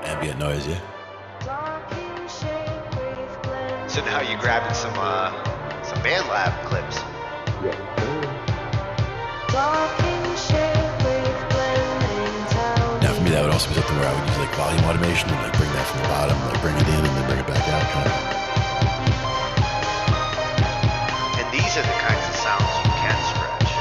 Ambient noise, yeah. So now you're grabbing some band lab clips. Yeah. Now for me that would also be something where I would use like volume automation and like bring that from the bottom, like bring it in and then bring it back out. Kind of. And these are the kinds of sounds you can stretch.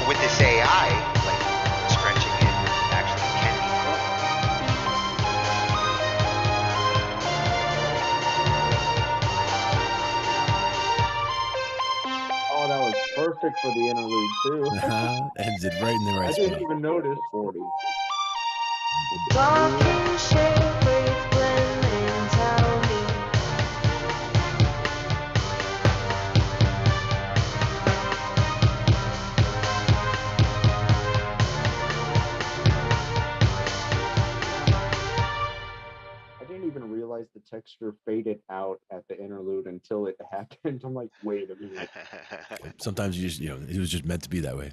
With this AI, like stretching it actually can be cool. Oh, that was perfect for the interlude too. Ends it right in the right I spot. didn't even notice 40. I didn't even realize the extra faded out at the interlude until it happened. I'm like, wait a minute. Sometimes you just, it was just meant to be that way.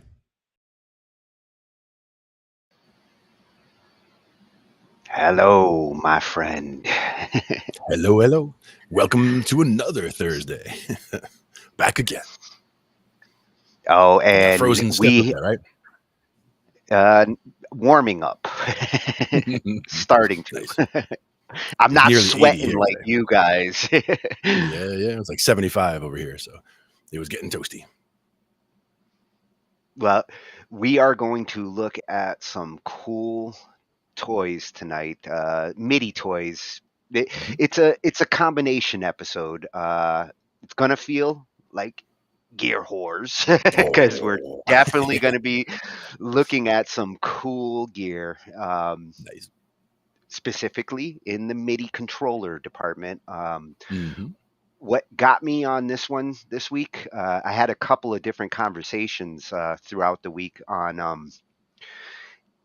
Hello, my friend. Hello, hello. Welcome to another Thursday. Back again. Oh, And and frozen step up there, right? Warming up. Starting to. Nice. I'm It's not nearly 80 sweating here like today. you guys. Yeah. It was like 75 over here, so it was getting toasty. Well, we are going to look at some cool toys tonight. MIDI toys. It's a combination episode. It's gonna feel like gear whores because we're Oh, definitely going to be looking at some cool gear, nice. specifically in the MIDI controller department. Mm-hmm. What got me on this one this week, I had a couple of different conversations throughout the week on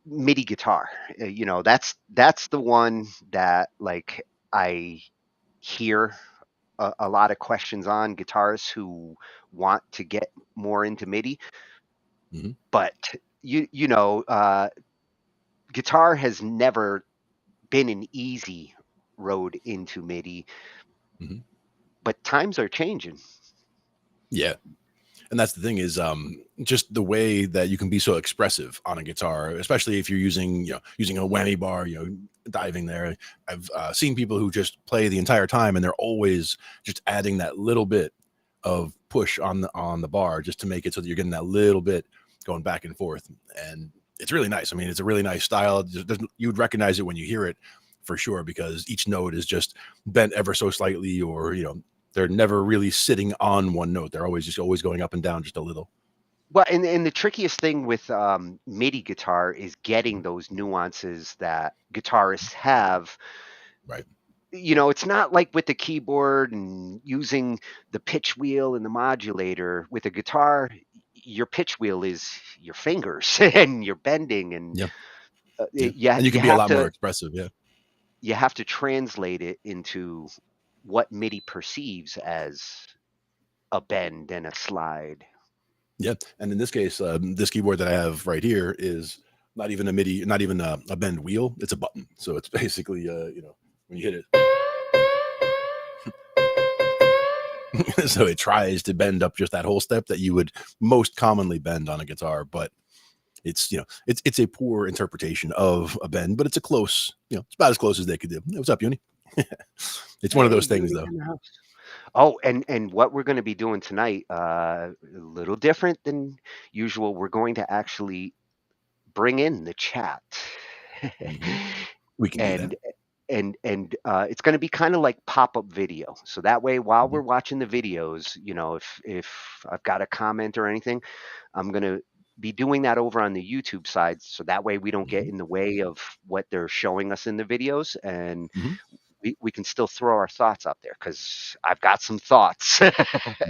MIDI guitar. That's the one that like I hear a lot of questions on guitarists who want to get more into MIDI. Mm-hmm. But guitar has never been an easy road into MIDI. Mm-hmm. But times are changing. Yeah. And that's the thing is just the way that you can be so expressive on a guitar, especially if you're using a whammy bar, diving there. I've seen people who just play the entire time and they're always just adding that little bit of push on the bar just to make it so that you're getting that little bit going back and forth. And it's really nice. I mean, it's a really nice style. You would recognize it when you hear it for sure, because each note is just bent ever so slightly, or they're never really sitting on one note. They're always going up and down just a little. Well, and the trickiest thing with MIDI guitar is getting those nuances that guitarists have. Right. It's not like with the keyboard and using the pitch wheel and the modulator. With a guitar, your pitch wheel is your fingers and you're bending, and Yeah. And you can be a lot more expressive. Yeah. You have to translate it into what MIDI perceives as a bend and a slide. Yeah. And in this case, this keyboard that I have right here is not even a MIDI, not even a bend wheel. It's a button. So it's basically, when you hit it. So it tries to bend up just that whole step that you would most commonly bend on a guitar, but it's it's a poor interpretation of a bend, but it's a close, it's about as close as they could do. What's up, Uni? It's one of those things, though. Oh, and what we're going to be doing tonight, a little different than usual. We're going to actually bring in the chat. We can do that. And it's going to be kind of like pop-up video. So that way, while we're watching the videos, if I've got a comment or anything, I'm going to be doing that over on the YouTube side. So that way we don't get in the way of what they're showing us in the videos, and we can still throw our thoughts up there, because I've got some thoughts.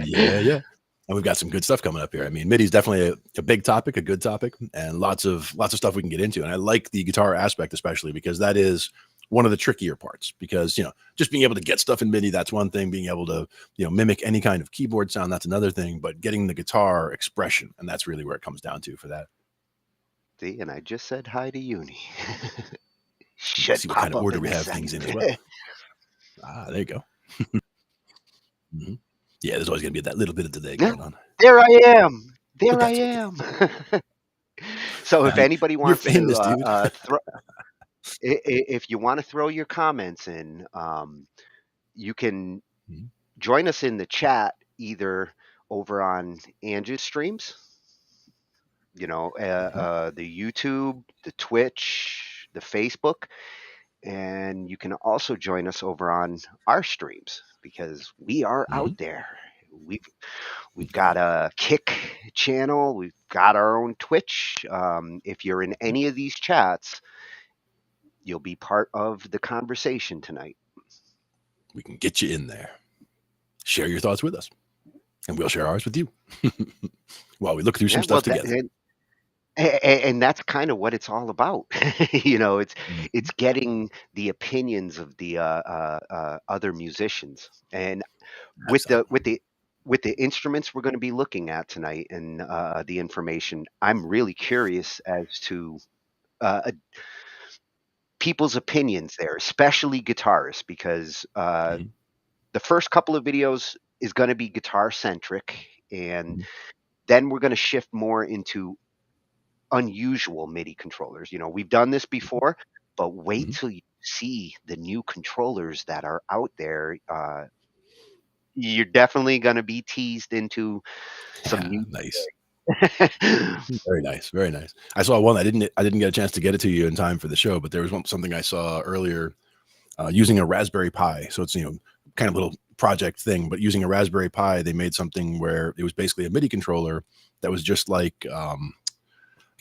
Yeah. And we've got some good stuff coming up here. I mean, MIDI is definitely a big topic, a good topic, and lots of stuff we can get into. And I like the guitar aspect, especially because that is one of the trickier parts, because, just being able to get stuff in MIDI, that's one thing. Being able to, mimic any kind of keyboard sound, that's another thing. But getting the guitar expression, and that's really where it comes down to for that. See, and I just said hi to Uni. Should see what kind of order we have things in as well. There you go. Yeah, there's always going to be that little bit of delay going on. There I am. So if anybody wants to if you want to throw your comments in, you can join us in the chat, either over on Angie's streams, the YouTube, the Twitch, the Facebook, and you can also join us over on our streams, because we are out there. We've got a Kick channel. We've got our own Twitch. If you're in any of these chats, you'll be part of the conversation tonight. We can get you in there. Share your thoughts with us, and we'll share ours with you while we look through some stuff together. And that's kind of what it's all about. It's Mhm. getting the opinions of the other musicians, and with the Absolutely. with the with the instruments we're going to be looking at tonight, and the information, I'm really curious as to uh, people's opinions there, especially guitarists, because Mhm. the first couple of videos is going to be guitar centric, and Mhm. then we're going to shift more into unusual MIDI controllers. We've done this before, but wait Mhm. till you see the new controllers that are out there. You're definitely going to be teased into some Yeah, new. nice. Yeah, Very nice, very nice. I saw one. I didn't get a chance to get it to you in time for the show, but there was something I saw earlier using a Raspberry Pi. So it's kind of little project thing, but using a Raspberry Pi, they made something where it was basically a MIDI controller that was just like I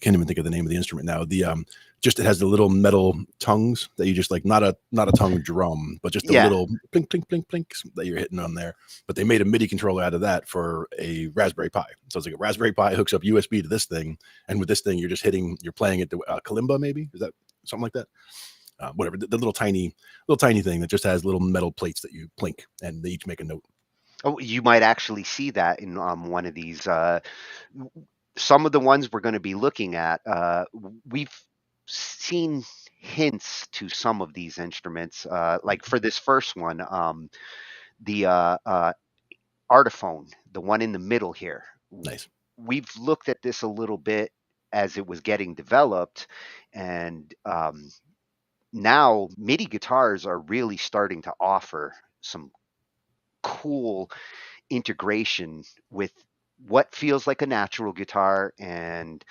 can't even think of the name of the instrument now. The just it has the little metal tongues that you just like not a tongue drum, but just the little plink plink plink plinks that you're hitting on there. But they made a MIDI controller out of that for a Raspberry Pi. So it's like a Raspberry Pi hooks up USB to this thing, and with this thing you're playing it to kalimba, maybe, is that something like that? Whatever, the little tiny thing that just has little metal plates that you plink, and they each make a note. Oh, you might actually see that in one of these. Some of the ones we're going to be looking at, we've seen hints to some of these instruments. Like for this first one, the Artiphon, the one in the middle here. Nice. We've looked at this a little bit as it was getting developed, and now MIDI guitars are really starting to offer some cool integration with what feels like a natural guitar and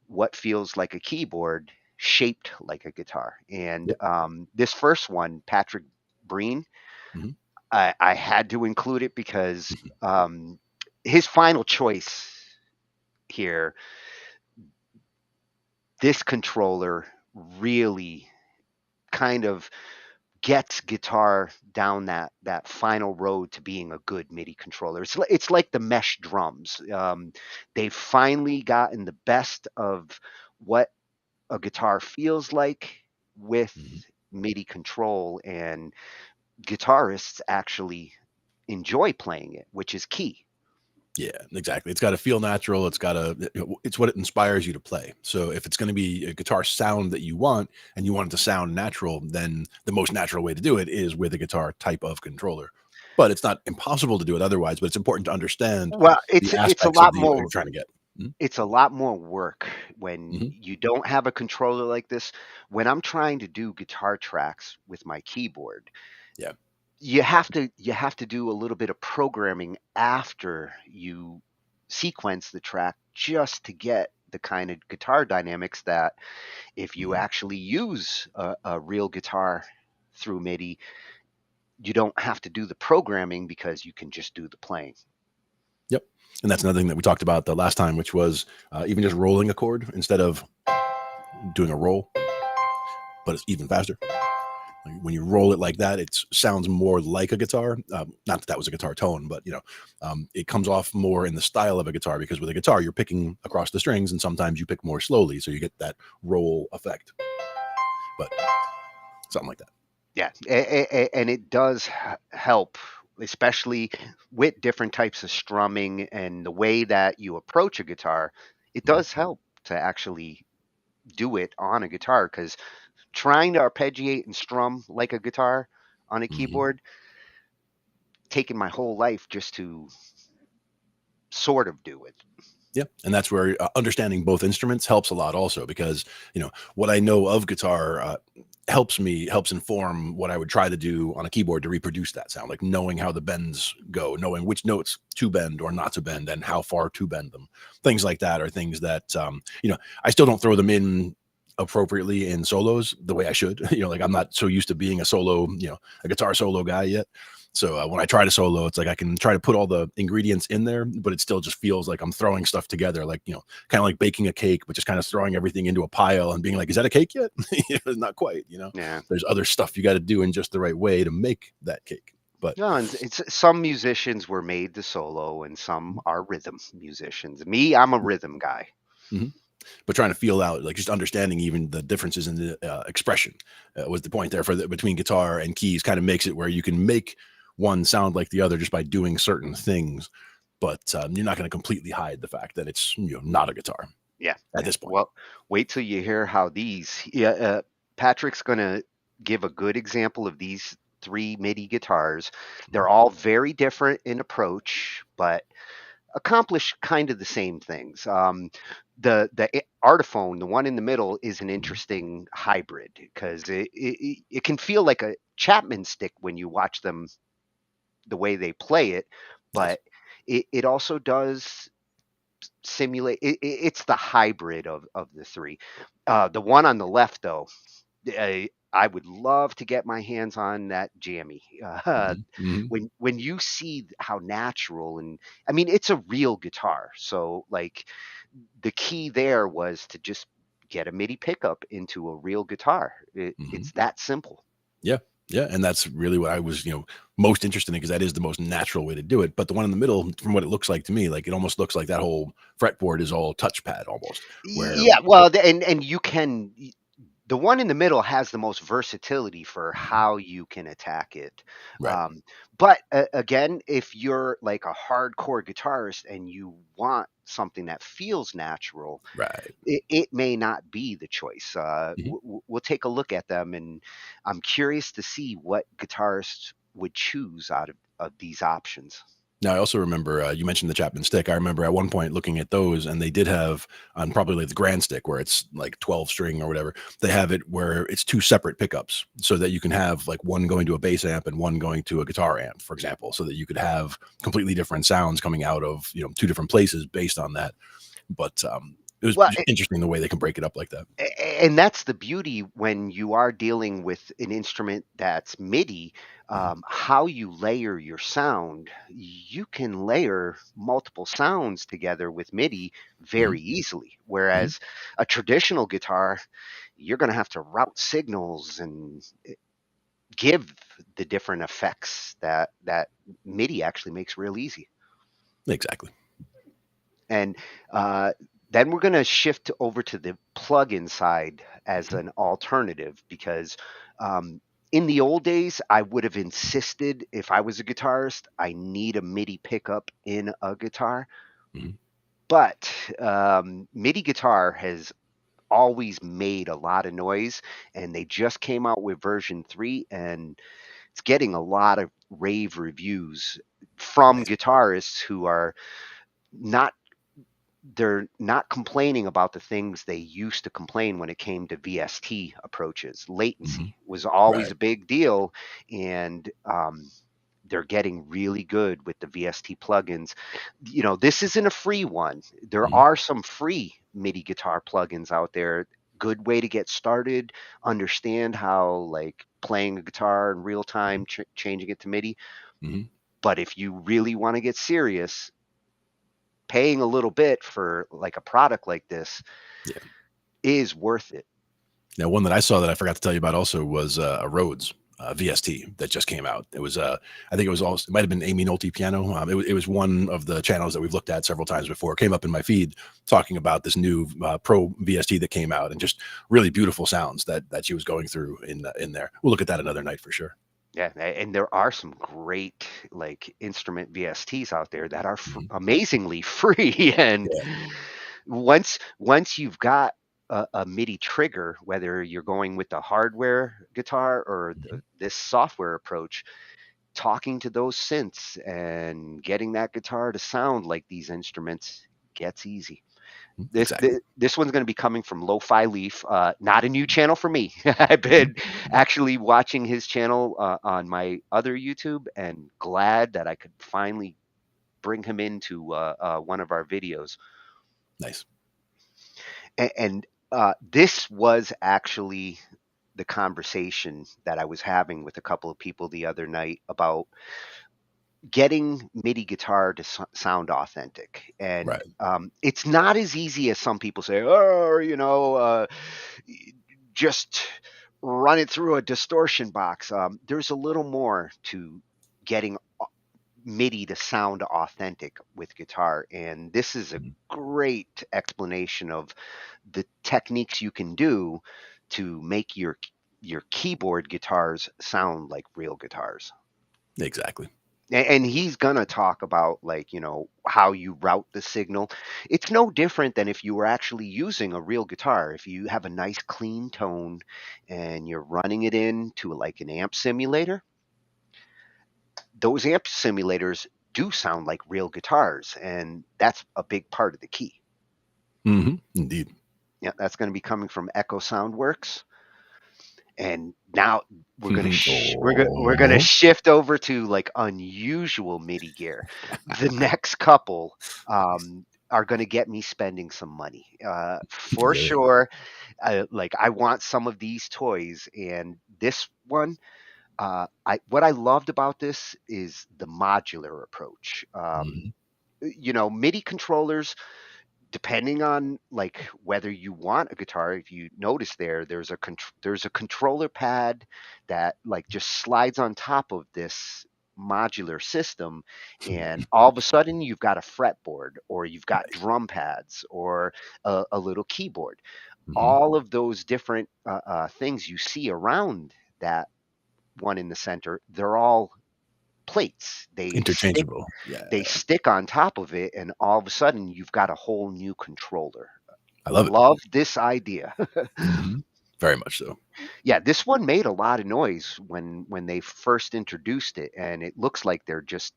what feels like a keyboard shaped like a guitar. And Yep. this first one, Patrick Breen, Mhm. I had to include it because his final choice here, this controller really kind of gets guitar down that final road to being a good MIDI controller. It's like the mesh drums. They've finally gotten the best of what a guitar feels like with Mhm. MIDI control, and guitarists actually enjoy playing it, which is key. Yeah, exactly. It's got to feel natural. It's what it inspires you to play. So if it's going to be a guitar sound that you want and you want it to sound natural, then the most natural way to do it is with a guitar type of controller. But it's not impossible to do it otherwise, but it's important to understand Well, the it's a aspects of lot the what you're more trying to get. Mhm. it's a lot more work when Mhm. you don't have a controller like this. When I'm trying to do guitar tracks with my keyboard, Yeah. you have to do a little bit of programming after you sequence the track, just to get the kind of guitar dynamics that if you Mhm. actually use a real guitar through MIDI, you don't have to do the programming because you can just do the playing. Yep. And that's another thing that we talked about the last time, which was even just rolling a chord instead of doing a roll, but it's even faster. Like when you roll it like that, it sounds more like a guitar. Not that that was a guitar tone, but it comes off more in the style of a guitar, because with a guitar, you're picking across the strings, and sometimes you pick more slowly, so you get that roll effect. But something like that. Yeah, and it does help, especially with different types of strumming and the way that you approach a guitar. It Mhm. does help to actually do it on a guitar, because trying to arpeggiate and strum like a guitar on a Mhm. keyboard, taken my whole life just to sort of do it. Yeah, and that's where understanding both instruments helps a lot, also, because what I know of guitar helps inform what I would try to do on a keyboard to reproduce that sound. Like knowing how the bends go, knowing which notes to bend or not to bend, and how far to bend them. Things like that are things that I still don't throw them in appropriately in solos the way I should. Like I'm not so used to being a solo, a guitar solo guy yet. So when I try to solo, it's like I can try to put all the ingredients in there, but it still just feels like I'm throwing stuff together, like kind of like baking a cake, but just kind of throwing everything into a pile and being like, "Is that a cake yet?" Not quite. Yeah. There's other stuff you got to do in just the right way to make that cake. But No, and it's some musicians were made to solo and some are rhythm musicians. Me, I'm a rhythm guy. mhm. but trying to feel out, like just understanding even the differences in the expression was the point there between guitar and keys. Kind of makes it where you can make one sound like the other just by doing certain things, but you're not going to completely hide the fact that it's not a guitar. Yeah. At this point. Well, wait till you hear how these. Patrick's gonna give a good example of these 3 MIDI guitars. They're all very different in approach, but accomplish kind of the same things. The Artiphon, the one in the middle, is an interesting hybrid because it can feel like a Chapman stick when you watch them, the way they play it, but it also does simulate. It's the hybrid of the 3. The one on the left, though, I would love to get my hands on that Jammy. When you see how natural, and I mean, it's a real guitar, so like the key there was to just get a MIDI pickup into a real guitar. It's that simple. Yeah, and that's really what I was, most interested in, because that is the most natural way to do it. But the one in the middle, from what it looks like to me, like it almost looks like that whole fretboard is all touchpad almost. Yeah, well, and you can. The one in the middle has the most versatility for how you can attack it. Right. But again, if you're like a hardcore guitarist and you want something that feels natural, right, it may not be the choice. We'll take a look at them, and I'm curious to see what guitarists would choose out of these options. Now, I also remember you mentioned the Chapman stick. I remember at one point looking at those, and they did have on probably like the Grand stick, where it's like 12 string or whatever. They have it where it's 2 separate pickups, so that you can have like one going to a bass amp and one going to a guitar amp, for example, so that you could have completely different sounds coming out of 2 different places based on that. But it was interesting the way they can break it up like that. And that's the beauty when you are dealing with an instrument that's MIDI. How you layer your sound, you can layer multiple sounds together with MIDI very easily. Whereas a traditional guitar, you're going to have to route signals and give the different effects that MIDI actually makes real easy. Exactly. And then we're going to shift over to the plug-in side as an alternative, because in the old days, I would have insisted, if I was a guitarist, I need a MIDI pickup in a guitar. But MIDI guitar has always made a lot of noise, and they just came out with version 3, and it's getting a lot of rave reviews from guitarists who are they're not complaining about the things they used to complain when it came to VST approaches. Latency was always a big deal, and they're getting really good with the VST plugins. This isn't a free one. There are some free MIDI guitar plugins out there. Good way to get started, understand how like playing a guitar in real time, changing it to MIDI. But if you really want to get serious, paying a little bit for like a product like this is worth it. Now, one that I saw that I forgot to tell you about also was a Rhodes VST that just came out. It was I think it was also, it might have been Amy Nolte piano. It was one of the channels that we've looked at several times before. It came up in my feed talking about this new Pro VST that came out, and just really beautiful sounds that she was going through in there. We'll look at that another night for sure. Yeah, and there are some great like instrument VSTs out there that are amazingly free. And once you've got a MIDI trigger, whether you're going with the hardware guitar or this software approach, talking to those synths and getting that guitar to sound like these instruments gets easy. This one's going to be coming from Lo-Fi Leaf, not a new channel for me. I've been actually watching his channel on my other YouTube, and glad that I could finally bring him into one of our videos. Nice. And this was actually the conversation that I was having with a couple of people the other night about getting MIDI guitar to sound authentic. And it's not as easy as some people say, just run it through a distortion box. There's a little more to getting MIDI to sound authentic with guitar. And this is a great explanation of the techniques you can do to make your keyboard guitars sound like real guitars. Exactly. And he's gonna talk about, like, how you route the signal. It's no different than if you were actually using a real guitar. If you have a nice clean tone and you're running it into like an amp simulator, those amp simulators do sound like real guitars, and that's a big part of the key. Indeed. Yeah, that's going to be coming from Echo Soundworks. And now we're going to we're going to shift over to like unusual MIDI gear. The next couple are going to get me spending some money for sure. Like, I want some of these toys, and this one, what I loved about this is the modular approach. MIDI controllers, depending on like whether you want a guitar, if you notice there's a controller pad that like just slides on top of this modular system, and all of a sudden you've got a fretboard, or you've got drum pads, or a little keyboard. All of those different things you see around that one in the center, they're all plates. Interchangeable. They stick on top of it, and all of a sudden you've got a whole new controller. I love it. Love this idea. Very much so. Yeah, this one made a lot of noise when they first introduced it, and it looks like they're just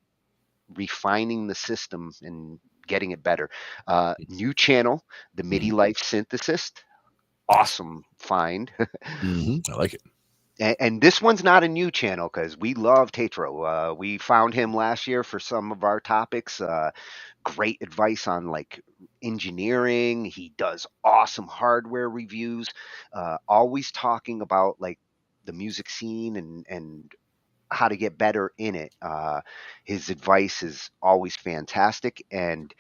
refining the system and getting it better. New channel, the MIDI Life synthesis. Awesome find. I like it. And this one's not a new channel, because we love Tetro. We found him last year for some of our topics. Great advice on like engineering. He does awesome hardware reviews. Always talking about like the music scene and how to get better in it. His advice is always fantastic, and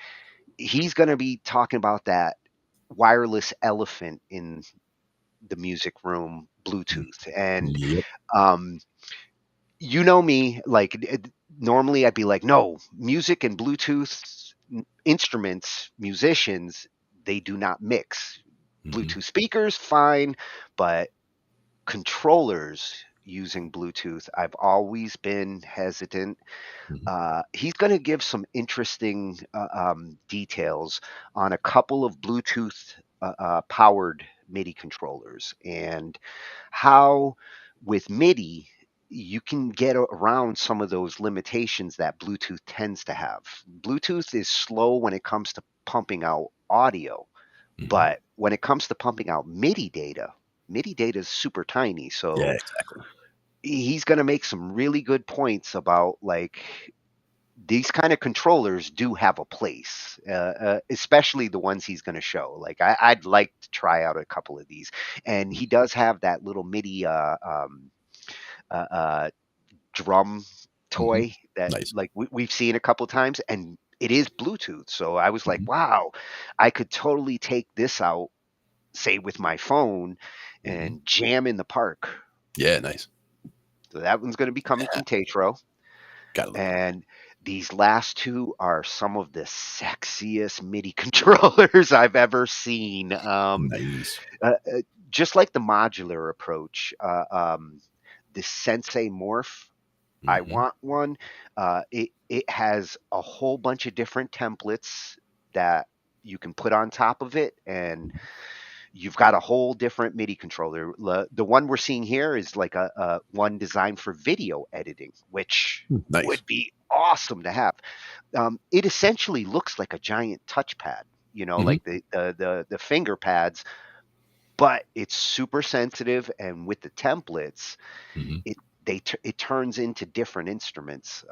he's going to be talking about that wireless elephant in the music room, Bluetooth. And you know me, like, normally I'd be like, no, music and Bluetooth instruments, musicians, they do not mix. Bluetooth speakers, fine, but controllers using Bluetooth, I've always been hesitant. He's going to give some interesting details on a couple of Bluetooth powered MIDI controllers, and how with MIDI you can get around some of those limitations that Bluetooth tends to have. Bluetooth is slow when it comes to pumping out audio, but when it comes to pumping out MIDI data is super tiny. So yeah, exactly. He's going to make some really good points about like these kind of controllers do have a place, especially the ones he's going to show. Like, I'd like to try out a couple of these, and he does have that little MIDI drum toy that like we've seen a couple of times, and it is Bluetooth. So I was like, wow, I could totally take this out, say with my phone, and jam in the park. Yeah, nice. So that one's going to be coming from Tetro. And these last two are some of the sexiest MIDI controllers I've ever seen. Nice. Just like the modular approach, the Sensei Morph, I want one. It has a whole bunch of different templates that you can put on top of it, and you've got a whole different MIDI controller. The one we're seeing here is like a one designed for video editing, which would be awesome to have. It essentially looks like a giant touchpad, like the finger pads, but it's super sensitive, and with the templates, it turns into different instruments.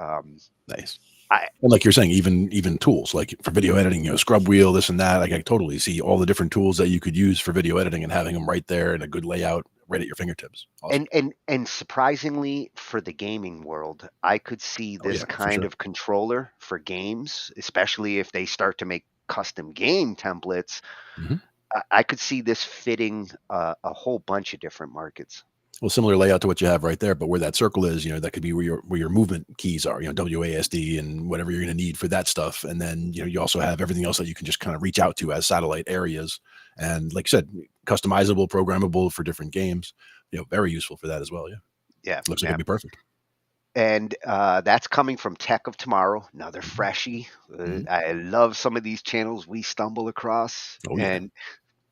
Nice. And like you're saying, even tools like for video editing, scrub wheel, this and that. Like, I totally see all the different tools that you could use for video editing, and having them right there in a good layout, right at your fingertips. Awesome. And surprisingly, for the gaming world, I could see this kind of controller for games, especially if they start to make custom game templates. I could see this fitting a whole bunch of different markets. Well, similar layout to what you have right there, but where that circle is, that could be where your movement keys are, WASD and whatever you're going to need for that stuff. And then, you also have everything else that you can just kind of reach out to as satellite areas. And like you said, customizable, programmable for different games, very useful for that as well. Yeah. Yeah. Looks like it'd be perfect. And that's coming from Tech of Tomorrow, another freshie. I love some of these channels we stumble across. Oh, yeah. And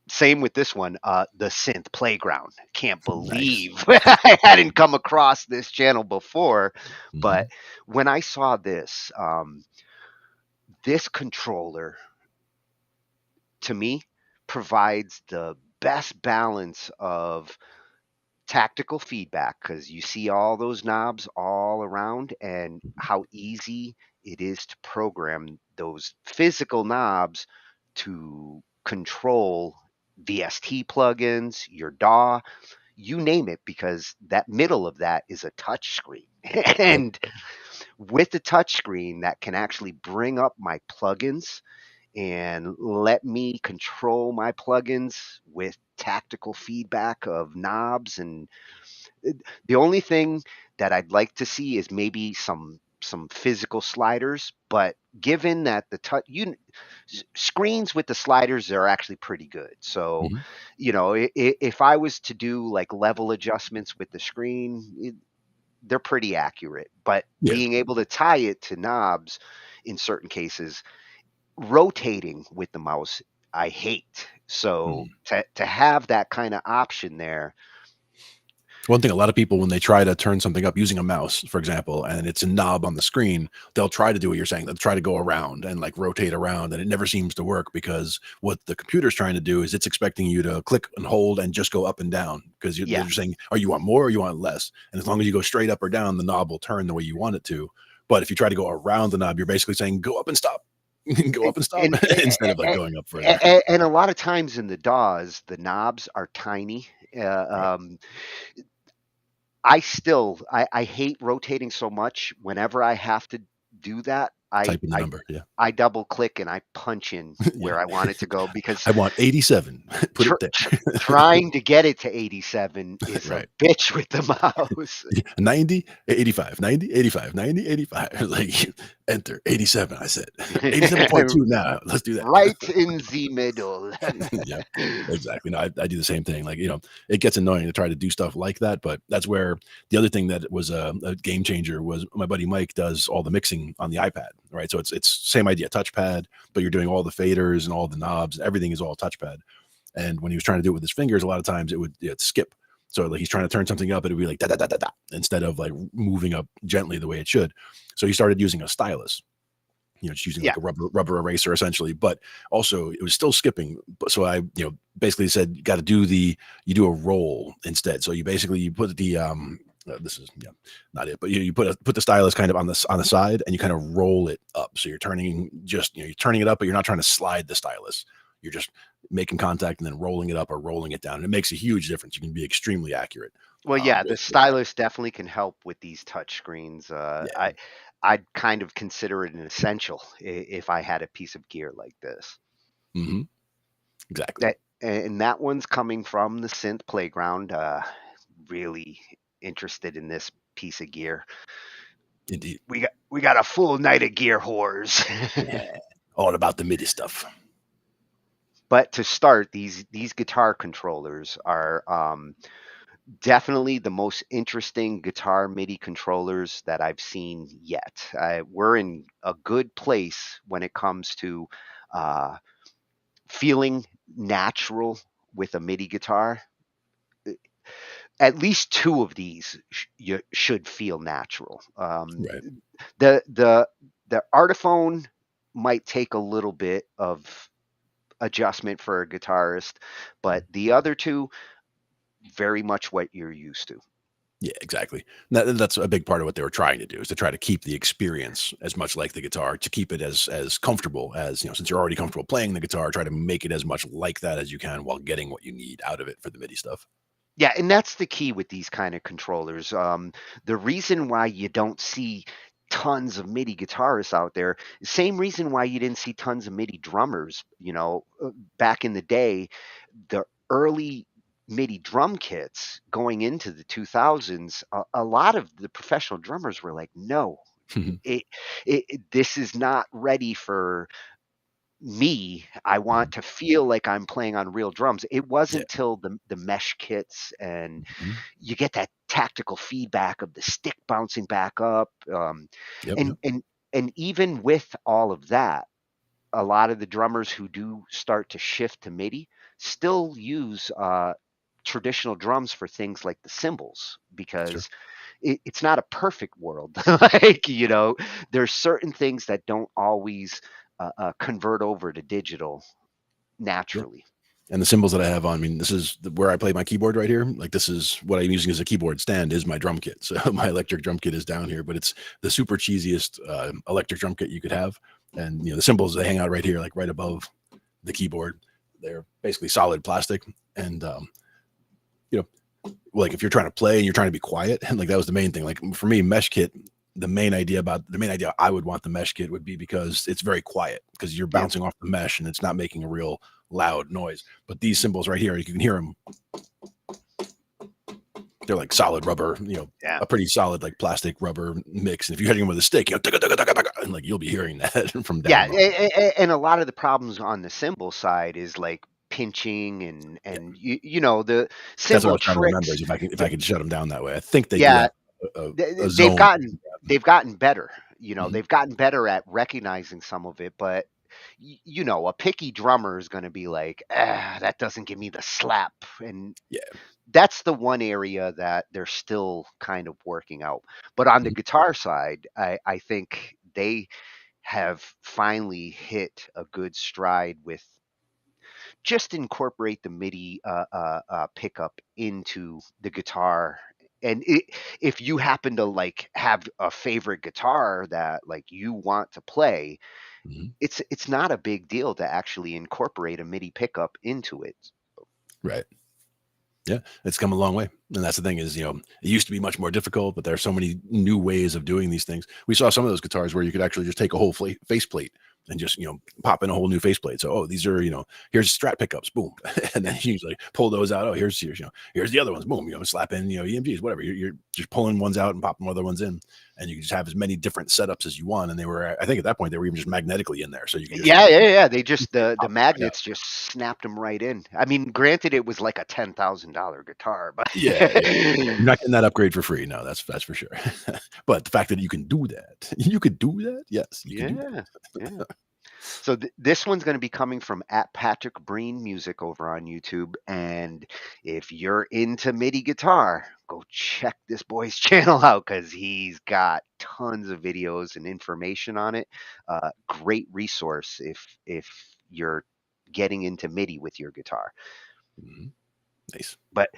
same with this one, the Synth Playground. Can't believe Nice. I hadn't come across this channel before. But when I saw this, this controller, to me, provides the best balance of tactical feedback, because you see all those knobs all around and how easy it is to program those physical knobs to control VST plugins, your DAW, you name it, because that middle of that is a touch screen. And with the touch screen, that can actually bring up my plugins and let me control my plugins with tactical feedback of knobs. And the only thing that I'd like to see is maybe some physical sliders, but given that the screens with the sliders are actually pretty good. So, if I was to do like level adjustments with the screen, they're pretty accurate. But being able to tie it to knobs in certain cases, rotating with the mouse, I hate. So to have that kind of option there. One thing, a lot of people, when they try to turn something up using a mouse, for example, and it's a knob on the screen, they'll try to do what you're saying. They'll try to go around and like rotate around, and it never seems to work, because what the computer's trying to do is it's expecting you to click and hold and just go up and down, because they're saying, oh, you want more or you want less? And as long as you go straight up or down, the knob will turn the way you want it to. But if you try to go around the knob, you're basically saying, go up and stop. Go up and stop instead of like going up further. And a lot of times in the DAWs, the knobs are tiny. I hate rotating so much. Whenever I have to do that, Type in the number. I double click and I punch in where I want it to go, because I want 87. Put it there. Trying to get it to 87 is a bitch with the mouse. 90, 85, 90, 85, 90, 85. Like, enter 87. I said 87.2 now. Let's do that. Right in the middle. Yeah, exactly. No, I do the same thing. Like, it gets annoying to try to do stuff like that, but that's where the other thing that was a game changer was my buddy Mike does all the mixing on the iPad, right? So it's same idea, touchpad, but you're doing all the faders and all the knobs. Everything is all touchpad. And when he was trying to do it with his fingers, a lot of times it would skip. So like he's trying to turn something up, it would be like da da da da da instead of like moving up gently the way it should. So he started using a stylus, just using like a rubber eraser essentially, but also it was still skipping. So I, basically said, you got to do you do a roll instead. So you put the, this is not it, but you put the stylus kind of on the side, and you kind of roll it up. So you're turning you're turning it up, but you're not trying to slide the stylus. You're just making contact and then rolling it up or rolling it down. And it makes a huge difference. You can be extremely accurate. Well, the stylus definitely can help with these touch screens. I'd kind of consider it an essential if I had a piece of gear like this. Exactly. That one's coming from the Synth Playground. Really interested in this piece of gear. Indeed. We got a full night of gear whores. All about the MIDI stuff. But to start, these guitar controllers are definitely the most interesting guitar MIDI controllers that I've seen yet. We're in a good place when it comes to feeling natural with a MIDI guitar. At least two of these you should feel natural. The Artiphon might take a little bit of adjustment for a guitarist, but the other two, very much what you're used to. Yeah, exactly. That's a big part of what they were trying to do, is to try to keep the experience as much like the guitar, to keep it as comfortable as, since you're already comfortable playing the guitar, try to make it as much like that as you can while getting what you need out of it for the MIDI stuff. Yeah, and that's the key with these kind of controllers. The reason why you don't see tons of MIDI guitarists out there, same reason why you didn't see tons of MIDI drummers, back in the day. The early MIDI drum kits going into the 2000s, a lot of the professional drummers were like, no, this is not ready for me. I want to feel like I'm playing on real drums. It wasn't till the mesh kits and you get that tactical feedback of the stick bouncing back up. And even with all of that, a lot of the drummers who do start to shift to MIDI still use traditional drums for things like the cymbals, because it's not a perfect world. Like, you know, there's certain things that don't always convert over to digital naturally. And the cymbals that I have on, I mean, this is where I play my keyboard right here. Like, this is what I'm using as a keyboard stand is my drum kit. So my electric drum kit is down here, but it's the super cheesiest electric drum kit you could have. And, you know, the cymbals, they hang out right here, like right above the keyboard. They're basically solid plastic. And, you know, like if you're trying to play and you're trying to be quiet, and like that was the main thing. Like for me, mesh kit, the main idea I would want the mesh kit would be because it's very quiet, because you're bouncing off the mesh and it's not making a real loud noise. But these cymbals right here, you can hear them. They're like solid rubber, you know, a pretty solid like plastic rubber mix. And if you're hitting them with a stick, you know, and like you'll be hearing that from down. And a lot of the problems on the cymbal side is like pinching and you know, the cymbal tricks. If I could shut them down that way. I think they they've gotten better. You know, they've gotten better at recognizing some of it, but you know, a picky drummer is going to be like, that doesn't give me the slap. And that's the one area that they're still kind of working out. But on the guitar side, I think they have finally hit a good stride with just incorporate the MIDI pickup into the guitar. And if you happen to like have a favorite guitar that like you want to play, it's not a big deal to actually incorporate a MIDI pickup into it. Right. Yeah, it's come a long way. And that's the thing is, you know, it used to be much more difficult, but there are so many new ways of doing these things. We saw some of those guitars where you could actually just take a whole faceplate and just, you know, pop in a whole new faceplate. So, oh, these are, you know, here's Strat pickups, boom. And then you like pull those out. Oh, here's, you know, here's the other ones, boom, you know, slap in, you know, EMGs, whatever. You're just pulling ones out and popping other ones in. And you can just have as many different setups as you want. And they were, I think at that point, they were even just magnetically in there. So you can just, They just, the magnets just snapped them right in. I mean, granted, it was like a $10,000 guitar, but you're not getting that upgrade for free. No, that's for sure. But the fact that you can do that, yes, you can do that. So this one's going to be coming from @PatrickBreen Music over on YouTube. And if you're into MIDI guitar, go check this boy's channel out, because he's got tons of videos and information on it. Great resource if you're getting into MIDI with your guitar. Nice. But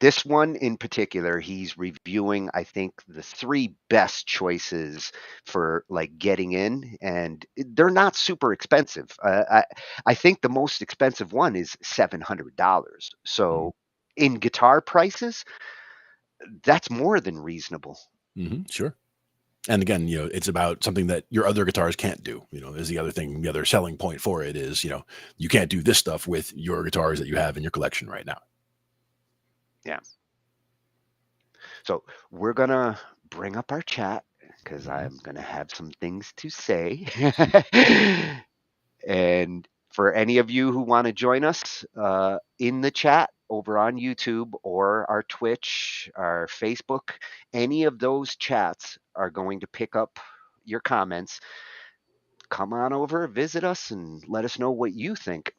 this one in particular, he's reviewing, I think, the 3 best choices for like getting in, and they're not super expensive. I think the most expensive one is $700. So in guitar prices, that's more than reasonable. Sure. And again, you know, it's about something that your other guitars can't do, you know, is the other thing. The other selling point for it is, you know, you can't do this stuff with your guitars that you have in your collection right now. Yeah. So we're going to bring up our chat, because I'm going to have some things to say. And for any of you who want to join us in the chat over on YouTube or our Twitch, our Facebook, any of those chats are going to pick up your comments. Come on over, visit us, and let us know what you think.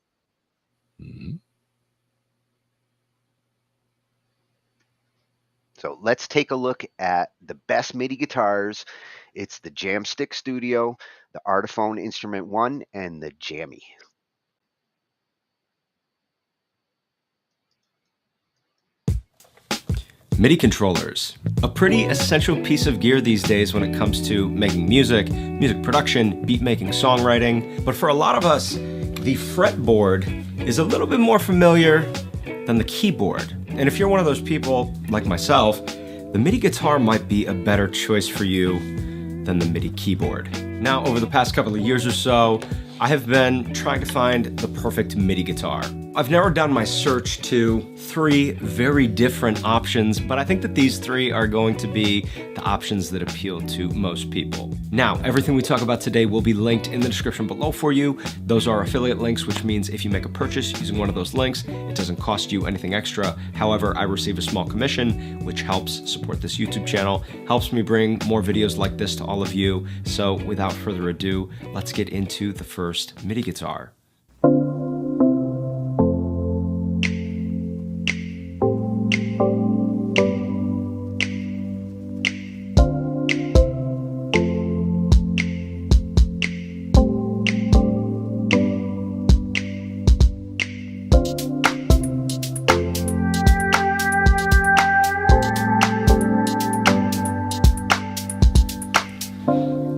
So let's take a look at the best MIDI guitars. It's the Jamstik Studio, the Artiphon Instrument 1, and the Jammy. MIDI controllers, a pretty essential piece of gear these days when it comes to making music production, beat making, songwriting. But for a lot of us, the fretboard is a little bit more familiar than the keyboard. And if you're one of those people, like myself, the MIDI guitar might be a better choice for you than the MIDI keyboard. Now, over the past couple of years or so, I have been trying to find the perfect MIDI guitar. I've narrowed down my search to 3 very different options, but I think that these 3 are going to be the options that appeal to most people. Now, everything we talk about today will be linked in the description below for you. Those are affiliate links, which means if you make a purchase using one of those links, it doesn't cost you anything extra. However, I receive a small commission, which helps support this YouTube channel, helps me bring more videos like this to all of you. So without further ado, let's get into the first MIDI guitar.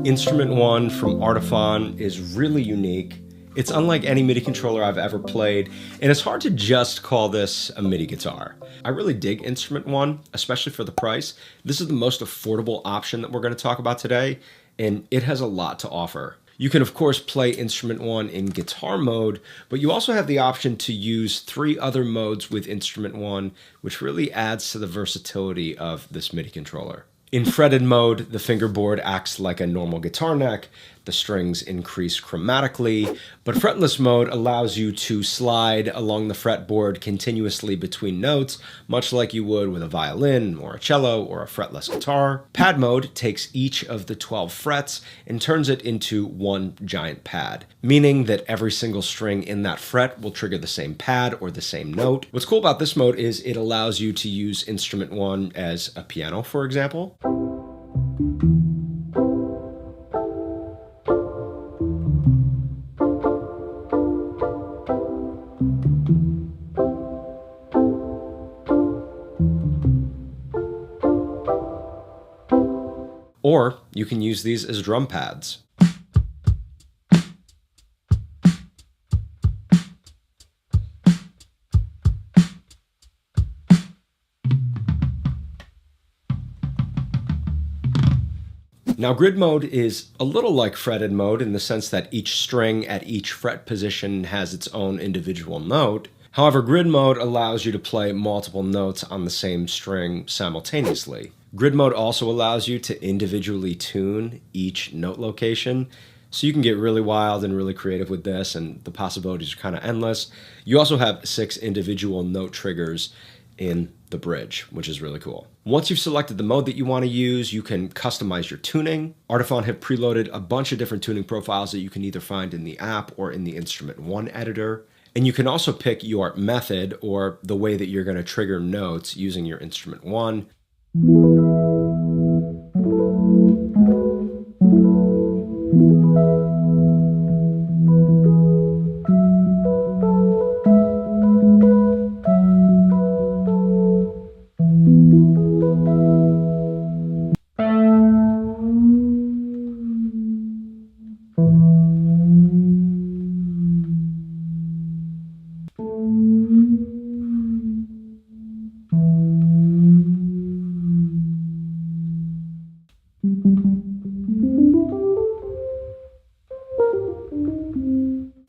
Instrument 1 from Artiphon is really unique. It's unlike any MIDI controller I've ever played, and it's hard to just call this a MIDI guitar. I really dig Instrument 1, especially for the price. This is the most affordable option that we're going to talk about today, and it has a lot to offer. You can of course play Instrument 1 in guitar mode, but you also have the option to use 3 other modes with Instrument 1, which really adds to the versatility of this MIDI controller. In fretted mode, the fingerboard acts like a normal guitar neck. The strings increase chromatically, but fretless mode allows you to slide along the fretboard continuously between notes, much like you would with a violin or a cello or a fretless guitar. Pad mode takes each of the 12 frets and turns it into one giant pad, meaning that every single string in that fret will trigger the same pad or the same note. What's cool about this mode is it allows you to use Instrument 1 as a piano, for example. Or you can use these as drum pads. Now, grid mode is a little like fretted mode in the sense that each string at each fret position has its own individual note. However, grid mode allows you to play multiple notes on the same string simultaneously. Grid mode also allows you to individually tune each note location, so you can get really wild and really creative with this, and the possibilities are kind of endless. You also have 6 individual note triggers in the bridge, which is really cool. Once you've selected the mode that you want to use, you can customize your tuning. Artiphon have preloaded a bunch of different tuning profiles that you can either find in the app or in the Instrument 1 editor. And you can also pick your method or the way that you're going to trigger notes using your Instrument 1.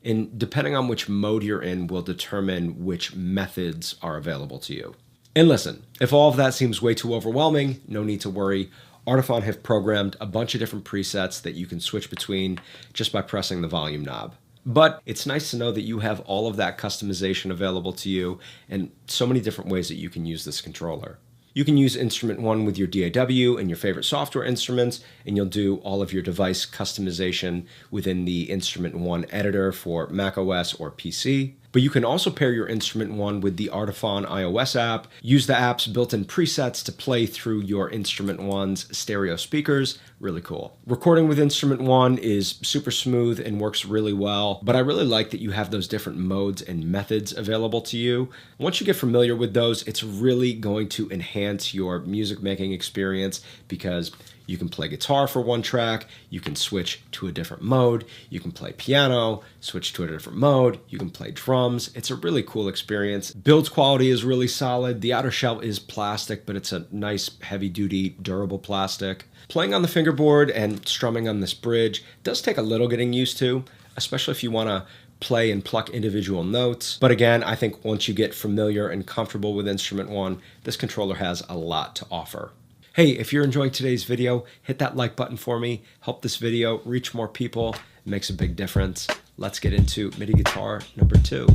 And depending on which mode you're in will determine which methods are available to you. And listen, if all of that seems way too overwhelming, no need to worry. Artiphon have programmed a bunch of different presets that you can switch between just by pressing the volume knob. But it's nice to know that you have all of that customization available to you and so many different ways that you can use this controller. You can use Instrument 1 with your DAW and your favorite software instruments, and you'll do all of your device customization within the Instrument 1 editor for macOS or PC. But you can also pair your Instrument 1 with the Artiphon iOS app, use the app's built-in presets to play through your Instrument 1's stereo speakers. Really cool. Recording with Instrument 1 is super smooth and works really well, but I really like that you have those different modes and methods available to you. Once you get familiar with those, it's really going to enhance your music making experience because you can play guitar for one track, you can switch to a different mode, you can play piano, switch to a different mode, you can play drums. It's a really cool experience. Build quality is really solid. The outer shell is plastic, but it's a nice heavy-duty, durable plastic. Playing on the fingerboard and strumming on this bridge does take a little getting used to, especially if you want to play and pluck individual notes. But again, I think once you get familiar and comfortable with Instrument One, this controller has a lot to offer. Hey, if you're enjoying today's video, hit that like button for me. Help this video reach more people. It makes a big difference. Let's get into MIDI Guitar number 2.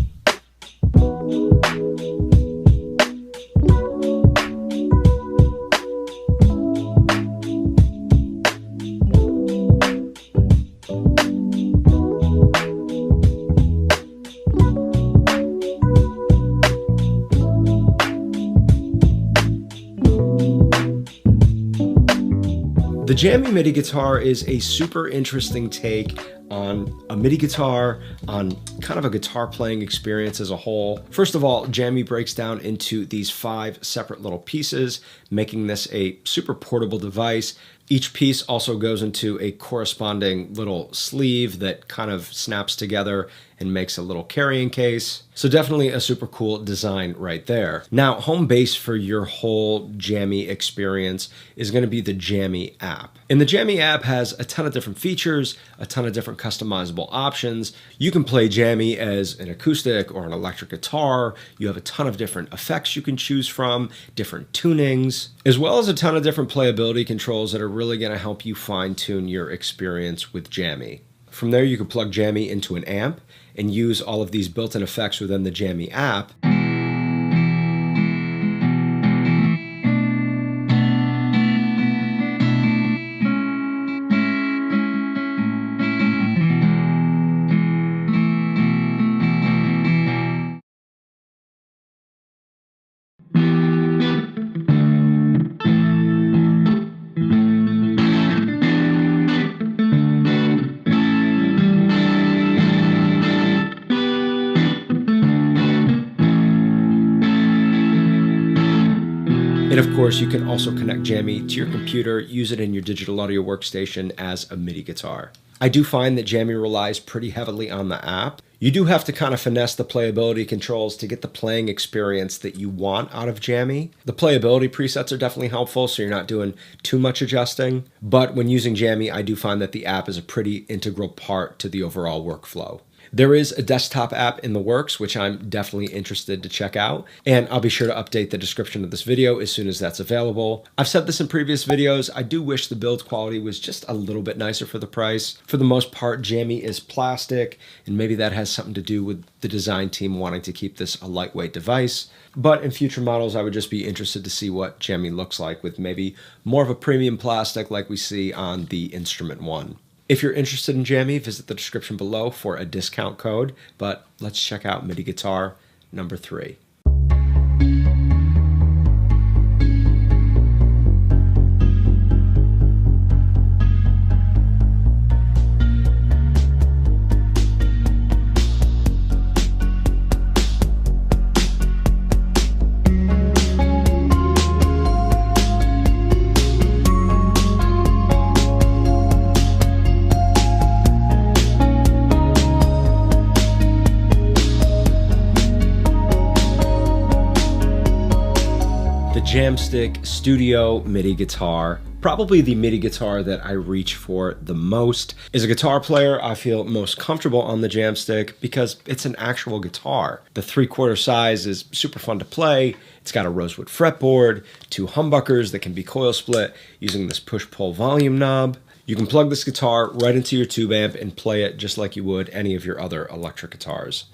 The Jammy MIDI guitar is a super interesting take on a MIDI guitar, on kind of a guitar playing experience as a whole. First of all, Jammy breaks down into these 5 separate little pieces, making this a super portable device. Each piece also goes into a corresponding little sleeve that kind of snaps together and makes a little carrying case. So definitely a super cool design right there. Now, home base for your whole Jammy experience is going to be the Jammy app. And the Jammy app has a ton of different features, a ton of different customizable options. You can play Jammy as an acoustic or an electric guitar. You have a ton of different effects you can choose from, different tunings, as well as a ton of different playability controls that are really going to help you fine-tune your experience with Jammy. From there, you can plug Jammy into an amp and use all of these built-in effects within the Jammy app. And of course, you can also connect Jammy to your computer, use it in your digital audio workstation as a MIDI guitar. I do find that Jammy relies pretty heavily on the app. You do have to kind of finesse the playability controls to get the playing experience that you want out of Jammy. The playability presets are definitely helpful, so you're not doing too much adjusting. But when using Jammy, I do find that the app is a pretty integral part to the overall workflow. There is a desktop app in the works, which I'm definitely interested to check out, and I'll be sure to update the description of this video as soon as that's available. I've said this in previous videos, I do wish the build quality was just a little bit nicer for the price. For the most part, Jammy is plastic, and maybe that has something to do with the design team wanting to keep this a lightweight device. But in future models, I would just be interested to see what Jammy looks like with maybe more of a premium plastic like we see on the Instrument One. If you're interested in Jammy, visit the description below for a discount code, but let's check out MIDI Guitar number 3. Jamstik Studio MIDI guitar, probably the MIDI guitar that I reach for the most. As a guitar player, I feel most comfortable on the Jamstik because it's an actual guitar. The 3/4 size is super fun to play. It's got a rosewood fretboard, 2 humbuckers that can be coil split using this push-pull volume knob. You can plug this guitar right into your tube amp and play it just like you would any of your other electric guitars.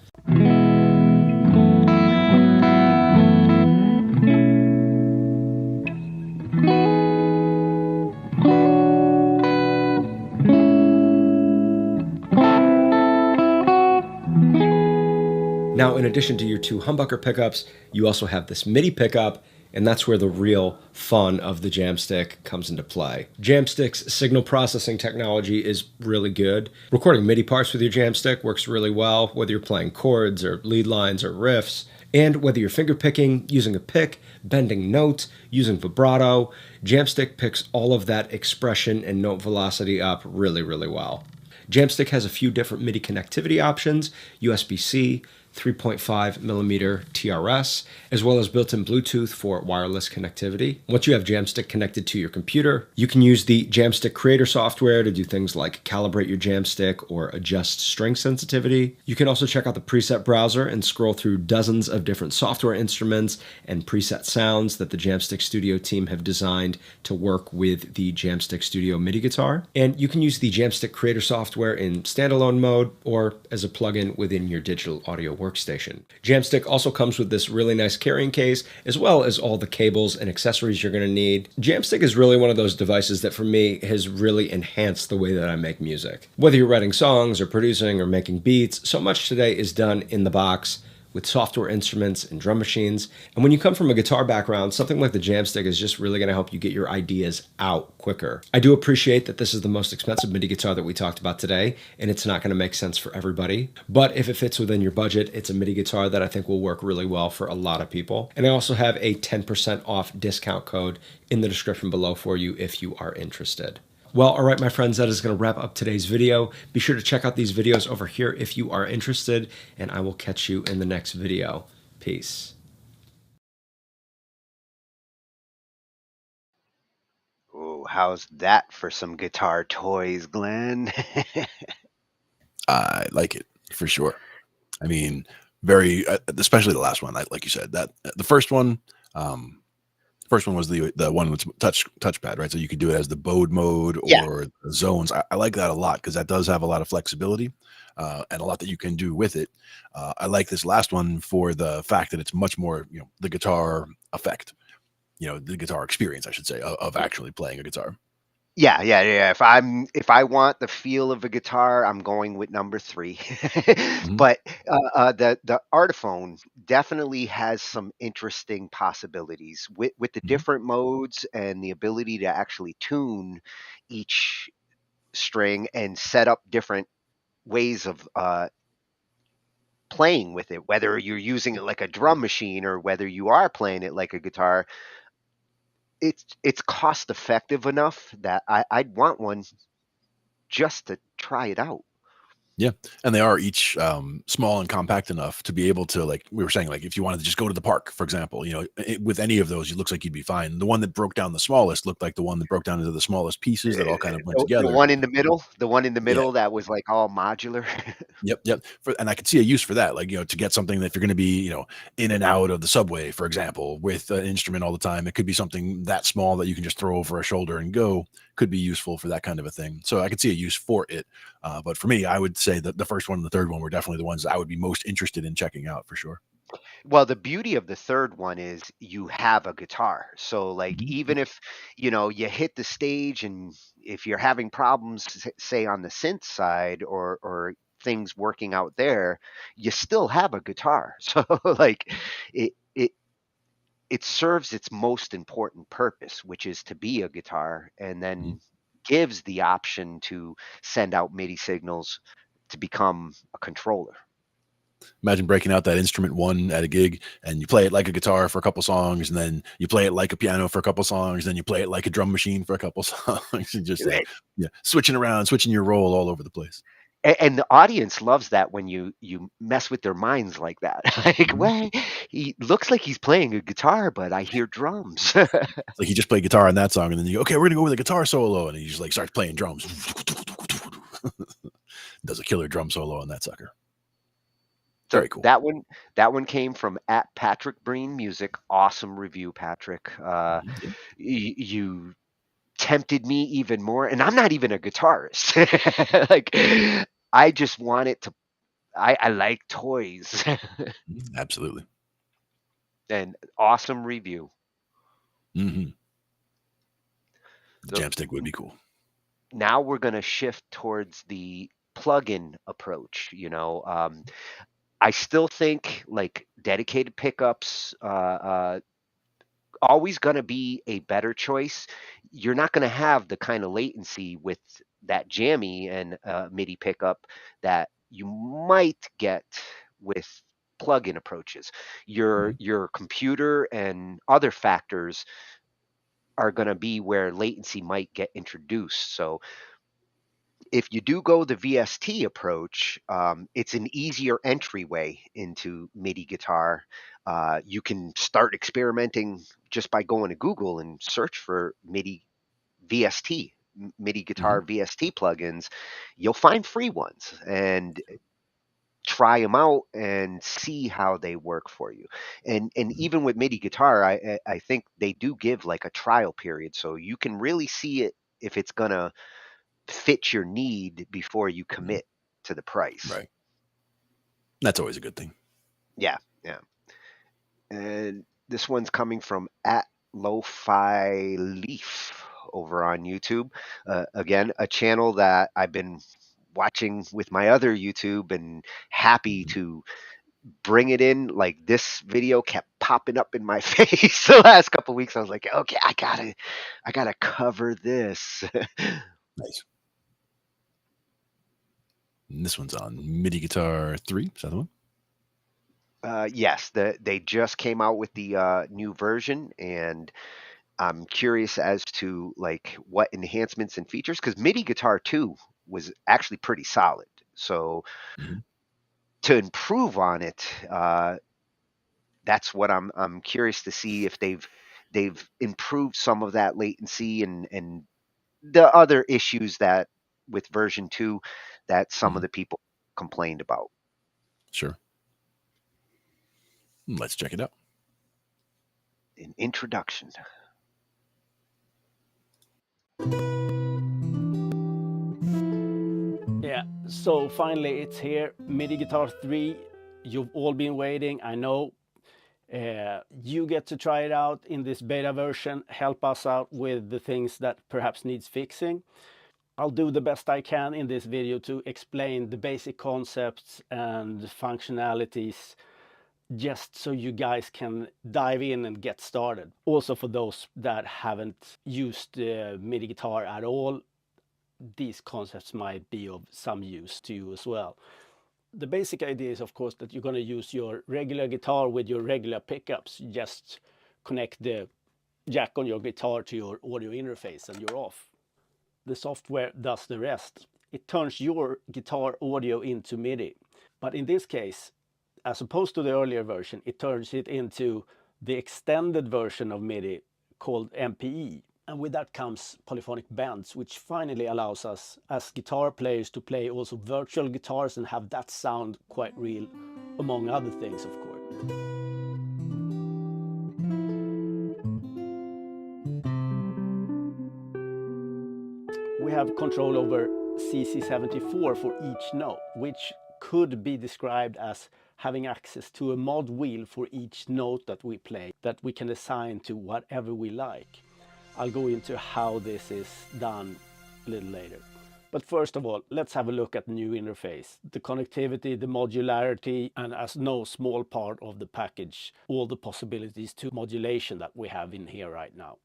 Now, in addition to your 2 humbucker pickups, you also have this MIDI pickup, and that's where the real fun of the Jamstik comes into play. Jamstik's signal processing technology is really good. Recording MIDI parts with your Jamstik works really well, whether you're playing chords or lead lines or riffs. And whether you're finger picking, using a pick, bending notes, using vibrato, Jamstik picks all of that expression and note velocity up really, really well. Jamstik has a few different MIDI connectivity options: USB-C, 3.5 millimeter TRS, as well as built-in Bluetooth for wireless connectivity. Once you have Jamstik connected to your computer, you can use the Jamstik Creator software to do things like calibrate your Jamstik or adjust string sensitivity. You can also check out the preset browser and scroll through dozens of different software instruments and preset sounds that the Jamstik Studio team have designed to work with the Jamstik Studio MIDI guitar. And you can use the Jamstik Creator software in standalone mode or as a plugin within your digital audio workstation. Jamstik also comes with this really nice carrying case, as well as all the cables and accessories you're going to need. Jamstik is really one of those devices that for me has really enhanced the way that I make music. Whether you're writing songs or producing or making beats, so much today is done in the box with software instruments and drum machines. And when you come from a guitar background, something like the Jamstik is just really going to help you get your ideas out quicker. I do appreciate that this is the most expensive MIDI guitar that we talked about today, and it's not going to make sense for everybody. But if it fits within your budget, it's a MIDI guitar that I think will work really well for a lot of people. And I also have a 10% off discount code in the description below for you if you are interested. Well, all right, my friends, that is going to wrap up today's video. Be sure to check out these videos over here if you are interested, and I will catch you in the next video. Peace. Oh, how's that for some guitar toys, Glenn? I like it for sure. I mean, very, especially the last one. Like you said, that the first one was the one with touchpad, right? So you could do it as the bode mode or the zones. I like that a lot because that does have a lot of flexibility and a lot that you can do with it. I like this last one for the fact that it's much more, the guitar effect, the guitar experience, I should say, of actually playing a guitar. Yeah. If I want the feel of a guitar, I'm going with number 3. But the Artiphon definitely has some interesting possibilities with the different modes and the ability to actually tune each string and set up different ways of playing with it, whether you're using it like a drum machine or whether you are playing it like a guitar. It's cost effective enough that I'd want one just to try it out. Yeah, and they are each small and compact enough to be able to, like we were saying, like if you wanted to just go to the park, for example, with any of those, it looks like you'd be fine. The one that broke down the smallest looked like the one that broke down into the smallest pieces that all kind of went together. The one in the middle that was like all modular. Yep. And I could see a use for that, like, to get something that if you're going to be, in and out of the subway, for example, with an instrument all the time, it could be something that small that you can just throw over a shoulder and go. Could be useful for that kind of a thing. So I could see a use for it. But for me, I would say that the first one and the third one were definitely the ones I would be most interested in checking out for sure. Well, the beauty of the third one is you have a guitar. So like even if, you hit the stage and if you're having problems, say on the synth side or things working out there, you still have a guitar. So like it serves its most important purpose, which is to be a guitar, and then gives the option to send out MIDI signals to become a controller. Imagine breaking out that instrument one at a gig and you play it like a guitar for a couple songs, and then you play it like a piano for a couple songs, then you play it like a drum machine for a couple songs, and just switching around, switching your role all over the place. And the audience loves that when you mess with their minds like that. Like, well, he looks like he's playing a guitar, but I hear drums. Like he just played guitar on that song, and then you go, okay, we're gonna go with a guitar solo, and he just like starts playing drums. Does a killer drum solo on that sucker. Very cool. That one came from @PatrickBreen Music. Awesome review, Patrick. You tempted me even more, and I'm not even a guitarist. Like I just want it to I like toys. Absolutely. And awesome review. The Jamstik would be cool. Now we're going to shift towards the plug-in approach. I still think like dedicated pickups always going to be a better choice. You're not going to have the kind of latency with that Jammy and MIDI pickup that you might get with plug-in approaches. Your computer and other factors are going to be where latency might get introduced. So if you do go the VST approach, it's an easier entryway into MIDI guitar. You can start experimenting just by going to Google and search for MIDI VST, MIDI guitar VST plugins. You'll find free ones and try them out and see how they work for you. And even with MIDI guitar, I think they do give like a trial period, so you can really see it if it's gonna fit your need before you commit to the price. Right. That's always a good thing. Yeah, yeah. And this one's coming from at Lo-Fi Leaf over on YouTube. Again, a channel that I've been watching with my other YouTube and happy to bring it in. Like, this video kept popping up in my face the last couple of weeks. I was like, okay, I gotta cover this. Nice. And this one's on MIDI Guitar 3. Is that the one? Yes, they just came out with the new version, and I'm curious as to like what enhancements and features, because MIDI Guitar 2 was actually pretty solid. So to improve on it, that's what I'm curious to see if they've improved some of that latency and the other issues that with version 2 that some of the people complained about. Sure. Let's check it out. An introduction. Yeah, so finally it's here, MIDI Guitar 3. You've all been waiting, I know. You get to try it out in this beta version, help us out with the things that perhaps needs fixing. I'll do the best I can in this video to explain the basic concepts and functionalities, just so you guys can dive in and get started. Also, for those that haven't used MIDI guitar at all, these concepts might be of some use to you as well. The basic idea is, of course, that you're going to use your regular guitar with your regular pickups. Just connect the jack on your guitar to your audio interface and you're off. The software does the rest. It turns your guitar audio into MIDI. But in this case, as opposed to the earlier version, it turns it into the extended version of MIDI called MPE. And with that comes polyphonic bends, which finally allows us as guitar players to play also virtual guitars and have that sound quite real, among other things, of course. We have control over CC74 for each note, which could be described as having access to a mod wheel for each note that we play, that we can assign to whatever we like. I'll go into how this is done a little later. But first of all, let's have a look at the new interface. The connectivity, the modularity, and as no small part of the package, all the possibilities to modulation that we have in here right now.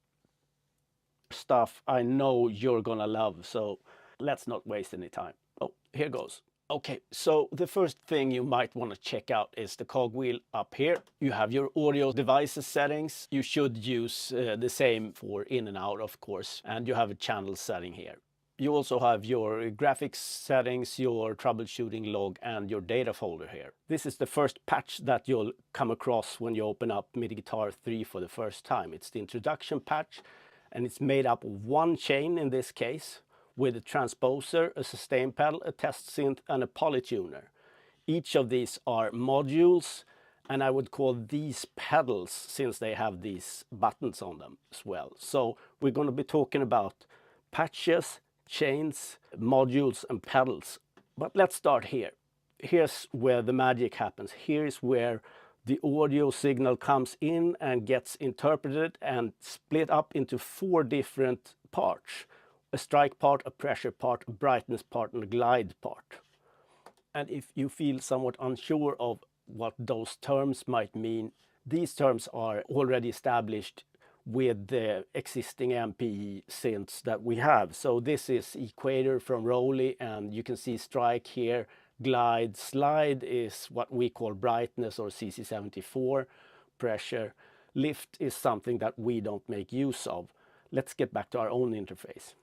Stuff I know you're gonna love, so let's not waste any time. Oh, here goes. Okay, so the first thing you might want to check out is the cogwheel up here. You have your audio devices settings. You should use the same for in and out, of course, and you have a channel setting here. You also have your graphics settings, your troubleshooting log, and your data folder here. This is the first patch that you'll come across when you open up MIDI Guitar 3 for the first time. It's the introduction patch, and it's made up of one chain in this case, with a transposer, a sustain pedal, a test synth, and a polytuner. Each of these are modules, and I would call these pedals since they have these buttons on them as well. So we're going to be talking about patches, chains, modules, and pedals. But let's start here. Here's where the magic happens. Here's where the audio signal comes in and gets interpreted and split up into 4 different parts. A strike part, a pressure part, a brightness part, and a glide part. And if you feel somewhat unsure of what those terms might mean, these terms are already established with the existing MPE synths that we have. So this is Equator from Rowley, and you can see strike here. Glide, slide is what we call brightness or CC74. Pressure, lift is something that we don't make use of. Let's get back to our own interface.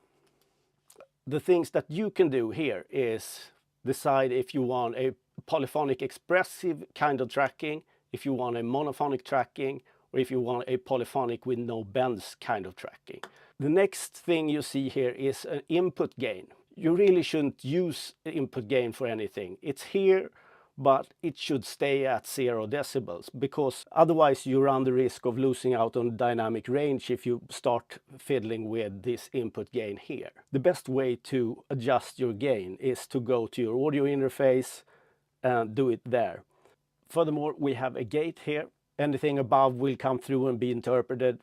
The things that you can do here is decide if you want a polyphonic expressive kind of tracking, if you want a monophonic tracking, or if you want a polyphonic with no bends kind of tracking. The next thing you see here is an input gain. You really shouldn't use input gain for anything. It's here, but it should stay at 0 decibels, because otherwise you run the risk of losing out on dynamic range if you start fiddling with this input gain here. The best way to adjust your gain is to go to your audio interface and do it there. Furthermore, we have a gate here. Anything above will come through and be interpreted.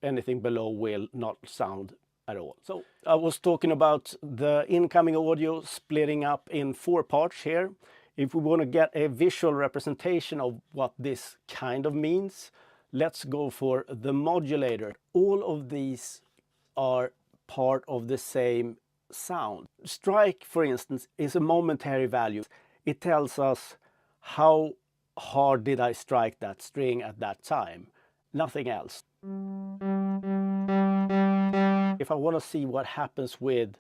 Anything below will not sound at all. So I was talking about the incoming audio splitting up in 4 parts here. If we want to get a visual representation of what this kind of means, let's go for the modulator. All of these are part of the same sound. Strike, for instance, is a momentary value. It tells us how hard did I strike that string at that time, nothing else. If I want to see what happens with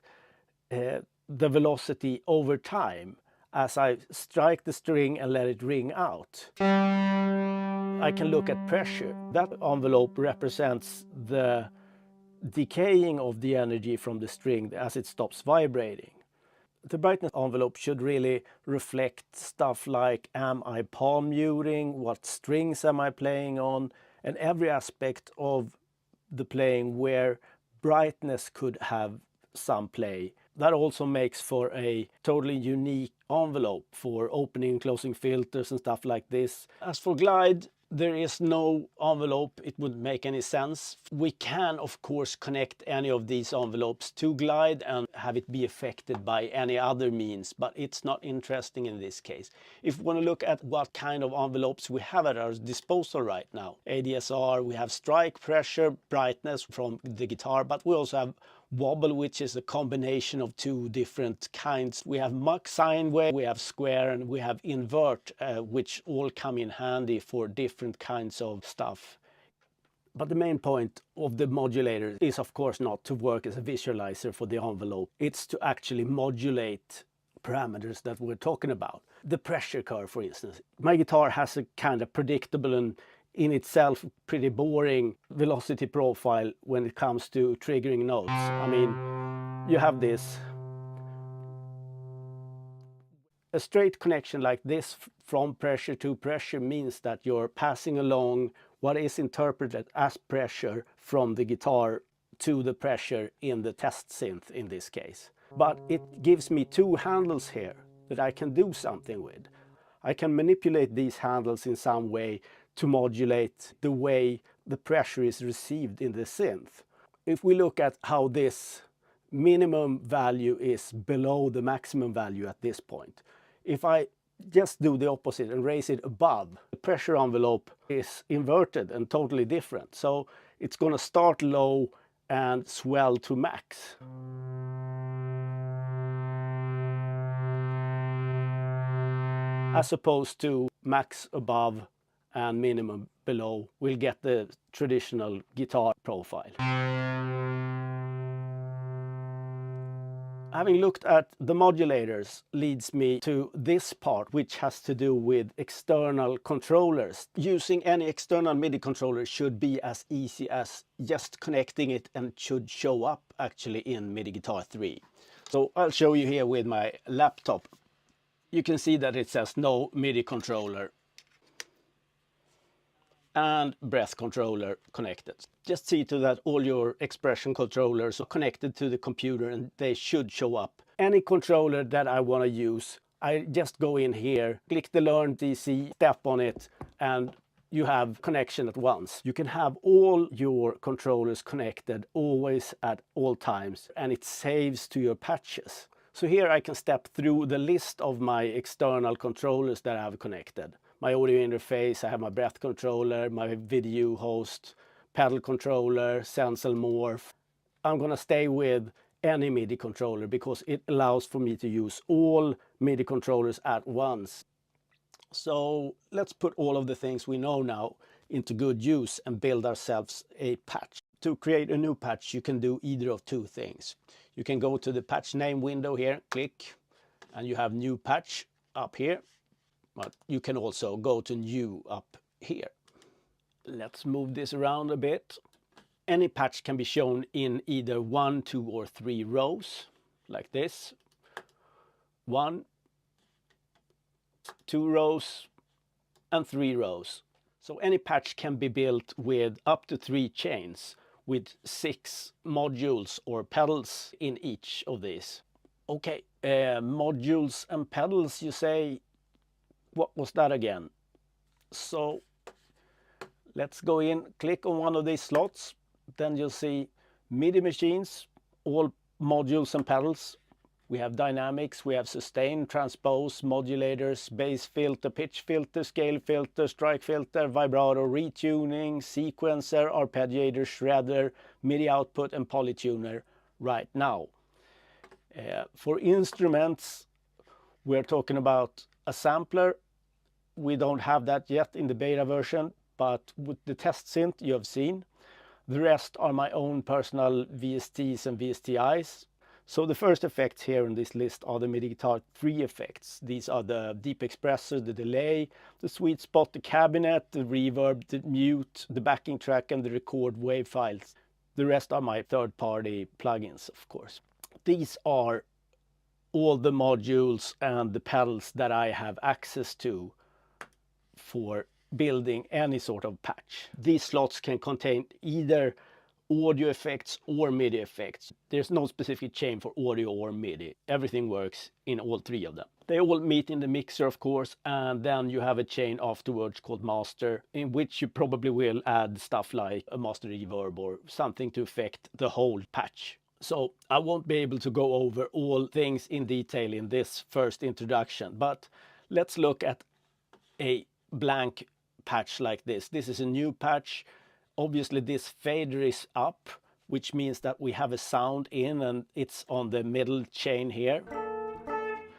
the velocity over time, as I strike the string and let it ring out, I can look at pressure. That envelope represents the decaying of the energy from the string as it stops vibrating. The brightness envelope should really reflect stuff like, am I palm muting, what strings am I playing on, and every aspect of the playing where brightness could have some play. That also makes for a totally unique envelope for opening and closing filters and stuff like this. As for glide, there is no envelope. It wouldn't make any sense. We can, of course, connect any of these envelopes to glide and have it be affected by any other means, but it's not interesting in this case. If we want to look at what kind of envelopes we have at our disposal right now, ADSR, we have strike, pressure, brightness from the guitar, but we also have wobble, which is a combination of 2 different kinds. We have mach, sine wave, we have square, and we have invert, which all come in handy for different kinds of stuff. But the main point of the modulator is, of course, not to work as a visualizer for the envelope. It's to actually modulate parameters that we're talking about. The pressure curve, for instance. My guitar has a kind of predictable and in itself pretty boring velocity profile when it comes to triggering notes. I mean, you have this. A straight connection like this from pressure to pressure means that you're passing along what is interpreted as pressure from the guitar to the pressure in the test synth in this case. But it gives me 2 handles here that I can do something with. I can manipulate these handles in some way to modulate the way the pressure is received in the synth. If we look at how this minimum value is below the maximum value at this point, if I just do the opposite and raise it above, the pressure envelope is inverted and totally different. So it's going to start low and swell to max. As opposed to max above and minimum below, we'll get the traditional guitar profile. Having looked at the modulators leads me to this part, which has to do with external controllers. Using any external MIDI controller should be as easy as just connecting it, and should show up actually in MIDI Guitar 3. So I'll show you here with my laptop. You can see that it says no MIDI controller and breath controller connected. Just see to that all your expression controllers are connected to the computer, and they should show up. Any controller that I want to use, I just go in here, click the Learn DC, step on it, and you have connection at once. You can have all your controllers connected always at all times, and it saves to your patches. So here I can step through the list of my external controllers that I have connected. My audio interface, I have my breath controller, my video host, pedal controller, Sensel, Morph. I'm going to stay with any MIDI controller because it allows for me to use all MIDI controllers at once. So let's put all of the things we know now into good use and build ourselves a patch. To create a new patch, you can do either of 2 things. You can go to the patch name window here, click, and you have new patch up here. But you can also go to new up here. Let's move this around a bit. Any patch can be shown in either 1, 2, or 3 rows, like this. 1, 2 rows, and 3 rows. So any patch can be built with up to 3 chains, with 6 modules or pedals in each of these. Okay, modules and pedals, you say, what was that again? So let's go in, click on one of these slots, then you'll see MIDI machines, all modules and pedals. We have dynamics, we have sustain, transpose, modulators, bass filter, pitch filter, scale filter, strike filter, vibrato, retuning, sequencer, arpeggiator, shredder, MIDI output, and polytuner right now. For instruments, we're talking about a sampler. We don't have that yet in the beta version, but with the test synth you have seen. The rest are my own personal VSTs and VSTIs. So the first effects here in this list are the MIDI Guitar 3 effects. These are the deep expressor, the delay, the sweet spot, the cabinet, the reverb, the mute, the backing track, and the record wave files. The rest are my third-party plugins, of course. These are all the modules and the pedals that I have access to for building any sort of patch. These slots can contain either audio effects or MIDI effects. There's no specific chain for audio or MIDI. Everything works in all 3 of them. They all meet in the mixer, of course, and then you have a chain afterwards called master, in which you probably will add stuff like a master reverb or something to affect the whole patch. So I won't be able to go over all things in detail in this first introduction, but let's look at a blank patch like this. This is a new patch. Obviously this fader is up, which means that we have a sound in and it's on the middle chain here.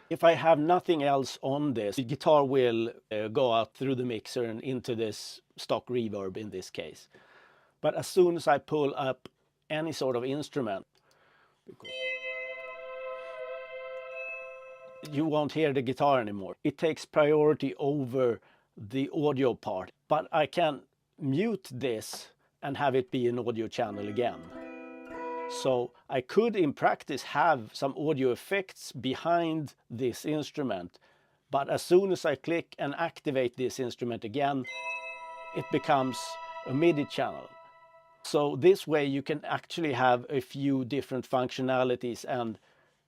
If I have nothing else on this, the guitar will go out through the mixer and into this stock reverb in this case. But as soon as I pull up any sort of instrument, you won't hear the guitar anymore. It takes priority over the audio part, but I can mute this and have it be an audio channel again. So I could in practice have some audio effects behind this instrument, but as soon as I click and activate this instrument again, it becomes a MIDI channel. So this way you can actually have a few different functionalities and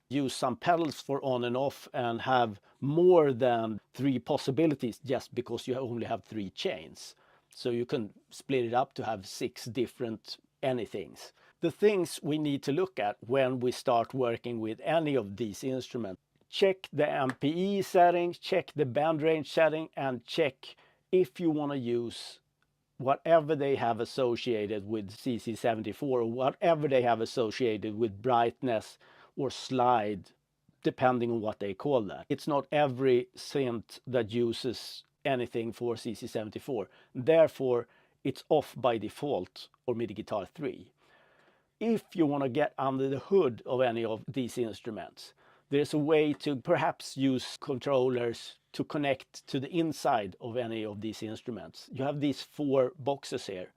use some pedals for on and off and have more than 3 possibilities just because you only have 3 chains. So you can split it up to have 6 different anythings. The things we need to look at when we start working with any of these instruments: check the MPE settings, check the band range setting, and check if you want to use whatever they have associated with CC74 or whatever they have associated with brightness or slide, depending on what they call that. It's not every synth that uses anything for CC74. Therefore, it's off by default for MIDI Guitar 3. If you want to get under the hood of any of these instruments, there's a way to perhaps use controllers to connect to the inside of any of these instruments. You have these 4 boxes here.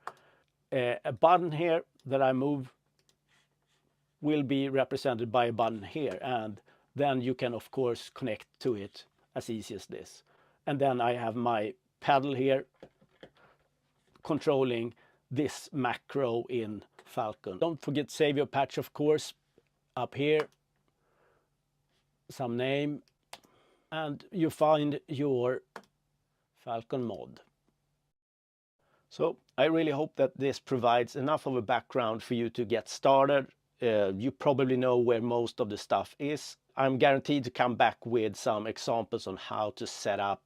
A button here that I move will be represented by a button here, and then you can of course connect to it as easy as this. And then I have my pedal here controlling this macro in Falcon. Don't forget to save your patch, of course. Up here, some name, and you find your Falcon mod. So I really hope that this provides enough of a background for you to get started. You probably know where most of the stuff is. I'm guaranteed to come back with some examples on how to set up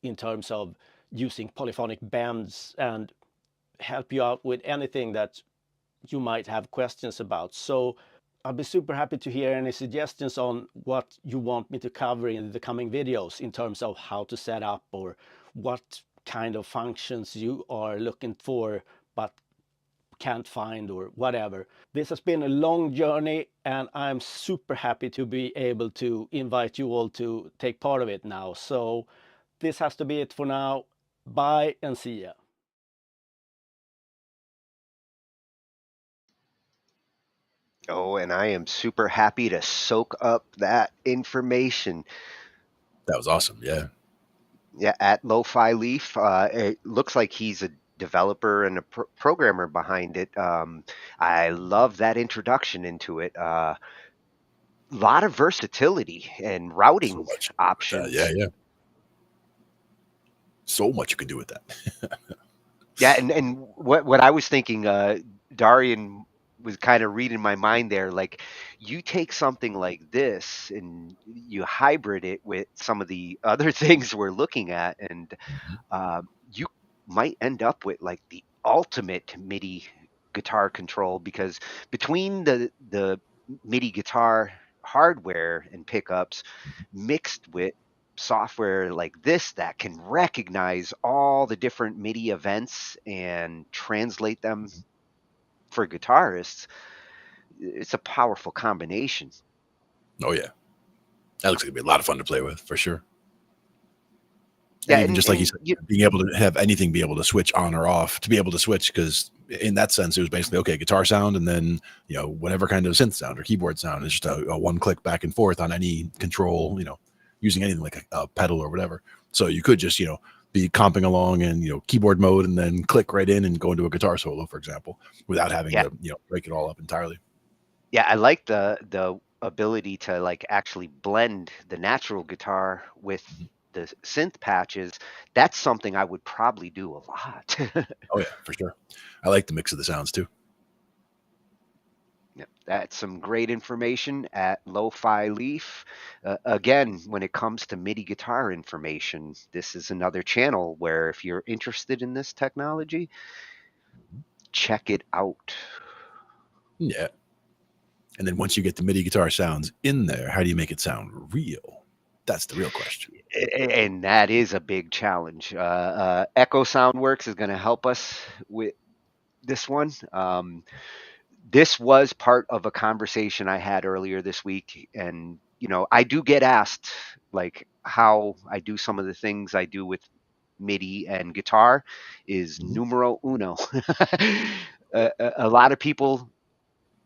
in terms of using polyphonic bends and help you out with anything that you might have questions about. So I'll be super happy to hear any suggestions on what you want me to cover in the coming videos in terms of how to set up or what kind of functions you are looking for but can't find or whatever. This has been a long journey, and I'm super happy to be able to invite you all to take part of it now. So this has to be it for now. Bye and see ya. Oh, and I am super happy to soak up that information. That was awesome. Yeah. Yeah, at Lo-Fi Leaf. It looks like he's a developer and a programmer behind it. I love that introduction into it. Lot of versatility and So routing much. options. Yeah. So much you can do with that. Yeah, and what I was thinking, Darian was kind of reading my mind there. Like, you take something like this and you hybrid it with some of the other things we're looking at, and you might end up with like the ultimate MIDI guitar control, because between the MIDI guitar hardware and pickups mixed with software like this that can recognize all the different MIDI events and translate them for guitarists, it's a powerful combination. Oh yeah. That looks like it'd be a lot of fun to play with, for sure. Yeah, and even just like you said, being able to have anything be able to switch on or off, to be able to switch, because in that sense, it was basically, okay, guitar sound, and then, you know, whatever kind of synth sound or keyboard sound is just a one click back and forth on any control, you know, using anything like a pedal or whatever. So you could just, you know, be comping along and, you know, keyboard mode and then click right in and go into a guitar solo, for example, without having to, you know, break it all up entirely. Yeah, I like the ability to like actually blend the natural guitar with the synth patches. That's something I would probably do a lot. Oh yeah, for sure. I like the mix of the sounds too. Yep, that's some great information at Lo-Fi Leaf. Again, when it comes to MIDI guitar information, this is another channel where if you're interested in this technology, check it out. Yeah. And then once you get the MIDI guitar sounds in there, how do you make it sound real? That's the real question. And that is a big challenge. Echo Soundworks is going to help us with this one. This was part of a conversation I had earlier this week. And, you know, I do get asked like how I do some of the things I do with MIDI and guitar is numero uno. A lot of people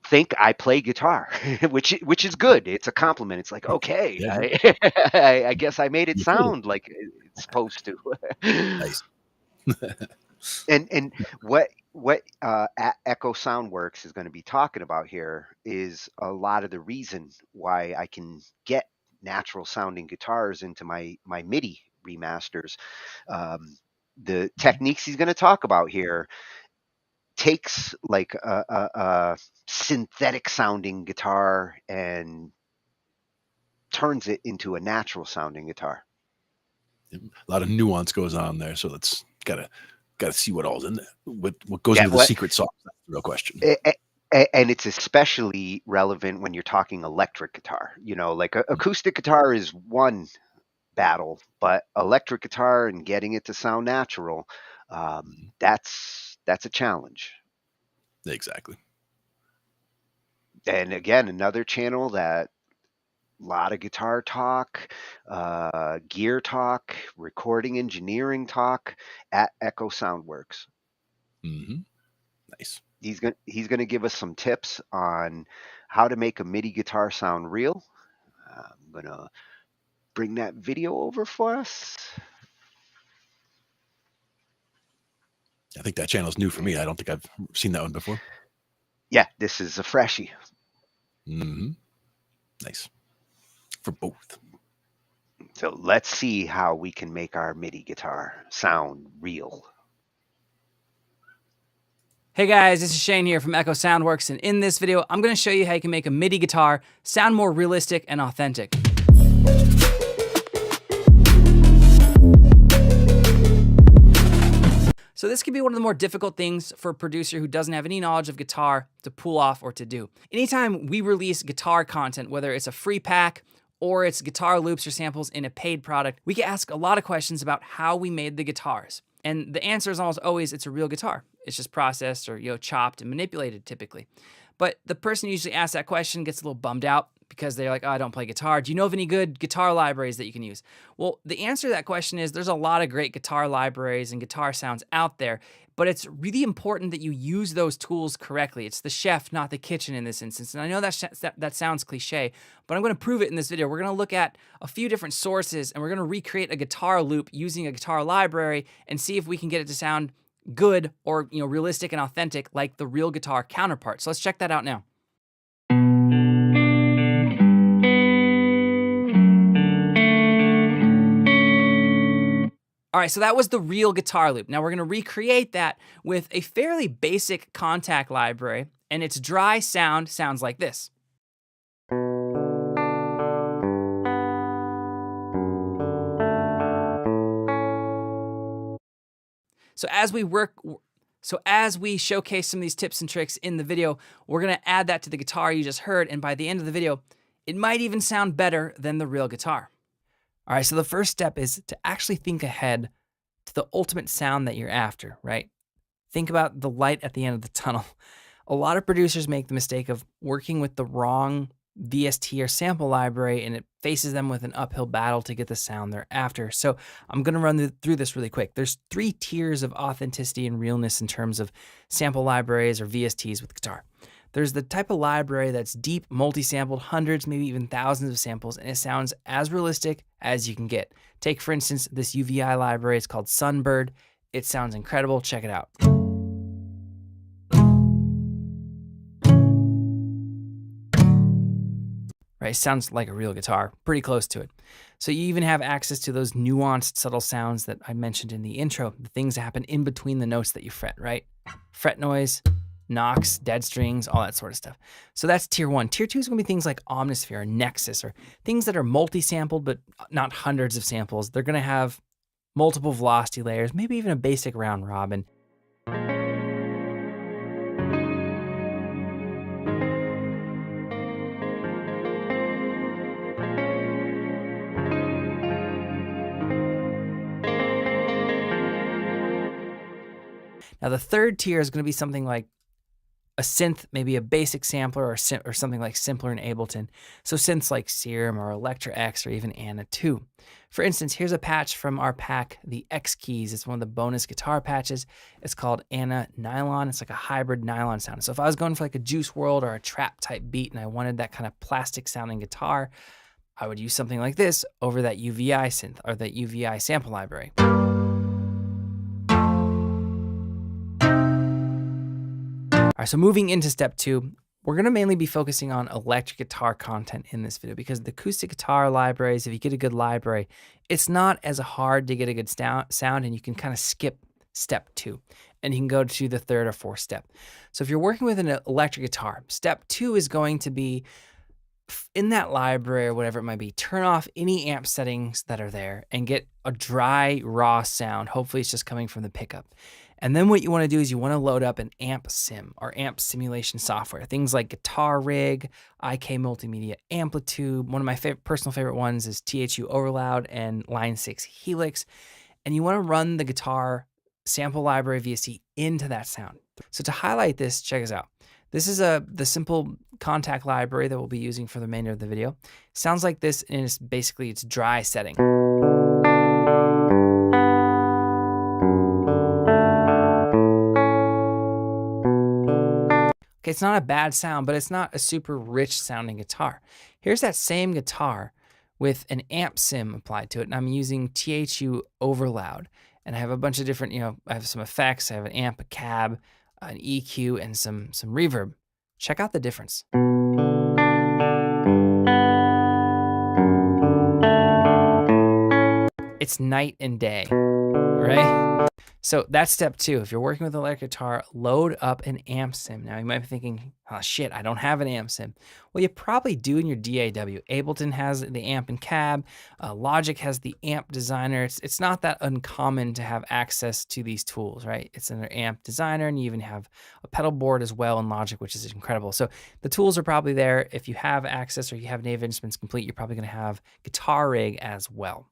think I play guitar, which is good. It's a compliment. It's like, okay, Yeah. I guess I made it sound like it's supposed to. Nice. And what Echo Soundworks is going to be talking about here is a lot of the reason why I can get natural sounding guitars into my MIDI remasters. The techniques he's going to talk about here takes like a synthetic sounding guitar and turns it into a natural sounding guitar. A lot of nuance goes on there, so let's gotta see what all's in there. What goes into the secret sauce? That's the real question. And it's especially relevant when you're talking electric guitar. You know, like acoustic guitar is one battle, but electric guitar and getting it to sound natural, that's a challenge. Exactly. And again, another channel that a lot of guitar talk, gear talk, recording engineering talk at Echo Soundworks. Nice. He's gonna give us some tips on how to make a MIDI guitar sound real. I'm gonna bring that video over for us. I think that channel is new for me. I don't think I've seen that one before. Yeah, this is a freshie. Nice. For both. So let's see how we can make our MIDI guitar sound real. Hey guys, this is Shane here from Echo Soundworks, and in this video, I'm going to show you how you can make a MIDI guitar sound more realistic and authentic. So this could be one of the more difficult things for a producer who doesn't have any knowledge of guitar to pull off or to do. Anytime we release guitar content, whether it's a free pack or it's guitar loops or samples in a paid product, we get asked a lot of questions about how we made the guitars. And the answer is almost always it's a real guitar. It's just processed or, chopped and manipulated typically. But the person who usually asks that question gets a little bummed out because they're like, oh, I don't play guitar. Do you know of any good guitar libraries that you can use? Well, the answer to that question is there's a lot of great guitar libraries and guitar sounds out there, but it's really important that you use those tools correctly. It's the chef, not the kitchen in this instance. And I know that sounds cliche, but I'm going to prove it in this video. We're going to look at a few different sources and we're going to recreate a guitar loop using a guitar library and see if we can get it to sound good or, realistic and authentic like the real guitar counterpart. So let's check that out now. All right, so that was the real guitar loop. Now we're gonna recreate that with a fairly basic Kontakt library, and its dry sound sounds like this. So as we showcase some of these tips and tricks in the video, we're gonna add that to the guitar you just heard, and by the end of the video, it might even sound better than the real guitar. All right, so the first step is to actually think ahead to the ultimate sound that you're after, right? Think about the light at the end of the tunnel. A lot of producers make the mistake of working with the wrong VST or sample library, and it faces them with an uphill battle to get the sound they're after. So I'm going to run through this really quick. There's 3 tiers of authenticity and realness in terms of sample libraries or VSTs with guitar. There's the type of library that's deep, multi-sampled, hundreds, maybe even thousands of samples, and it sounds as realistic as you can get. Take, for instance, this UVI library. It's called Sunbird. It sounds incredible. Check it out. Right, sounds like a real guitar, pretty close to it. So you even have access to those nuanced, subtle sounds that I mentioned in the intro, the things that happen in between the notes that you fret, right? Fret noise, knocks, dead strings, all that sort of stuff. So that's tier 1. Tier 2 is going to be things like Omnisphere or Nexus, or things that are multi-sampled but not hundreds of samples. They're going to have multiple velocity layers, maybe even a basic round robin. Now the third tier is going to be something like a synth, maybe a basic sampler or something like simpler in Ableton. So synths like Serum or Electra X or even Anna 2. For instance, here's a patch from our pack, the X Keys. It's one of the bonus guitar patches. It's called Anna Nylon. It's like a hybrid nylon sound. So if I was going for like a Juice WRLD or a trap type beat and I wanted that kind of plastic sounding guitar, I would use something like this over that UVI synth or that UVI sample library. All right, so moving into step 2, we're going to mainly be focusing on electric guitar content in this video because the acoustic guitar libraries, if you get a good library, it's not as hard to get a good sound, and you can kind of skip step 2 and you can go to the 3rd or 4th step. So if you're working with an electric guitar, step 2 is going to be in that library or whatever it might be, turn off any amp settings that are there and get a dry, raw sound. Hopefully it's just coming from the pickup. And then what you want to do is you want to load up an amp sim or amp simulation software. Things like Guitar Rig, IK Multimedia Amplitude. One of my personal favorite ones is THU Overloud and Line 6 Helix. And you want to run the guitar sample library VST into that sound. So to highlight this, check us out. This is the simple Kontakt library that we'll be using for the remainder of the video. Sounds like this, and it's basically its dry setting. Okay, it's not a bad sound, but it's not a super rich sounding guitar. Here's that same guitar with an amp sim applied to it, and I'm using THU Overloud. And I have a bunch of different, I have some effects, I have an amp, a cab, an EQ, and some reverb. Check out the difference. It's night and day, right? So that's step 2. If you're working with an electric guitar, load up an amp sim. Now you might be thinking, oh shit, I don't have an amp sim. Well, you probably do in your DAW. Ableton has the amp and cab. Logic has the amp designer. It's not that uncommon to have access to these tools, right? It's in their amp designer, and you even have a pedal board as well in Logic, which is incredible. So the tools are probably there. If you have access or you have Native Instruments Complete, you're probably going to have Guitar Rig as well.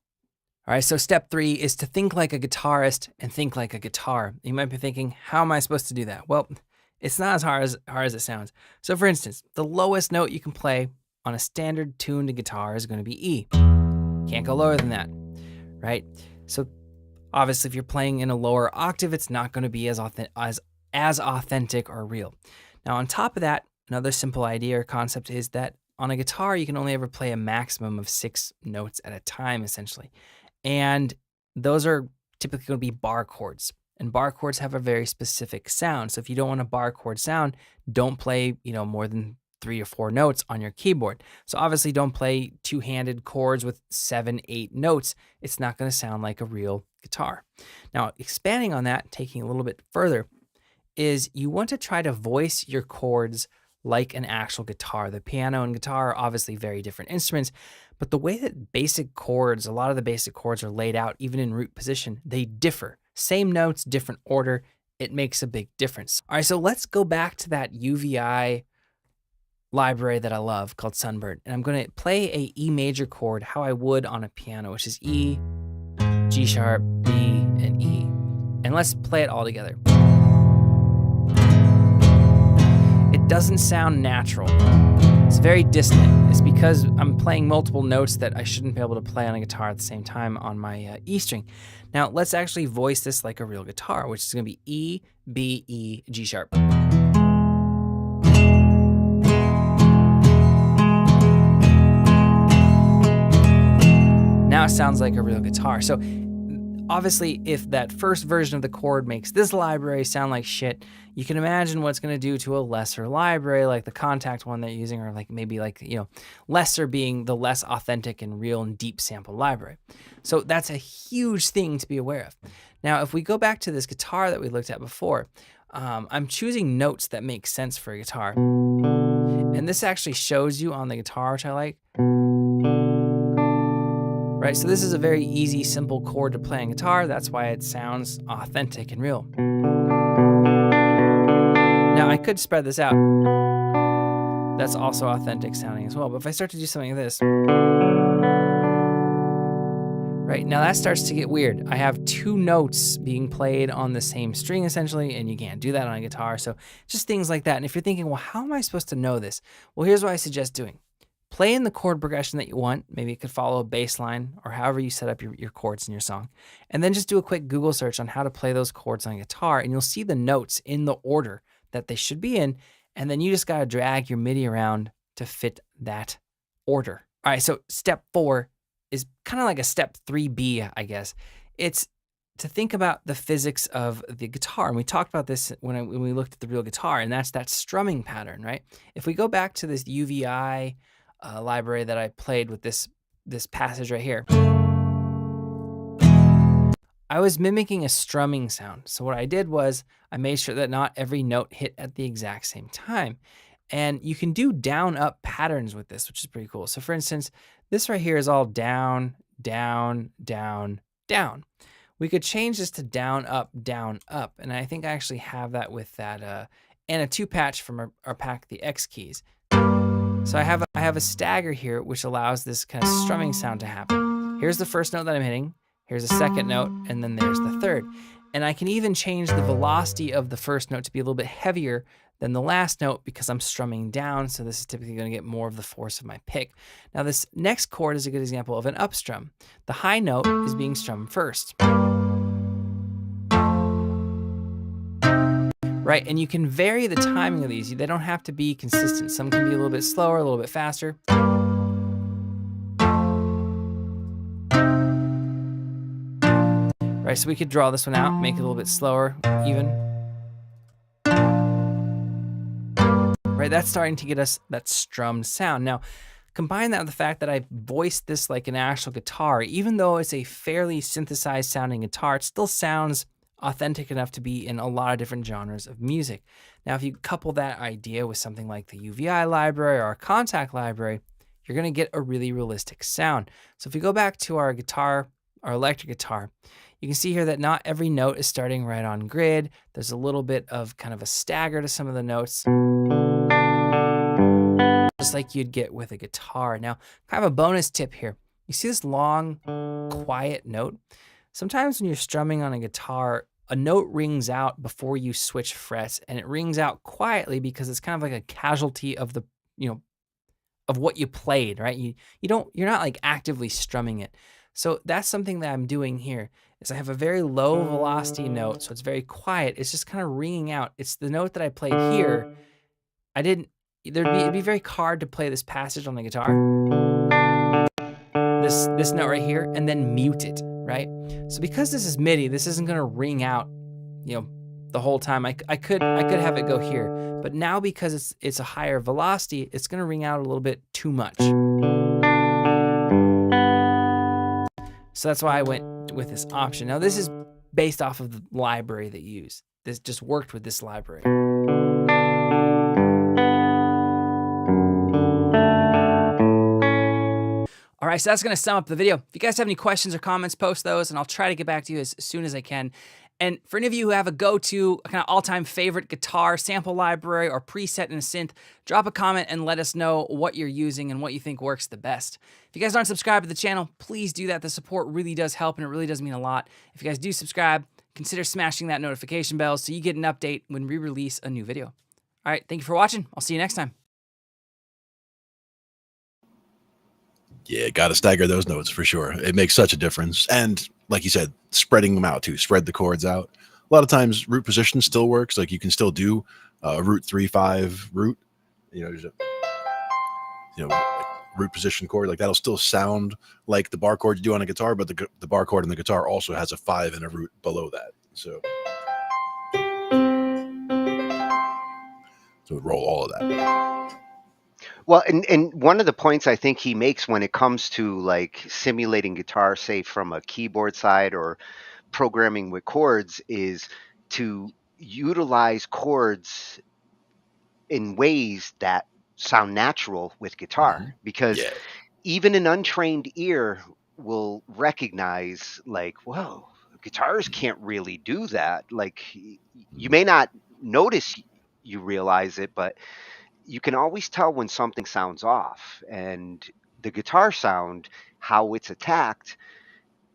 All right, so step 3 is to think like a guitarist and think like a guitar. You might be thinking, how am I supposed to do that? Well, it's not as hard as it sounds. So for instance, the lowest note you can play on a standard tuned guitar is going to be E. Can't go lower than that, right? So obviously if you're playing in a lower octave, it's not going to be as authentic or real. Now on top of that, another simple idea or concept is that on a guitar, you can only ever play a maximum of 6 notes at a time, essentially. And those are typically going to be bar chords. And bar chords have a very specific sound. So if you don't want a bar chord sound, don't play, more than 3 or 4 notes on your keyboard. So obviously don't play two-handed chords with 7, 8 notes. It's not going to sound like a real guitar. Now, expanding on that, taking a little bit further, is you want to try to voice your chords like an actual guitar. The piano and guitar are obviously very different instruments, but the way that basic chords, a lot of the basic chords are laid out, even in root position, they differ. Same notes, different order. It makes a big difference. All right, so let's go back to that UVI library that I love called Sunbird. And I'm going to play a E major chord how I would on a piano, which is E, G sharp, B, and E. And let's play it all together. It doesn't sound natural. It's very distant. It's because I'm playing multiple notes that I shouldn't be able to play on a guitar at the same time on my E string. Now let's actually voice this like a real guitar, which is going to be E, B, E, G sharp. Now it sounds like a real guitar. So obviously, if that first version of the chord makes this library sound like shit, you can imagine what it's going to do to a lesser library, like the Contact one that you're using, or lesser being the less authentic and real and deep sample library. So that's a huge thing to be aware of. Now, if we go back to this guitar that we looked at before, I'm choosing notes that make sense for a guitar. And this actually shows you on the guitar, which I like. Right, so this is a very easy, simple chord to play on guitar. That's why it sounds authentic and real. Now, I could spread this out. That's also authentic sounding as well. But if I start to do something like this, right, now that starts to get weird. I have 2 notes being played on the same string, essentially, and you can't do that on a guitar. So just things like that. And if you're thinking, well, how am I supposed to know this? Well, here's what I suggest doing. Play in the chord progression that you want. Maybe it could follow a bass line or however you set up your chords in your song. And then just do a quick Google search on how to play those chords on guitar, and you'll see the notes in the order that they should be in. And then you just got to drag your MIDI around to fit that order. All right, so step 4 is kind of like a step 3B, I guess. It's to think about the physics of the guitar. And we talked about this when we looked at the real guitar, and that's that strumming pattern, right? If we go back to this UVI library that I played with this passage right here, I was mimicking a strumming sound. So what I did was I made sure that not every note hit at the exact same time. And you can do down-up patterns with this, which is pretty cool. So for instance, this right here is all down, down, down, down. We could change this to down, up, and I think I actually have that with that and a 2-patch from our pack, the X keys. So I have a stagger here, which allows this kind of strumming sound to happen. Here's the first note that I'm hitting. Here's a second note, and then there's the third. And I can even change the velocity of the first note to be a little bit heavier than the last note because I'm strumming down. So this is typically going to get more of the force of my pick. Now this next chord is a good example of an up strum. The high note is being strummed first. Right, and you can vary the timing of these. They don't have to be consistent. Some can be a little bit slower, a little bit faster. Right, so we could draw this one out, make it a little bit slower, even. Right, that's starting to get us that strummed sound. Now, combine that with the fact that I voiced this like an actual guitar. Even though it's a fairly synthesized sounding guitar, it still sounds authentic enough to be in a lot of different genres of music. Now, if you couple that idea with something like the UVI library or our Contact library, you're going to get a really realistic sound. So if we go back to our guitar, our electric guitar, you can see here that not every note is starting right on grid. There's a little bit of kind of a stagger to some of the notes, just like you'd get with a guitar. Now, kind of a bonus tip here. You see this long, quiet note? Sometimes when you're strumming on a guitar, a note rings out before you switch frets, and it rings out quietly because it's kind of like a casualty of the, of what you played, right? You're not like actively strumming it. So that's something that I'm doing here is I have a very low velocity note, so it's very quiet. It's just kind of ringing out. It's the note that I played here. It'd be very hard to play this passage on the guitar. This note right here, and then mute it, right? So because this is MIDI, this isn't gonna ring out, the whole time. I could have it go here, but now because it's a higher velocity, it's gonna ring out a little bit too much. So that's why I went with this option. Now this is based off of the library that you use. This just worked with this library. All right, so that's going to sum up the video. If you guys have any questions or comments, post those, and I'll try to get back to you as soon as I can. And for any of you who have a go-to, kind of all-time favorite guitar sample library or preset in a synth, drop a comment and let us know what you're using and what you think works the best. If you guys aren't subscribed to the channel, please do that. The support really does help, and it really does mean a lot. If you guys do subscribe, consider smashing that notification bell so you get an update when we release a new video. All right, thank you for watching. I'll see you next time. Yeah, got to stagger those notes for sure. It makes such a difference. And like you said, spreading them out too, spread the chords out. A lot of times root position still works. Like you can still do a root 3-5 root, just like root position chord. Like that'll still sound like the bar chord you do on a guitar, but the bar chord on the guitar also has a 5 and a root below that. So roll all of that. Well, and one of the points I think he makes when it comes to like simulating guitar, say from a keyboard side or programming with chords, is to utilize chords in ways that sound natural with guitar, because even an untrained ear will recognize like, whoa, guitars can't really do that. Like you may not notice you realize it, but you can always tell when something sounds off. And the guitar sound, how it's attacked,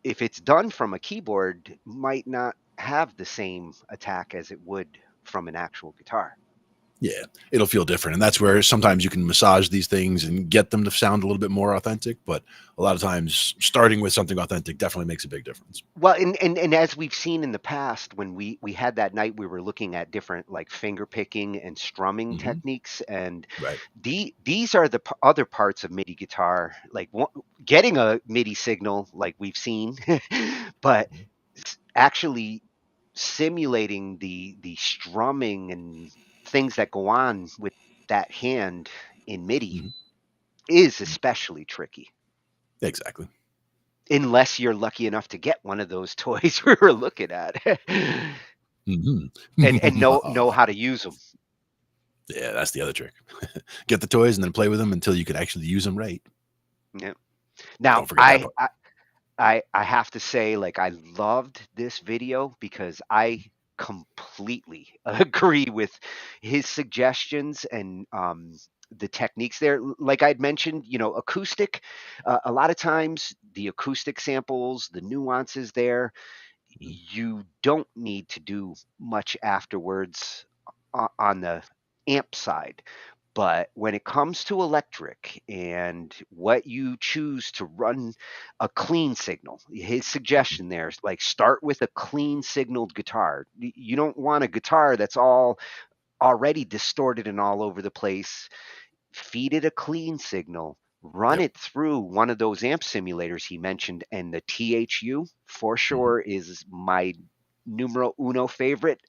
if it's done from a keyboard, might not have the same attack as it would from an actual guitar. Yeah, it'll feel different. And that's where sometimes you can massage these things and get them to sound a little bit more authentic. But a lot of times starting with something authentic definitely makes a big difference. Well, and as we've seen in the past, when we had that night, we were looking at different like finger picking and strumming techniques. And these are the other parts of MIDI guitar, like getting a MIDI signal like we've seen, but actually simulating the strumming and things that go on with that hand in MIDI is especially tricky. Exactly. Unless you're lucky enough to get one of those toys we were looking at and know how to use them. Yeah, that's the other trick. Get the toys and then play with them until you can actually use them right. Yeah. Now, I have to say, like, I loved this video because I completely agree with his suggestions and the techniques there. Like I'd mentioned, acoustic, a lot of times the acoustic samples, the nuances there, you don't need to do much afterwards on the amp side. But when it comes to electric and what you choose to run a clean signal, his suggestion there is like start with a clean signaled guitar. You don't want a guitar that's all already distorted and all over the place. Feed it a clean signal, run it through one of those amp simulators he mentioned, and the THU for sure is my numero uno favorite.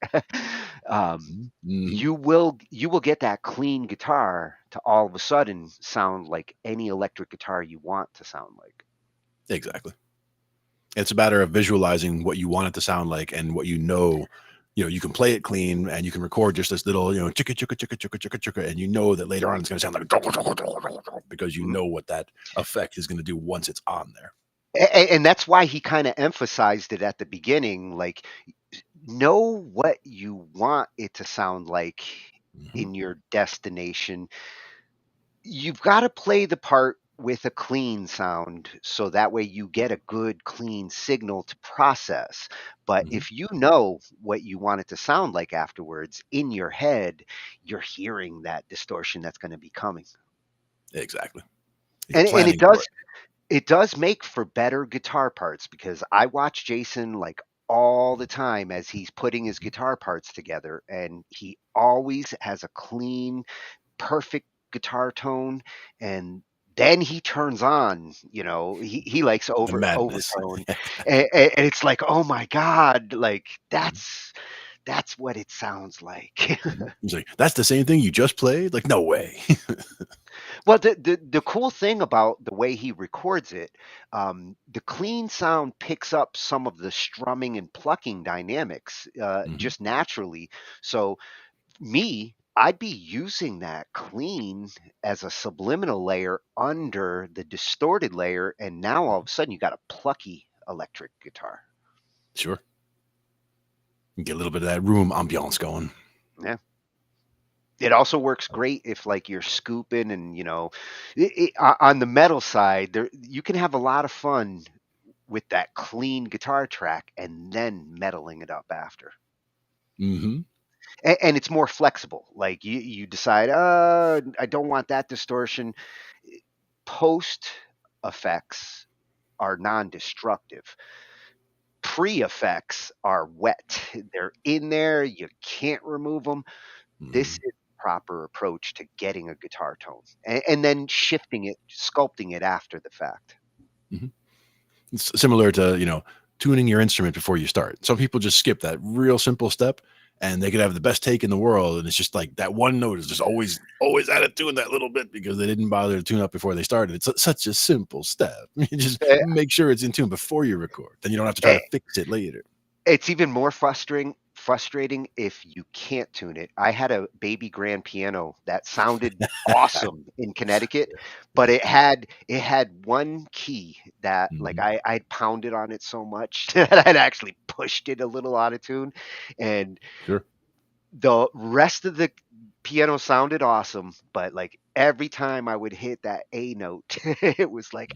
You will get that clean guitar to all of a sudden sound like any electric guitar you want to sound like. Exactly. It's a matter of visualizing what you want it to sound like and what you can play it clean and you can record just this little, chicka chicka chicka chicka chicka chicka, and you know that later on it's going to sound like because you know what that effect is going to do once it's on there. And that's why he kind of emphasized it at the beginning, like know what you want it to sound like in your destination. You've got to play the part with a clean sound, so that way you get a good clean signal to process. But if you know what you want it to sound like afterwards in your head, you're hearing that distortion that's going to be coming. Exactly. And Planning for it. it does make for better guitar parts, because I watch Jason like all the time as he's putting his guitar parts together, and he always has a clean, perfect guitar tone, and then he turns on, he likes The madness. overtone, and it's like, oh my God, like that's what it sounds like. He's like, that's the same thing you just played? Like, no way. Well, the cool thing about the way he records it, the clean sound picks up some of the strumming and plucking dynamics just naturally. So I'd be using that clean as a subliminal layer under the distorted layer, and now all of a sudden you got a plucky electric guitar. Sure. You get a little bit of that room ambiance going. Yeah. It also works great if like you're scooping and, on the metal side, there you can have a lot of fun with that clean guitar track and then metaling it up after. Mm-hmm. And it's more flexible. Like you decide, I don't want that distortion. Post effects are non-destructive. Pre-effects are wet. They're in there. You can't remove them. This is the proper approach to getting a guitar tone, and then shifting it, sculpting it after the fact. It's similar to, tuning your instrument before you start. Some people just skip that real simple step, and they could have the best take in the world, and it's just like that one note is just always out of tune that little bit because they didn't bother to tune up before they started. It's such a simple step. You just make sure it's in tune before you record. Then you don't have to try to fix it later. It's even more frustrating if you can't tune it. I had a baby grand piano that sounded awesome in Connecticut, but it had one key that like I'd pounded on it so much that I'd actually pushed it a little out of tune, and the rest of the piano sounded awesome, but like every time I would hit that A note, it was like,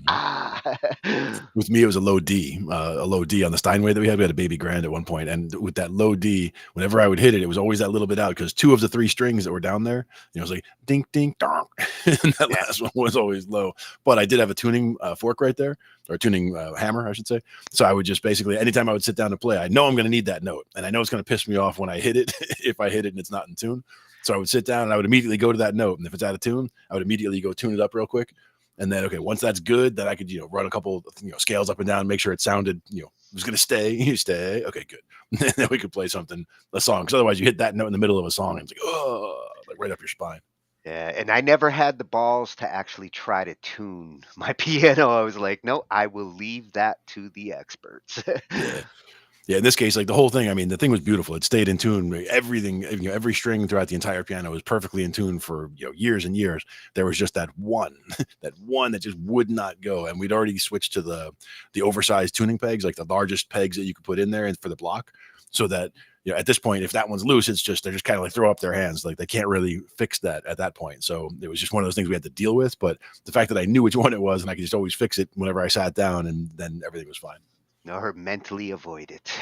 With me, it was a low D on the Steinway that we had. We had a baby grand at one point, and with that low D, whenever I would hit it, it was always that little bit out because two of the three strings that were down there, it was like ding, ding, dong, and that last one was always low. But I did have a tuning fork right there, or tuning hammer, I should say. So I would just basically, anytime I would sit down to play, I know I'm going to need that note, and I know it's going to piss me off when I hit it if I hit it and it's not in tune. So I would sit down and I would immediately go to that note. And if it's out of tune, I would immediately go tune it up real quick. And then, okay, once that's good, then I could, run a couple, scales up and down, make sure it sounded, it was going to stay. You stay. Okay, good. And then we could play a song. Because otherwise you hit that note in the middle of a song and it's like, oh, like right up your spine. Yeah, and I never had the balls to actually try to tune my piano. I was like, no, I will leave that to the experts. Yeah, in this case, like the whole thing, I mean, the thing was beautiful. It stayed in tune. Everything, every string throughout the entire piano was perfectly in tune for years and years. There was just that one that just would not go. And we'd already switched to the oversized tuning pegs, like the largest pegs that you could put in there and for the block, so that at this point, if that one's loose, they're just kind of like throw up their hands, like they can't really fix that at that point. So it was just one of those things we had to deal with. But the fact that I knew which one it was and I could just always fix it whenever I sat down, and then everything was fine. Or mentally avoid it.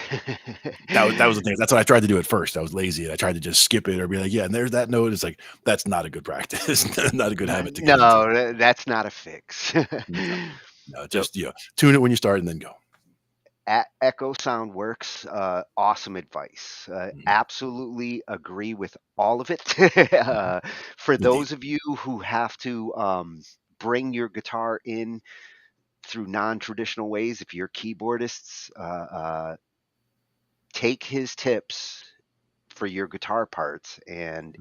that was the thing. That's what I tried to do at first. I was lazy. I tried to just skip it or be like, yeah, and there's that note. It's like, that's not a good practice. Not a good habit to get into. That's not a fix. No, just tune it when you start and then go. Echo Sound Works, awesome advice. Absolutely agree with all of it. For those of you who have to bring your guitar in through non-traditional ways, if you're keyboardists, take his tips for your guitar parts and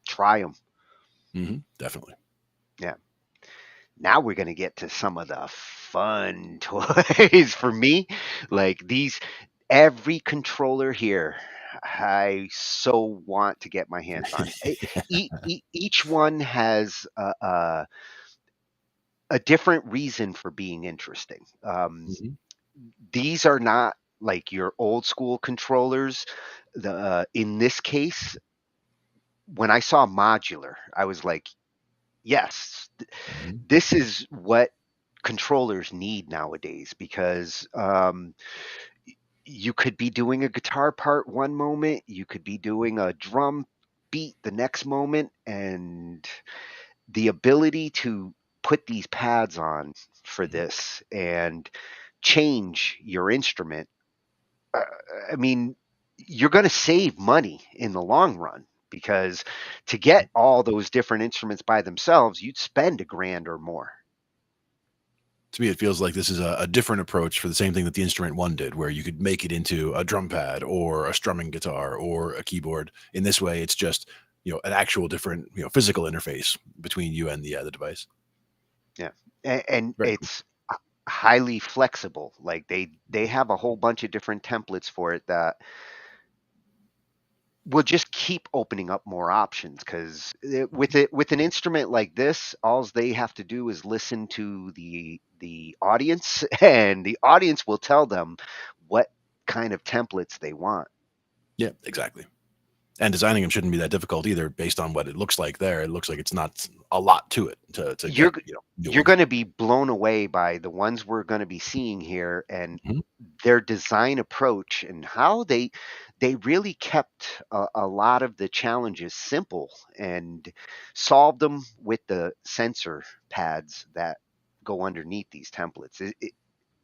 try them. Definitely. Yeah. Now we're going to get to some of the fun toys for me. Like every controller here, I so want to get my hands on. Each one has a different reason for being interesting. These are not like your old school controllers. In this case, when I saw Modular, I was like, yes, Mhm. this is what controllers need nowadays, because you could be doing a guitar part one moment, you could be doing a drum beat the next moment, and the ability to put these pads on for this and change your instrument, uh, I mean, you're going to save money in the long run, because to get all those different instruments by themselves, you'd spend $1,000 or more. To me, it feels like this is a different approach for the same thing that the Instrument One did, where you could make it into a drum pad or a strumming guitar or a keyboard. In this way, it's just an actual different physical interface between you and the device. Yeah, and Very cool. it's highly flexible. Like they have a whole bunch of different templates for it that will just keep opening up more options, because with an instrument like this, all they have to do is listen to the audience, and the audience will tell them what kind of templates they want. Yeah, exactly. And designing them shouldn't be that difficult either, based on what it looks like there. It looks like it's not a lot to it to You're get new you're ones. going to be blown away by the ones we're going to be seeing here, and Mhm. their design approach, and how they really kept a lot of the challenges simple and solved them with the sensor pads that go underneath these templates.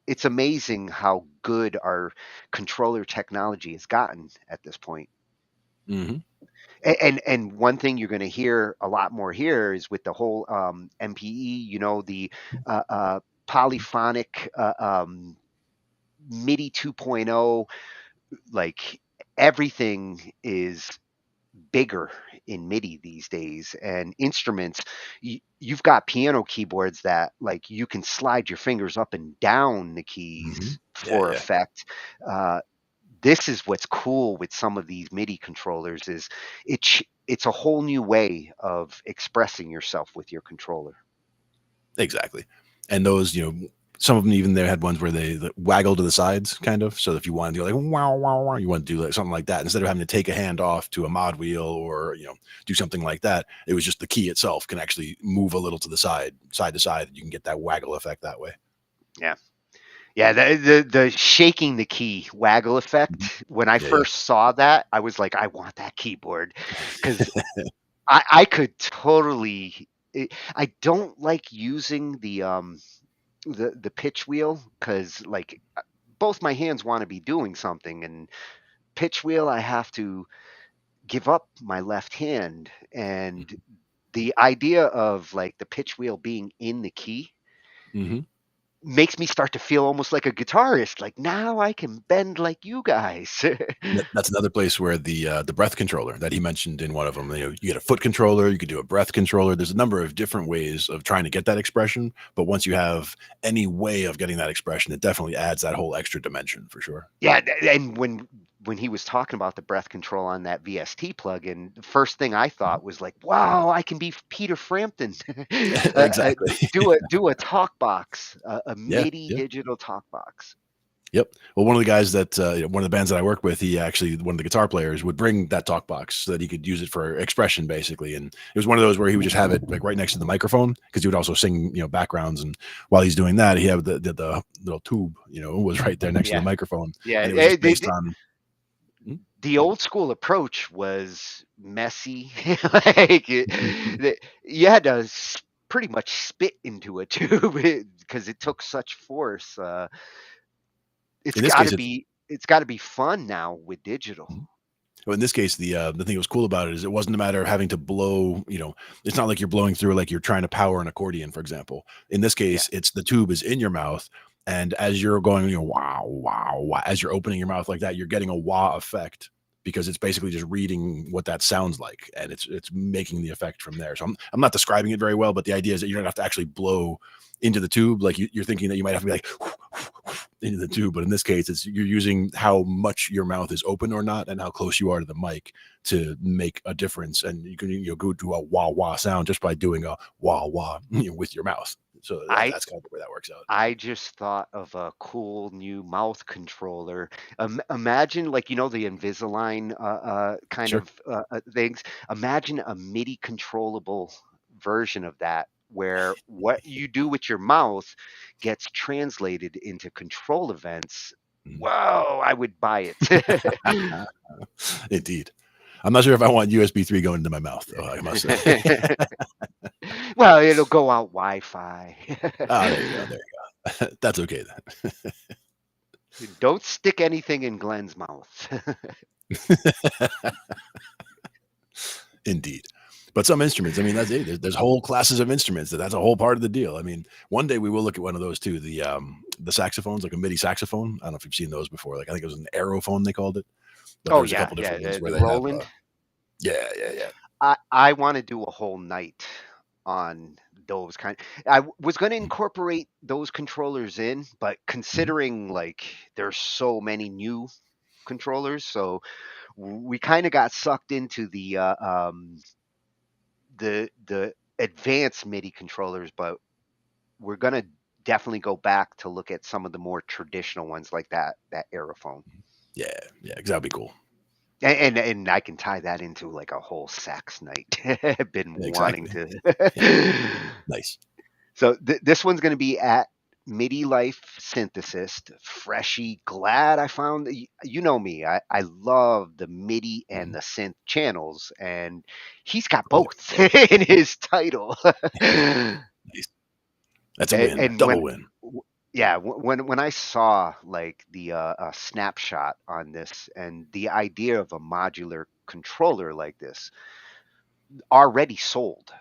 It's amazing how good our controller technology has gotten at this point. Mhm. And one thing you're going to hear a lot more here is with the whole MPE, the polyphonic MIDI 2.0, like everything is bigger in MIDI these days, and instruments. You've got piano keyboards that, like, you can slide your fingers up and down the keys Mhm. Yeah, for yeah. effect. Uh, this is what's cool with some of these MIDI controllers, is it's a whole new way of expressing yourself with your controller. Exactly. And those, some of them even they had ones where they waggle to the sides, kind of. So if you want to do like wow, wow, wow, you want to do like something like that, instead of having to take a hand off to a mod wheel or do something like that, it was just the key itself can actually move a little to the side to side. You can get that waggle effect that way. Yeah. Yeah, the shaking the key waggle Mhm. effect. When I Yeah, yeah. first saw that, I was like, I want that keyboard, because I could totally. I don't like using the pitch wheel, because, like, both my hands want to be doing something, and pitch wheel I have to give up my left hand, and the idea of, like, the pitch wheel being in the key Hmm. makes me start to feel almost like a guitarist. Like, now I can bend like you guys. That's another place where the breath controller that he mentioned in one of them. You get a foot controller, you could do a breath controller. There's a number of different ways of trying to get that expression, but once you have any way of getting that expression, it definitely adds that whole extra dimension for sure. Yeah, and when he was talking about the breath control on that VST plugin, the first thing I Mhm. thought was like, "Wow, I can be Peter Frampton, Exactly. do a talk box, a Yeah, MIDI yeah. digital talk box." Yep. Well, one of the guys that one of the bands that I work with, he actually one of the guitar players would bring that talk box so that he could use it for expression, basically. And it was one of those where he would just have it like right next to the microphone because he would also sing, backgrounds. And while he's doing that, he had the little tube, was right there next to the Yeah, microphone, yeah. and it was just based on. Mhm. The old school approach was messy. Like, you had to pretty much spit into a tube, because it took such force. In this case, it's. It's got to be fun now with digital. Well, in this case, the thing that was cool about it is it wasn't a matter of having to blow. It's not like you're blowing through like you're trying to power an accordion, for example. In this Yeah, case, it's the tube is in your mouth, and as you're going, wow, wow, wow, as you're opening your mouth like that, you're getting a wah effect because it's basically just reading what that sounds like, and it's making the effect from there. So I'm not describing it very well, but the idea is that you don't have to actually blow into the tube like you're thinking that you might have to be like into the tube, but in this case it's you're using how much your mouth is open or not and how close you are to the mic to make a difference, and you can go to a wah wah sound just by doing a wah wah with your mouth. So I that's kind of the way that works out. I just thought of a cool new mouth controller. Imagine, like, the Invisalign kind Sure. of things. Imagine a MIDI controllable version of that where what you do with your mouth gets translated into control events. Whoa, I would buy it. Indeed. I'm not sure if I want USB 3 going into my mouth, though, I must say. Well, it'll go out Wi-Fi. There you go. There you go. That's okay then. Don't stick anything in Glenn's mouth. Indeed. But some instruments, I mean, that's it. There's whole classes of instruments. That's a whole part of the deal. I mean, one day we will look at one of those too. The saxophones, like a MIDI saxophone. I don't know if you've seen those before. Like I think it was an aerophone they called it. But Oh yeah, the Roland. I want to do a whole night on those kind. I was going to incorporate those controllers in, but considering like there's so many new controllers, so we kind of got sucked into the advanced MIDI controllers, but we're gonna definitely go back to look at some of the more traditional ones like that Aerophone. Yeah, because that'd be cool. And I can tie that into like a whole sax night. I've been wanting to. Nice. So this one's going to be at MIDI Life Synthesist. Freshy, glad I found. You know me. I love the MIDI and the synth channels, and he's got both in his title. Nice. That's a win. Double win. Yeah, when I saw like the snapshot on this and the idea of a modular controller like this, already sold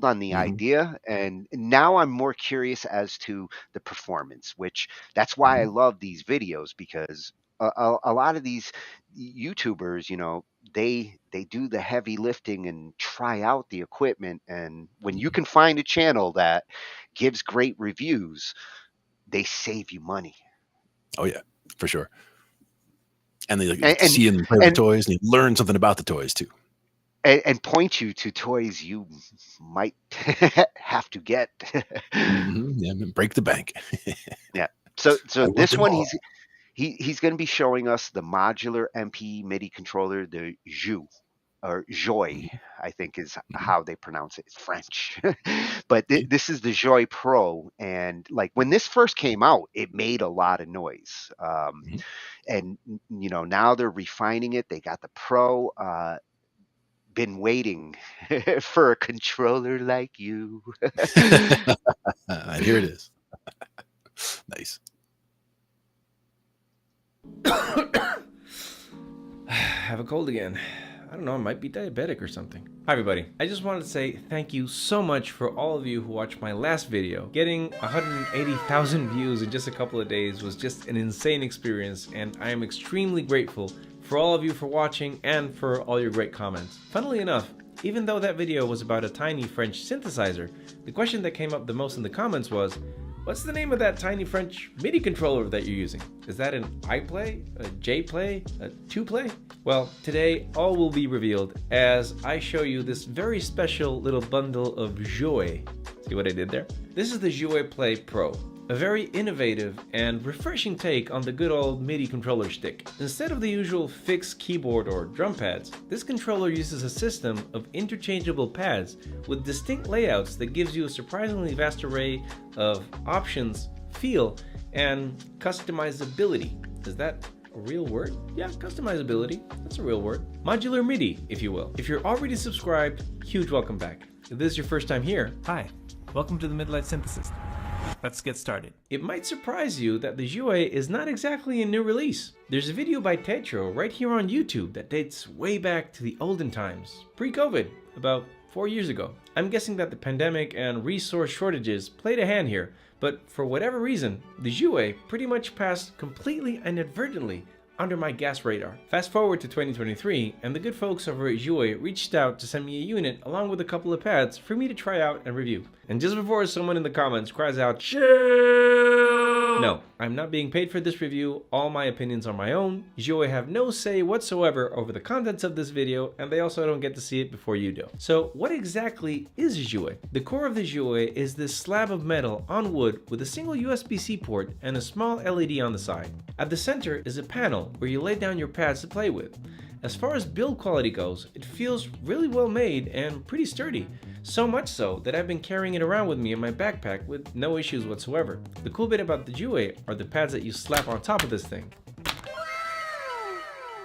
on the idea, and now I'm more curious as to the performance, which that's why I love these videos, because a lot of these YouTubers, you know, they do the heavy lifting and try out the equipment, and when you can find a channel that gives great reviews, they save you money. Oh yeah, for sure. And they see and play with toys, and you learn something about the toys too. And point you to toys you might have to get. Yeah, break the bank. Yeah. So this one he's going to be showing us the modular MP MIDI controller, the Joué, or Joué, I think is how they pronounce it. It's French. But this is the Joué Pro, and like when this first came out, it made a lot of noise. And you know, now they're refining it. They got the Pro. Been waiting for a controller like you. And here it is. Nice. I have a cold again. I don't know, I might be diabetic or something. Hi everybody, I just wanted to say thank you so much for all of you who watched my last video. Getting 180,000 views in just a couple of days was just an insane experience, and I am extremely grateful for all of you for watching and for all your great comments. Funnily enough, even though that video was about a tiny French synthesizer, the question that came up the most in the comments was, what's the name of that tiny French MIDI controller that you're using? Is that an I-Play, a J-Play, a 2-Play? Well, today all will be revealed as I show you this very special little bundle of Joué. See what I did there? This is the Joué Play Pro. A very innovative and refreshing take on the good old MIDI controller stick. Instead of the usual fixed keyboard or drum pads, this controller uses a system of interchangeable pads with distinct layouts that gives you a surprisingly vast array of options, feel, and customizability. Is that a real word? Yeah, customizability. That's a real word. Modular MIDI, if you will. If you're already subscribed, huge welcome back. If this is your first time here, hi, welcome to the Midlight Synthesis. Let's get started. It might surprise you that the Joué is not exactly a new release. There's a video by Tetro right here on YouTube that dates way back to the olden times, pre-COVID, about 4 years ago. I'm guessing that the pandemic and resource shortages played a hand here, but for whatever reason, the Joué pretty much passed completely inadvertently under my gas radar. Fast forward to 2023, and the good folks over at Joué reached out to send me a unit along with a couple of pads for me to try out and review. And just before someone in the comments cries out, "Chill!" No, I'm not being paid for this review. All my opinions are my own. Joué have no say whatsoever over the contents of this video, and they also don't get to see it before you do. So what exactly is Joué? The core of the Joué is this slab of metal on wood with a single USB-C port and a small LED on the side. At the center is a panel where you lay down your pads to play with. As far as build quality goes, it feels really well made and pretty sturdy. So much so that I've been carrying it around with me in my backpack with no issues whatsoever. The cool bit about the Joué are the pads that you slap on top of this thing.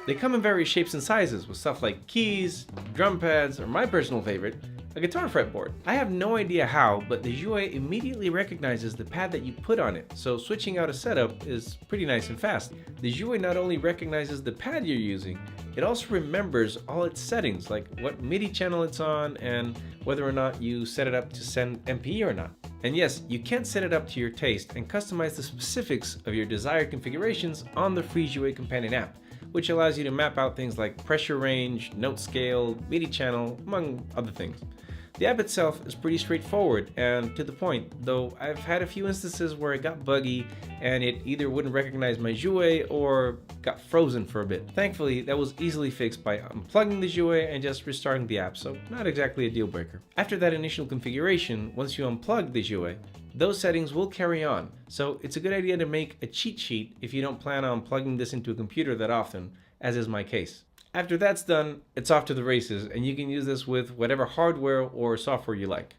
They come in various shapes and sizes with stuff like keys, drum pads, or my personal favorite, a guitar fretboard. I have no idea how, but the Joué immediately recognizes the pad that you put on it, so switching out a setup is pretty nice and fast. The Joué not only recognizes the pad you're using, it also remembers all its settings, like what MIDI channel it's on and whether or not you set it up to send MPE or not. And yes, you can set it up to your taste and customize the specifics of your desired configurations on the free Joué companion app, which allows you to map out things like pressure range, note scale, MIDI channel, among other things. The app itself is pretty straightforward and to the point, though I've had a few instances where it got buggy and it either wouldn't recognize my Joué or got frozen for a bit. Thankfully, that was easily fixed by unplugging the Joué and just restarting the app, so not exactly a deal breaker. After that initial configuration, once you unplug the Joué, those settings will carry on, so it's a good idea to make a cheat sheet if you don't plan on plugging this into a computer that often, as is my case. After that's done, it's off to the races, and you can use this with whatever hardware or software you like.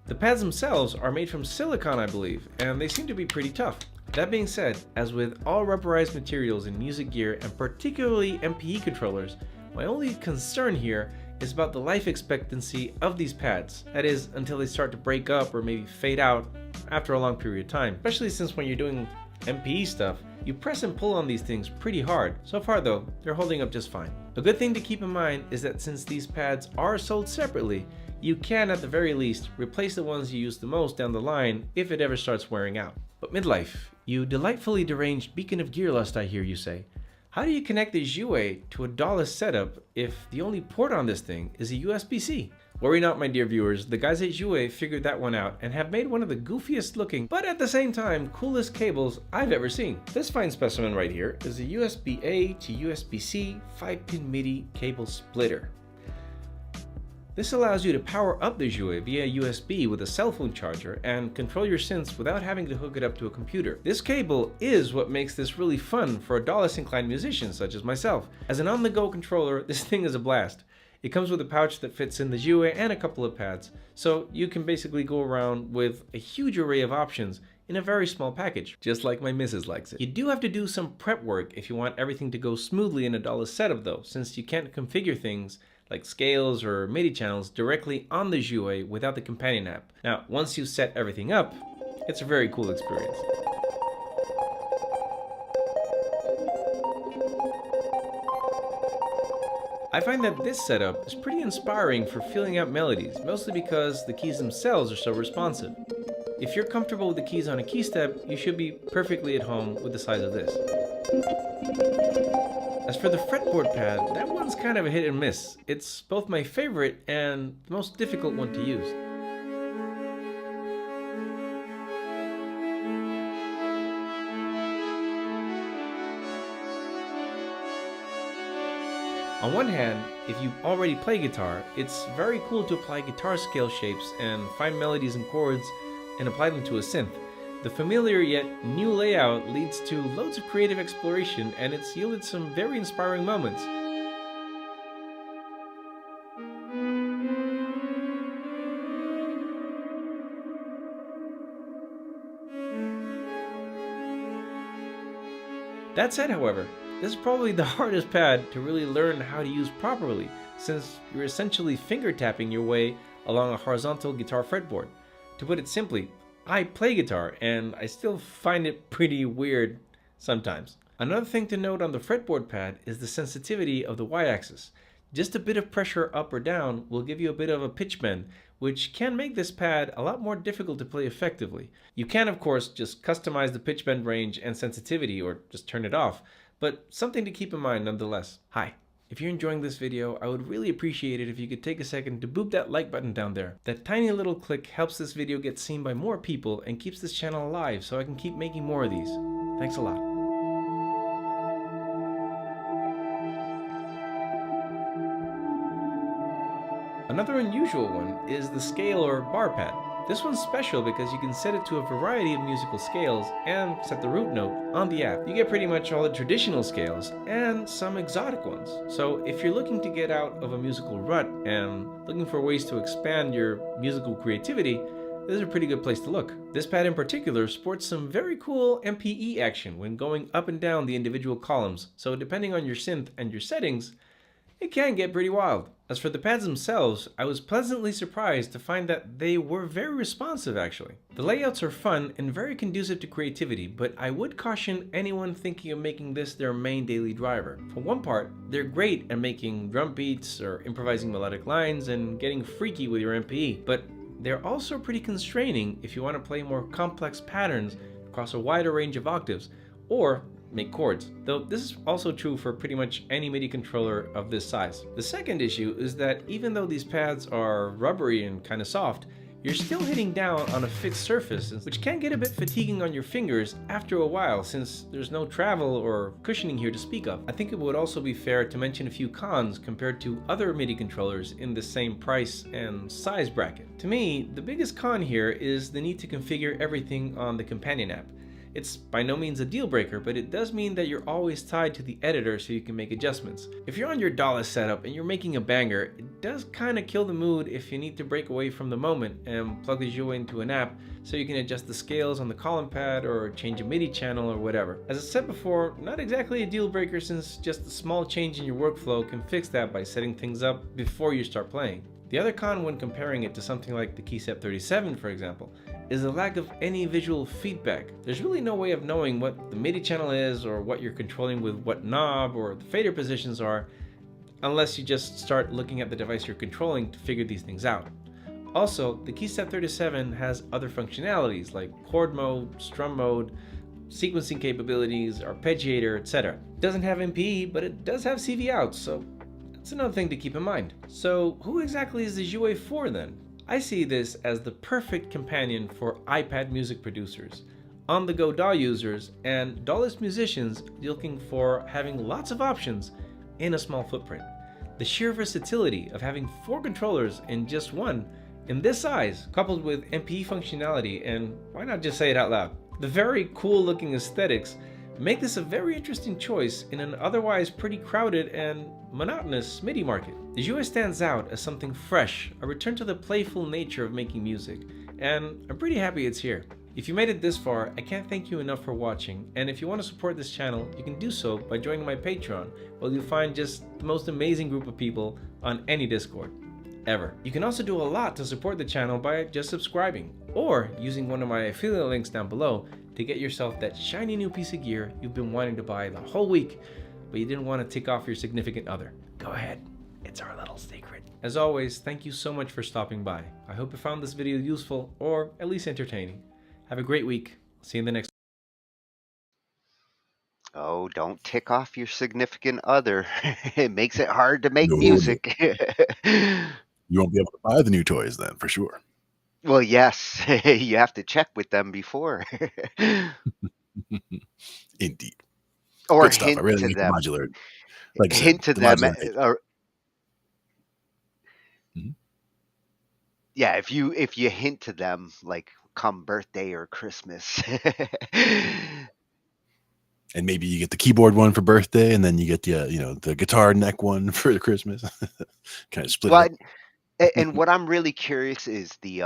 The pads themselves are made from silicone, I believe, and they seem to be pretty tough. That being said, as with all rubberized materials in music gear and particularly MPE controllers, my only concern here is about the life expectancy of these pads. That is, until they start to break up or maybe fade out after a long period of time. Especially since when you're doing MPE stuff, you press and pull on these things pretty hard. So far though, they're holding up just fine. A good thing to keep in mind is that since these pads are sold separately, you can at the very least replace the ones you use the most down the line if it ever starts wearing out. But midlife, you delightfully deranged beacon of gear lust, I hear you say. How do you connect the Joué to a DAW-less setup if the only port on this thing is a USB-C? Worry not, my dear viewers, the guys at Joué figured that one out and have made one of the goofiest looking, but at the same time, coolest cables I've ever seen. This fine specimen right here is a USB-A to USB-C 5-pin MIDI cable splitter. This allows you to power up the Joué via USB with a cell phone charger and control your synths without having to hook it up to a computer. This cable is what makes this really fun for a DAW-less inclined musician such as myself. As an on-the-go controller, this thing is a blast. It comes with a pouch that fits in the Joué and a couple of pads, so you can basically go around with a huge array of options in a very small package, just like my missus likes it. You do have to do some prep work if you want everything to go smoothly in a DAW-less setup though, since you can't configure things like scales or MIDI channels directly on the Joué without the companion app. Now, once you set everything up, it's a very cool experience. I find that this setup is pretty inspiring for feeling out melodies, mostly because the keys themselves are so responsive. If you're comfortable with the keys on a key step, you should be perfectly at home with the size of this. As for the fretboard pad, that one's kind of a hit and miss. It's both my favorite and the most difficult one to use. On one hand, if you already play guitar, it's very cool to apply guitar scale shapes and find melodies and chords and apply them to a synth. The familiar yet new layout leads to loads of creative exploration, and it's yielded some very inspiring moments. That said, however, this is probably the hardest pad to really learn how to use properly, since you're essentially finger tapping your way along a horizontal guitar fretboard. To put it simply, I play guitar and I still find it pretty weird sometimes. Another thing to note on the fretboard pad is the sensitivity of the y-axis. Just a bit of pressure up or down will give you a bit of a pitch bend, which can make this pad a lot more difficult to play effectively. You can, of course, just customize the pitch bend range and sensitivity or just turn it off, but something to keep in mind nonetheless. Hi. If you're enjoying this video, I would really appreciate it if you could take a second to boop that like button down there. That tiny little click helps this video get seen by more people and keeps this channel alive so I can keep making more of these. Thanks a lot. Another unusual one is the scale or bar pad. This one's special because you can set it to a variety of musical scales and set the root note on the app. You get pretty much all the traditional scales and some exotic ones. So if you're looking to get out of a musical rut and looking for ways to expand your musical creativity, this is a pretty good place to look. This pad in particular sports some very cool MPE action when going up and down the individual columns. So depending on your synth and your settings, it can get pretty wild. As for the pads themselves, I was pleasantly surprised to find that they were very responsive actually. The layouts are fun and very conducive to creativity, but I would caution anyone thinking of making this their main daily driver. For one part, they're great at making drum beats or improvising melodic lines and getting freaky with your MPE, but they're also pretty constraining if you want to play more complex patterns across a wider range of octaves, or make chords, though this is also true for pretty much any MIDI controller of this size. The second issue is that even though these pads are rubbery and kind of soft, you're still hitting down on a fixed surface, which can get a bit fatiguing on your fingers after a while since there's no travel or cushioning here to speak of. I think it would also be fair to mention a few cons compared to other MIDI controllers in the same price and size bracket. To me, the biggest con here is the need to configure everything on the companion app. It's by no means a deal breaker, but it does mean that you're always tied to the editor so you can make adjustments. If you're on your DAW setup and you're making a banger, it does kind of kill the mood if you need to break away from the moment and plug the Joué into an app so you can adjust the scales on the column pad or change a MIDI channel or whatever. As I said before, not exactly a deal breaker since just a small change in your workflow can fix that by setting things up before you start playing. The other con when comparing it to something like the KeyStep 37, for example, is the lack of any visual feedback. There's really no way of knowing what the MIDI channel is or what you're controlling with what knob or the fader positions are unless you just start looking at the device you're controlling to figure these things out. Also, the KeyStep 37 has other functionalities like chord mode, strum mode, sequencing capabilities, arpeggiator, etc. It doesn't have MPE, but it does have CV outs, so that's another thing to keep in mind. So who exactly is the Joué for then? I see this as the perfect companion for iPad music producers, on-the-go DAW users, and DAWless musicians looking for having lots of options in a small footprint. The sheer versatility of having 4 controllers in just one, in this size, coupled with MPE functionality, and why not just say it out loud? The very cool looking aesthetics make this a very interesting choice in an otherwise pretty crowded and monotonous MIDI market. The Joué stands out as something fresh, a return to the playful nature of making music, and I'm pretty happy it's here. If you made it this far, I can't thank you enough for watching, and if you want to support this channel, you can do so by joining my Patreon, where you'll find just the most amazing group of people on any Discord ever. You can also do a lot to support the channel by just subscribing, or using one of my affiliate links down below to get yourself that shiny new piece of gear you've been wanting to buy the whole week, but you didn't want to tick off your significant other. Go ahead, it's our little secret. As always, thank you so much for stopping by. I hope you found this video useful, or at least entertaining. Have a great week. See you in the next. Oh, don't tick off your significant other. It makes it hard to make No. music. You won't be able to buy the new toys then, for sure. Well, yes, you have to check with them before. Indeed. Or Good stuff. hint I really to like them. the modular. Like I said, Hint to the them. modular Or, Mhm. yeah, if you hint to them, like come birthday or Christmas. And maybe you get the keyboard one for birthday, and then you get the the guitar neck one for Christmas. Kind of split Well, it up. and what I'm really curious is the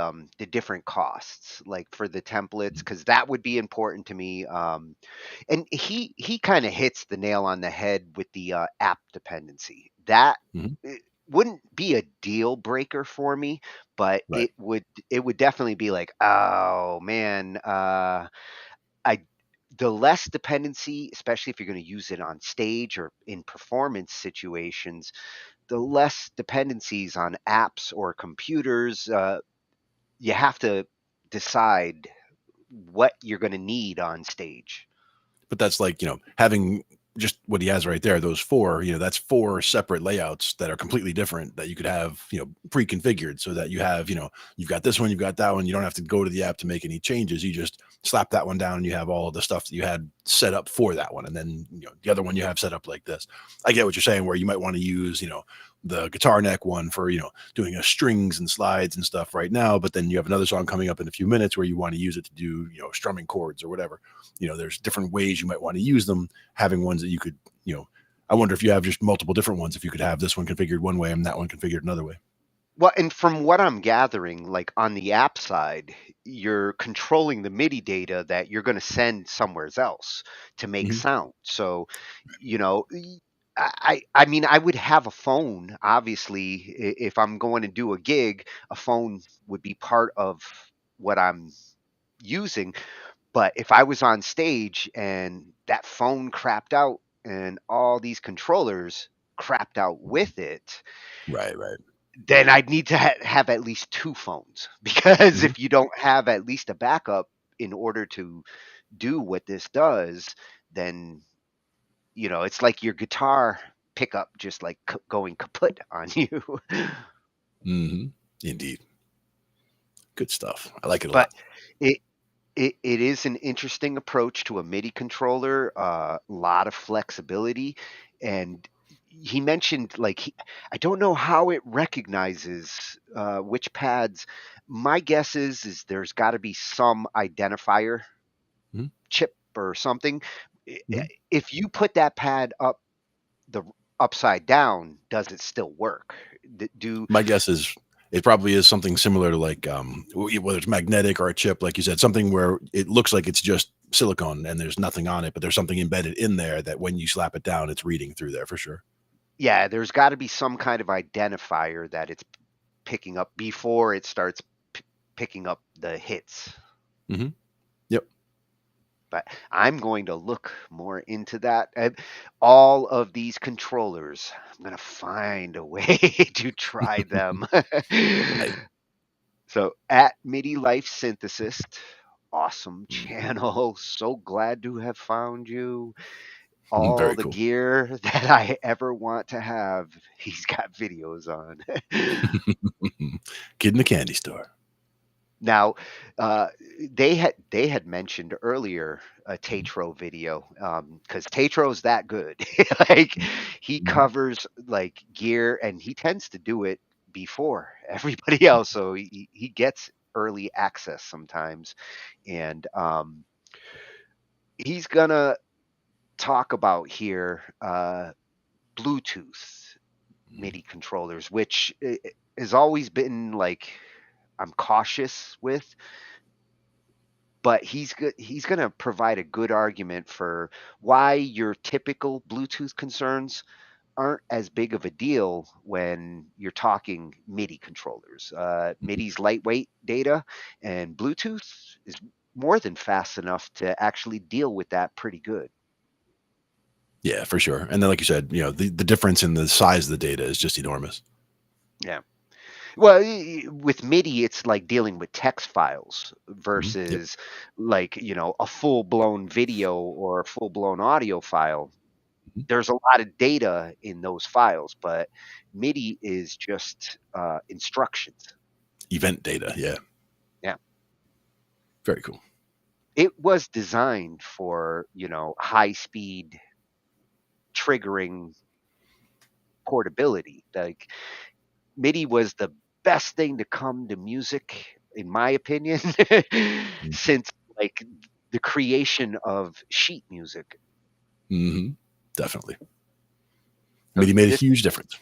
different costs, like for the templates, because that would be important to me. And he kind of hits the nail on the head with the app dependency. That Mhm. it wouldn't be a deal breaker for me, but Right. it would definitely be like, oh man, I the less dependency, especially if you're going to use it on stage or in performance situations, the less dependencies on apps or computers. You have to decide what you're going to need on stage. But that's like, having just what he has right there, those four, that's four separate layouts that are completely different that you could have, pre-configured, so that you have, you've got this one, you've got that one. You don't have to go to the app to make any changes. You just slap that one down and you have all of the stuff that you had set up for that one. And then, the other one you have set up like this. I get what you're saying, where you might want to use, the guitar neck one for, doing a strings and slides and stuff right now. But then you have another song coming up in a few minutes where you want to use it to do, strumming chords or whatever. There's different ways you might want to use them. Having ones that you could, I wonder if you have just multiple different ones, if you could have this one configured one way and that one configured another way. Well, and from what I'm gathering, like on the app side, you're controlling the MIDI data that you're going to send somewhere else to make sound. So, I mean, I would have a phone, obviously. If I'm going to do a gig, a phone would be part of what I'm using. But if I was on stage and that phone crapped out and all these controllers crapped out with it, right, then I'd need to have at least two phones, because if you don't have at least a backup in order to do what this does, then it's like your guitar pickup just like going kaput on you. Indeed. Good stuff. I like it a But lot. it is an interesting approach to a MIDI controller. A lot of flexibility, and he mentioned I don't know how it recognizes which pads. My guess is there's got to be some identifier chip or something. If you put that pad up the upside down, does it still work? My guess is it probably is something similar to whether it's magnetic or a chip, like you said, something where it looks like it's just silicone and there's nothing on it, but there's something embedded in there that when you slap it down, it's reading through there for sure. Yeah, there's got to be some kind of identifier that it's picking up before it starts picking up the hits. Yep. But I'm going to look more into that. All of these controllers, I'm going to find a way to try them. So at MIDI Life Synthesist, awesome channel. So glad to have found you. All Very the cool gear that I ever want to have, he's got videos on. Kid in the candy store. Now, they had mentioned earlier a Tatro video, because Tatro's that good. He covers gear, and he tends to do it before everybody else, so he gets early access sometimes, and he's gonna talk about here Bluetooth MIDI controllers, which has always been I'm cautious with, but he's going to provide a good argument for why your typical Bluetooth concerns aren't as big of a deal when you're talking MIDI controllers. MIDI's lightweight data, and Bluetooth is more than fast enough to actually deal with that pretty good. Yeah, for sure. And then, like you said, the difference in the size of the data is just enormous. Yeah. Well, with MIDI, it's like dealing with text files versus a full-blown video or a full-blown audio file. There's a lot of data in those files, but MIDI is just instructions. Event data, yeah. Yeah. Very cool. It was designed for, high-speed triggering portability. MIDI was the best thing to come to music, in my opinion, since the creation of sheet music. Definitely. MIDI made a huge difference.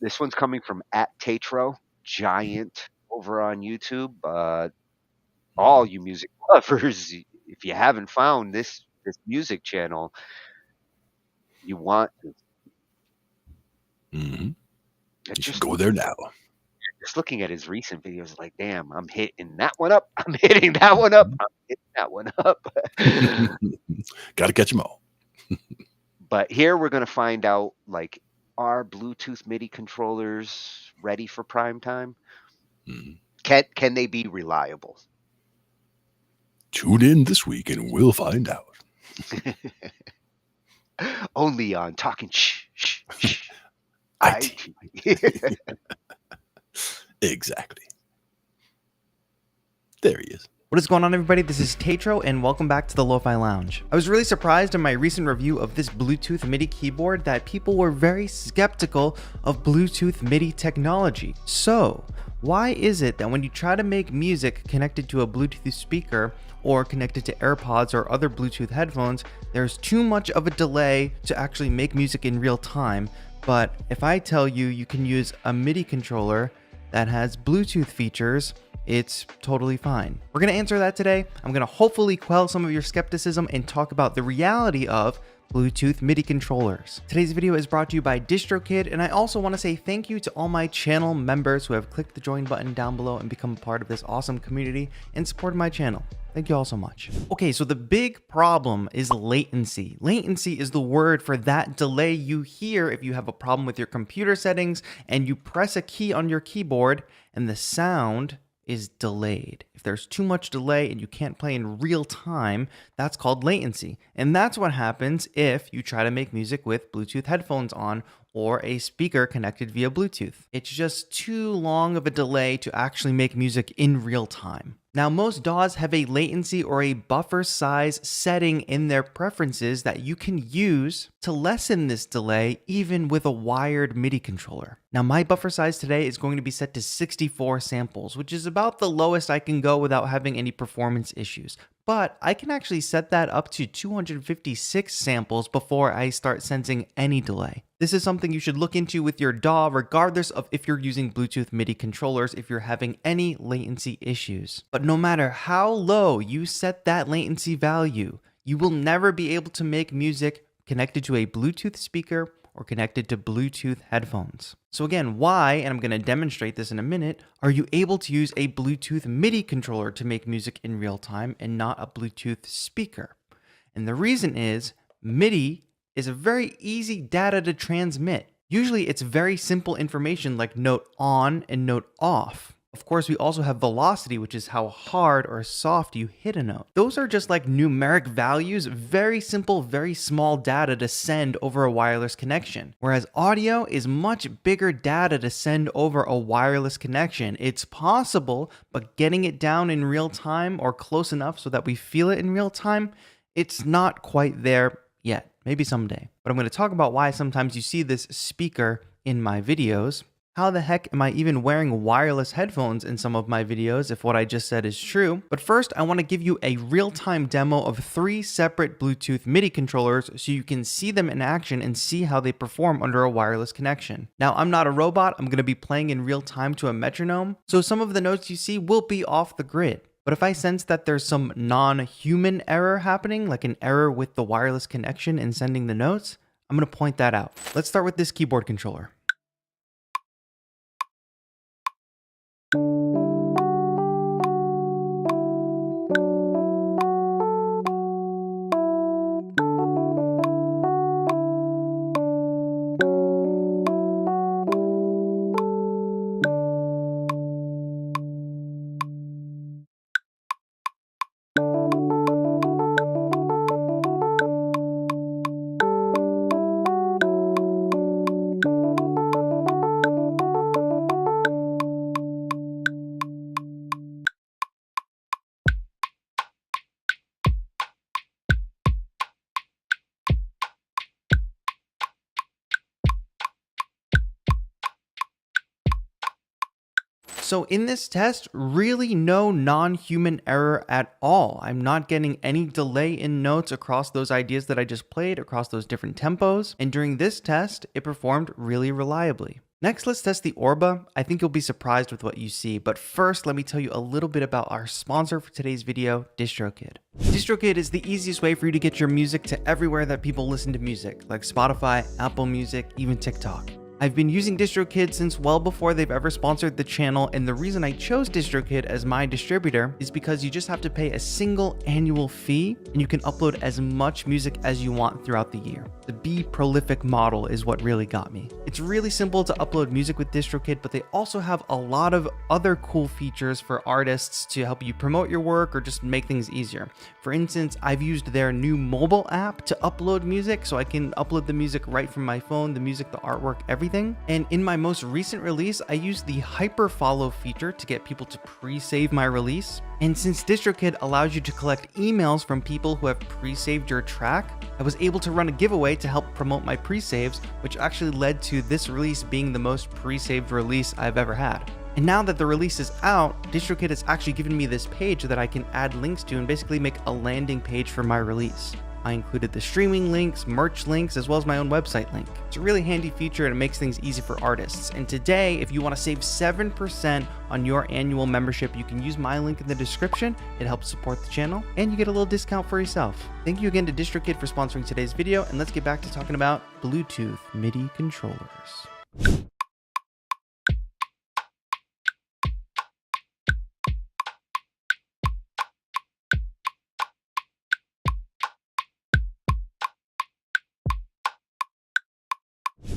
This one's coming from @Tatro, giant over on YouTube. All you music lovers, if you haven't found this music channel, you want to. You should go there now. Just looking at his recent videos, damn, I'm hitting that one up. I'm hitting that one up. I'm hitting that one up. Got to catch them all. But here we're going to find out, are Bluetooth MIDI controllers ready for prime time? Mhm. Can they be reliable? Tune in this week and we'll find out. Only on Talkin Shhh I.T. I.T. Exactly. There he is. What is going on, everybody? This is Tatro, and welcome back to the Lo-Fi Lounge. I was really surprised in my recent review of this Bluetooth MIDI keyboard that people were very skeptical of Bluetooth MIDI technology. So, why is it that when you try to make music connected to a Bluetooth speaker or connected to AirPods or other Bluetooth headphones, there's too much of a delay to actually make music in real time? But if I tell you you can use a MIDI controller that has Bluetooth features, it's totally fine. We're gonna answer that today. I'm gonna hopefully quell some of your skepticism and talk about the reality of Bluetooth MIDI controllers. Today's video is brought to you by DistroKid, and I also want to say thank you to all my channel members who have clicked the join button down below and become a part of this awesome community and supported my channel. Thank you all so much. Okay, so the big problem is latency. Latency is the word for that delay you hear if you have a problem with your computer settings and you press a key on your keyboard and the sound is delayed. If there's too much delay and you can't play in real time, that's called latency. And that's what happens if you try to make music with Bluetooth headphones on or a speaker connected via Bluetooth. It's just too long of a delay to actually make music in real time. Now, most DAWs have a latency or a buffer size setting in their preferences that you can use to lessen this delay even with a wired MIDI controller. Now, my buffer size today is going to be set to 64 samples, which is about the lowest I can go without having any performance issues. But I can actually set that up to 256 samples before I start sensing any delay. This is something you should look into with your DAW regardless of if you're using Bluetooth MIDI controllers if you're having any latency issues. But no matter how low you set that latency value, you will never be able to make music connected to a Bluetooth speaker or connected to Bluetooth headphones. So again, why, and I'm going to demonstrate this in a minute, are you able to use a Bluetooth MIDI controller to make music in real time and not a Bluetooth speaker? And the reason is MIDI is a very easy data to transmit. Usually it's very simple information like note on and note off. Of course, we also have velocity, which is how hard or soft you hit a note. Those are just like numeric values, very simple, very small data to send over a wireless connection. Whereas audio is much bigger data to send over a wireless connection. It's possible, but getting it down in real time or close enough so that we feel it in real time, it's not quite there yet. Maybe someday. But I'm going to talk about why sometimes you see this speaker in my videos. How the heck am I even wearing wireless headphones in some of my videos if what I just said is true? But first, I want to give you a real-time demo of 3 separate Bluetooth MIDI controllers so you can see them in action and see how they perform under a wireless connection. Now, I'm not a robot. I'm going to be playing in real time to a metronome, so some of the notes you see will be off the grid. But if I sense that there's some non-human error happening, like an error with the wireless connection and sending the notes, I'm going to point that out. Let's start with this keyboard controller. So in this test, really no non-human error at all. I'm not getting any delay in notes across those ideas that I just played, across those different tempos. And during this test, it performed really reliably. Next, let's test the Orba. I think you'll be surprised with what you see. But first, let me tell you a little bit about our sponsor for today's video, DistroKid. DistroKid is the easiest way for you to get your music to everywhere that people listen to music, like Spotify, Apple Music, even TikTok. I've been using DistroKid since well before they've ever sponsored the channel, and the reason I chose DistroKid as my distributor is because you just have to pay a single annual fee and you can upload as much music as you want throughout the year. The Be Prolific model is what really got me. It's really simple to upload music with DistroKid, but they also have a lot of other cool features for artists to help you promote your work or just make things easier. For instance, I've used their new mobile app to upload music, so I can upload the music right from my phone, the music, the artwork, everything. And in my most recent release, I used the hyper follow feature to get people to pre-save my release. And since DistroKid allows you to collect emails from people who have pre-saved your track, I was able to run a giveaway to help promote my pre-saves, which actually led to this release being the most pre-saved release I've ever had. And now that the release is out, DistroKid has actually given me this page that I can add links to and basically make a landing page for my release. I included the streaming links, merch links, as well as my own website link. It's a really handy feature and it makes things easy for artists. And today, if you want to save 7% on your annual membership, you can use my link in the description. It helps support the channel and you get a little discount for yourself. Thank you again to DistroKid for sponsoring today's video, and let's get back to talking about Bluetooth MIDI controllers.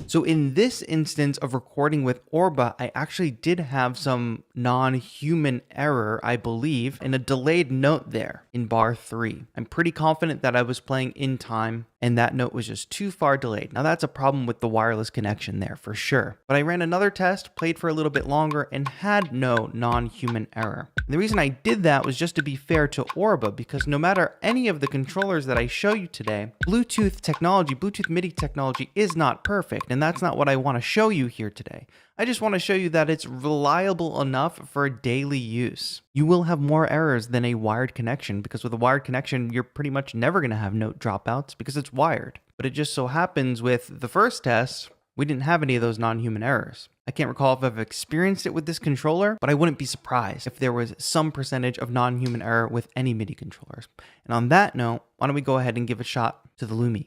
So in this instance of recording with Orba, I actually did have some non-human error, I believe, and a delayed note there in bar 3. I'm pretty confident that I was playing in time and that note was just too far delayed. Now that's a problem with the wireless connection there for sure. But I ran another test, played for a little bit longer, and had no non-human error. And the reason I did that was just to be fair to Orba, because no matter any of the controllers that I show you today, Bluetooth technology, Bluetooth MIDI technology is not perfect, and that's not what I want to show you here today. I just want to show you that it's reliable enough for daily use. You will have more errors than a wired connection, because with a wired connection, you're pretty much never going to have note dropouts because it's wired. But it just so happens with the first test, we didn't have any of those non-human errors. I can't recall if I've experienced it with this controller, but I wouldn't be surprised if there was some percentage of non-human error with any MIDI controllers. And on that note, why don't we go ahead and give a shot to the Lumi.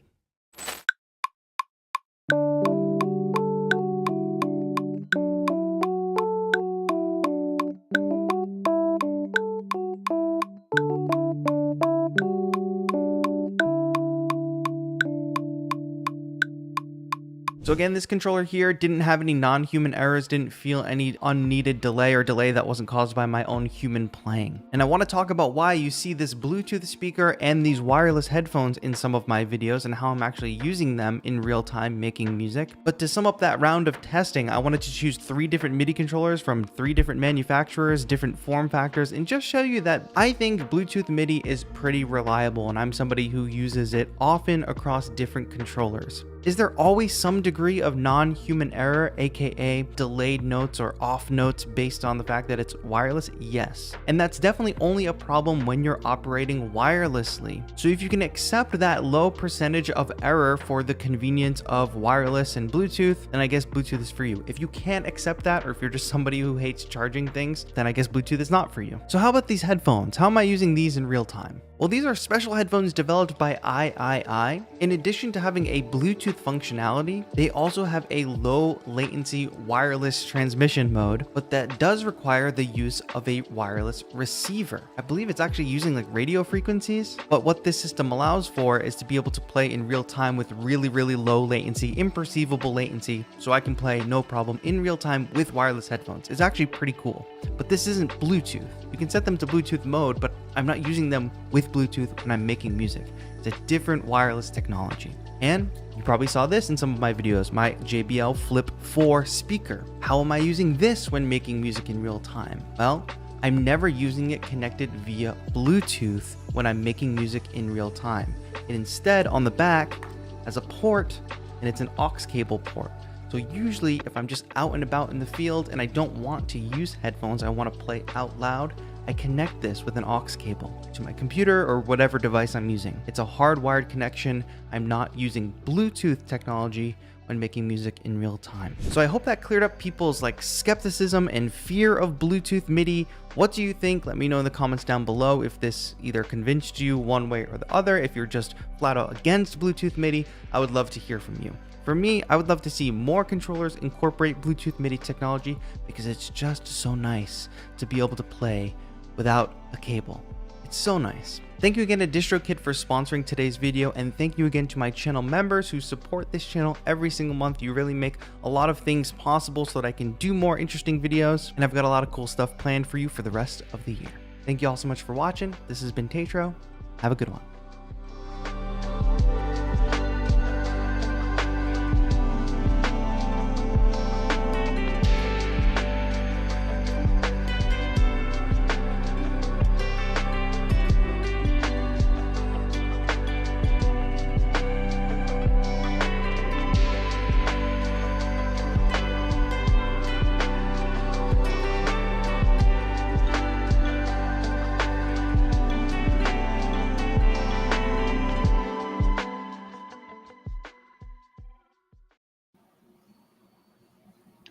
So again, this controller here didn't have any non-human errors, didn't feel any unneeded delay or delay that wasn't caused by my own human playing. And I want to talk about why you see this Bluetooth speaker and these wireless headphones in some of my videos and how I'm actually using them in real time making music. But to sum up that round of testing, I wanted to choose 3 different MIDI controllers from 3 different manufacturers, different form factors, and just show you that I think Bluetooth MIDI is pretty reliable, and I'm somebody who uses it often across different controllers. Is there always some degree of non-human error, aka delayed notes or off notes based on the fact that it's wireless? Yes. And that's definitely only a problem when you're operating wirelessly. So if you can accept that low percentage of error for the convenience of wireless and Bluetooth, then I guess Bluetooth is for you. If you can't accept that, or if you're just somebody who hates charging things, then I guess Bluetooth is not for you. So how about these headphones? How am I using these in real time? Well, these are special headphones developed by III. In addition to having a Bluetooth functionality, they also have a low latency wireless transmission mode, but that does require the use of a wireless receiver. I believe it's actually using like radio frequencies, but what this system allows for is to be able to play in real time with really, really low latency, imperceivable latency, so I can play no problem in real time with wireless headphones. It's actually pretty cool, but this isn't Bluetooth. You can set them to Bluetooth mode, but I'm not using them with Bluetooth when I'm making music. It's a different wireless technology. And you probably saw this in some of my videos, my JBL Flip 4 speaker. How am I using this when making music in real time? Well, I'm never using it connected via Bluetooth when I'm making music in real time. It instead, on the back, has a port, and it's an aux cable port. So usually if I'm just out and about in the field and I don't want to use headphones, I want to play out loud, I connect this with an aux cable to my computer or whatever device I'm using. It's a hardwired connection. I'm not using Bluetooth technology when making music in real time. So I hope that cleared up people's skepticism and fear of Bluetooth MIDI. What do you think? Let me know in the comments down below if this either convinced you one way or the other. If you're just flat out against Bluetooth MIDI, I would love to hear from you. For me, I would love to see more controllers incorporate Bluetooth MIDI technology because it's just so nice to be able to play without a cable. It's so nice. Thank you again to DistroKid for sponsoring today's video, and thank you again to my channel members who support this channel every single month. You really make a lot of things possible so that I can do more interesting videos, and I've got a lot of cool stuff planned for you for the rest of the year. Thank you all so much for watching. This has been Tatro. Have a good one.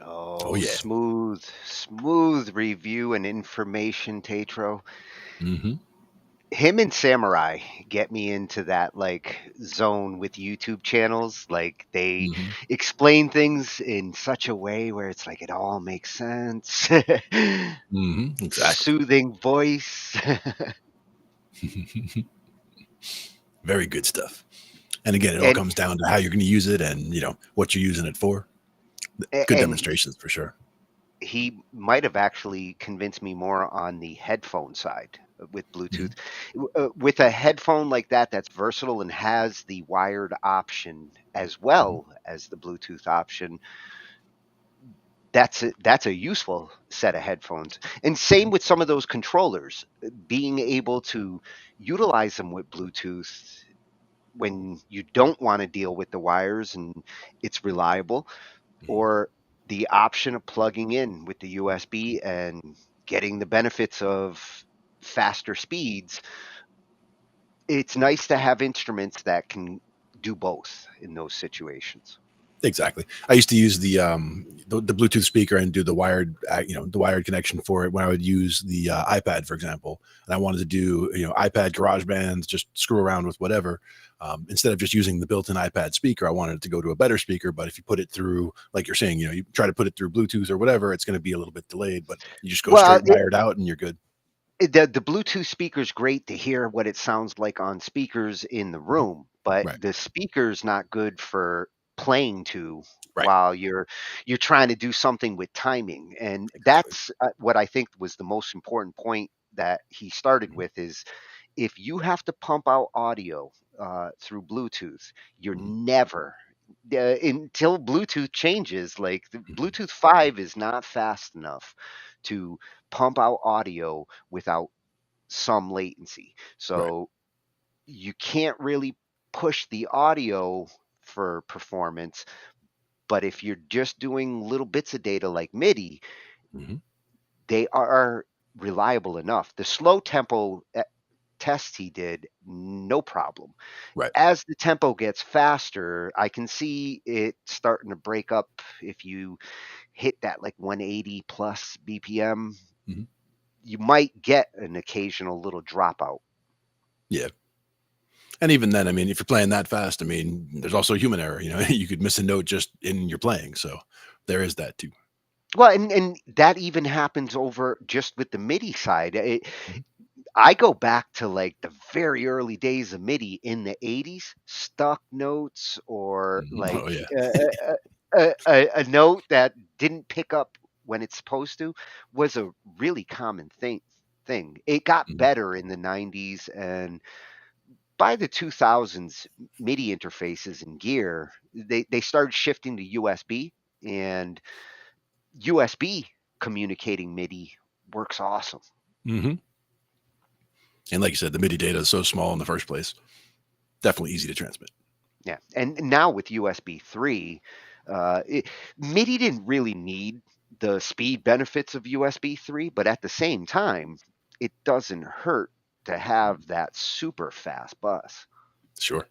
Oh yeah. Smooth review and information, Tatro. Him and Samurai get me into that like zone with YouTube channels. Like they explain things in such a way where it's like it all makes sense. Exactly. Soothing voice. Very good stuff. And again, it all comes down to how you're going to use it and, you know, what you're using it for. Good demonstrations for sure. He might have actually convinced me more on the headphone side with Bluetooth. With a headphone like that, that's versatile and has the wired option as well as the Bluetooth option. That's a useful set of headphones. And same with some of those controllers, being able to utilize them with Bluetooth when you don't want to deal with the wires and it's reliable, or the option of plugging in with the USB and getting the benefits of faster speeds. It's nice to have instruments that can do both in those situations. Exactly. I used to use the Bluetooth speaker and do the wired, the wired connection for it when I would use the iPad, for example. And I wanted to do, iPad GarageBand, just screw around with whatever. Instead of just using the built-in iPad speaker, I wanted it to go to a better speaker. But if you put it through, like you're saying, you try to put it through Bluetooth or whatever, it's going to be a little bit delayed. But you just go straight wired out and you're good. The Bluetooth speaker is great to hear what it sounds like on speakers in the room, but the speaker's not good for playing to while you're trying to do something with timing. And that's what I think was the most important point that he started with is if you have to pump out audio through Bluetooth, you're never until Bluetooth changes. Like the Bluetooth 5 is not fast enough to pump out audio without some latency. So you can't really push the audio for performance. But if you're just doing little bits of data like MIDI, they are reliable enough. The slow tempo test he did, no problem. As the tempo gets faster, I can see it starting to break up. If you hit that like 180 plus BPM, you might get an occasional little dropout. Yeah. And even then, I mean, if you're playing that fast, I mean, there's also human error. You could miss a note just in your playing. So there is that too. Well, and that even happens over just with the MIDI side. I go back to like the very early days of MIDI in the 80s, stuck notes or like a note that didn't pick up when it's supposed to was a really common thing. It got better in the 90s, and by the 2000s, MIDI interfaces and gear, they started shifting to USB, and USB communicating MIDI works awesome. And like you said, the MIDI data is so small in the first place. Definitely easy to transmit. Yeah. And now with USB 3, MIDI didn't really need the speed benefits of USB 3, but at the same time, it doesn't hurt to have that super fast bus. Sure.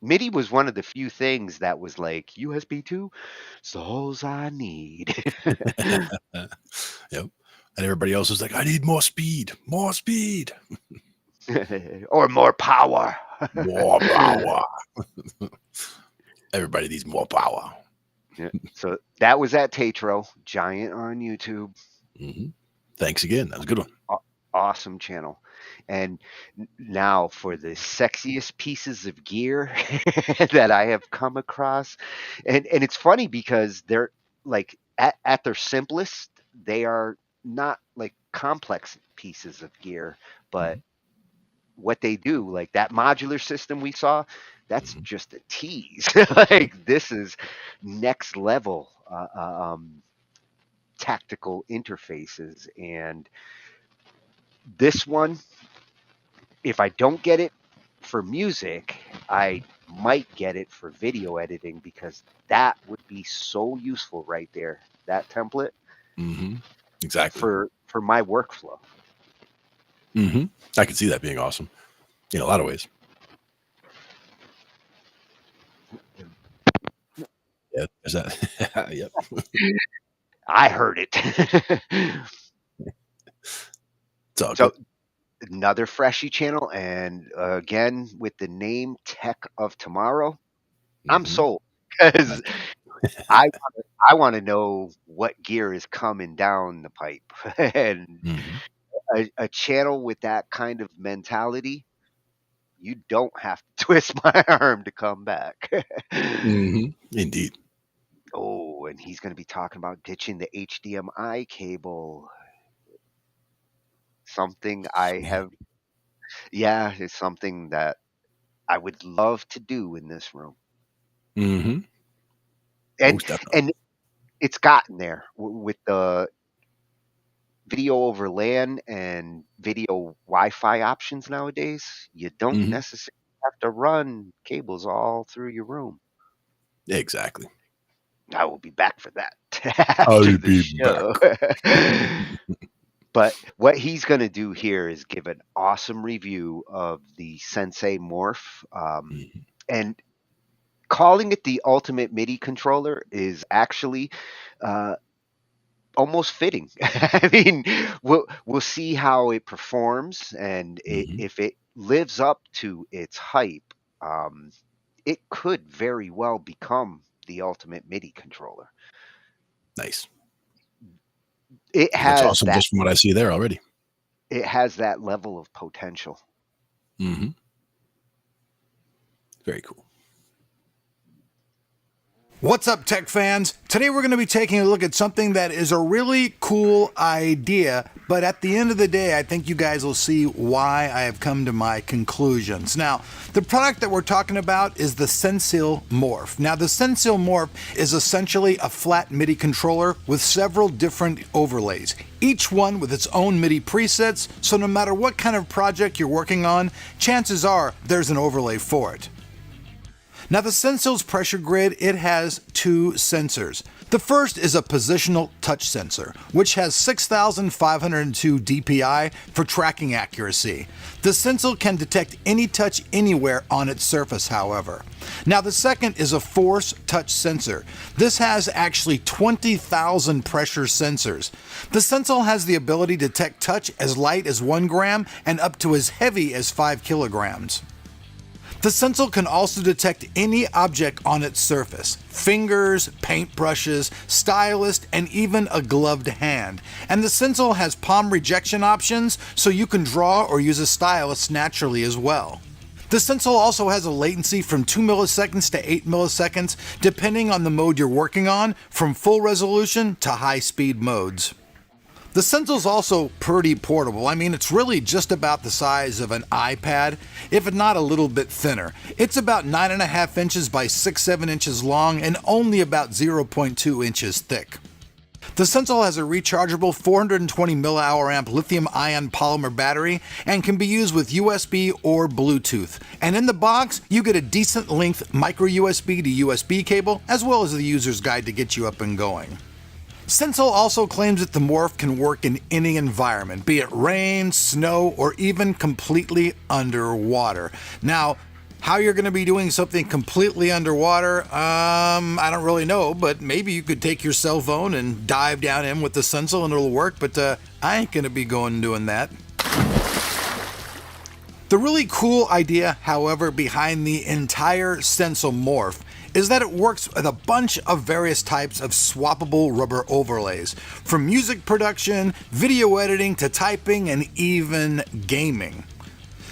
MIDI was one of the few things that was like USB 2, souls I need. Yep. And everybody else was like, I need more speed, more speed. Or more power. More power. Everybody needs more power. Yeah. So that was at Tatro, giant on YouTube. Thanks again. That was a good one. Awesome channel. And now for the sexiest pieces of gear that I have come across. And it's funny because they're like at their simplest, they are not like complex pieces of gear, but what they do, like that modular system we saw, that's just a tease. Like this is next level tactical interfaces. And this one, if I don't get it for music, I might get it for video editing, because that would be so useful right there. That template. Exactly. For my workflow. I can see that being awesome in a lot of ways. Yeah, is that? Yep. I heard it. So good. Another Freshy channel, and again with the name Tech of Tomorrow, I'm sold, because I want to know what gear is coming down the pipe. And a channel with that kind of mentality, you don't have to twist my arm to come back. Indeed. Oh, and he's going to be talking about ditching the HDMI cable. Something I have, it's something that I would love to do in this room. And it's gotten there with the video over LAN and video Wi-Fi options nowadays. You don't necessarily have to run cables all through your room. Exactly. I will be back for that after the show. But what he's going to do here is give an awesome review of the Sensei Morph. And calling it the ultimate MIDI controller is actually almost fitting. I mean, we'll see how it performs, and if it lives up to its hype, it could very well become the ultimate MIDI controller. Nice. It has That's awesome, just from what I see there already. It has that level of potential. Very cool. What's up, tech fans? Today we're going to be taking a look at something that is a really cool idea, but at the end of the day, I think you guys will see why I have come to my conclusions. Now, the product that we're talking about is the Sensel Morph. Now, the Sensel Morph is essentially a flat MIDI controller with several different overlays, each one with its own MIDI presets, so no matter what kind of project you're working on, chances are there's an overlay for it. Now, the Sensel's pressure grid, it has two sensors. The first is a positional touch sensor, which has 6,502 dpi for tracking accuracy. The Sensel can detect any touch anywhere on its surface, however. Now, the second is a force touch sensor. This has actually 20,000 pressure sensors. The Sensel has the ability to detect touch as light as 1 gram and up to as heavy as 5 kilograms. The Sensel can also detect any object on its surface: fingers, paintbrushes, stylus, and even a gloved hand. And the Sensel has palm rejection options, so you can draw or use a stylus naturally as well. The Sensel also has a latency from 2 milliseconds to 8 milliseconds, depending on the mode you're working on, from full resolution to high-speed modes. The Sensel's also pretty portable. I mean, it's really just about the size of an iPad, if not a little bit thinner. It's about 9.5 inches by 6-7 inches long and only about 0.2 inches thick. The Sensel has a rechargeable 420 mAh lithium-ion polymer battery and can be used with USB or Bluetooth. And in the box, you get a decent length micro USB to USB cable, as well as the user's guide to get you up and going. Sensel also claims that the Morph can work in any environment, be it rain, snow, or even completely underwater. Now, how you're going to be doing something completely underwater, I don't really know, but maybe you could take your cell phone and dive down in with the Sensel and it'll work, but I ain't going to be going and doing that. The really cool idea, however, behind the entire Sensel Morph is that it works with a bunch of various types of swappable rubber overlays, from music production, video editing, to typing, and even gaming.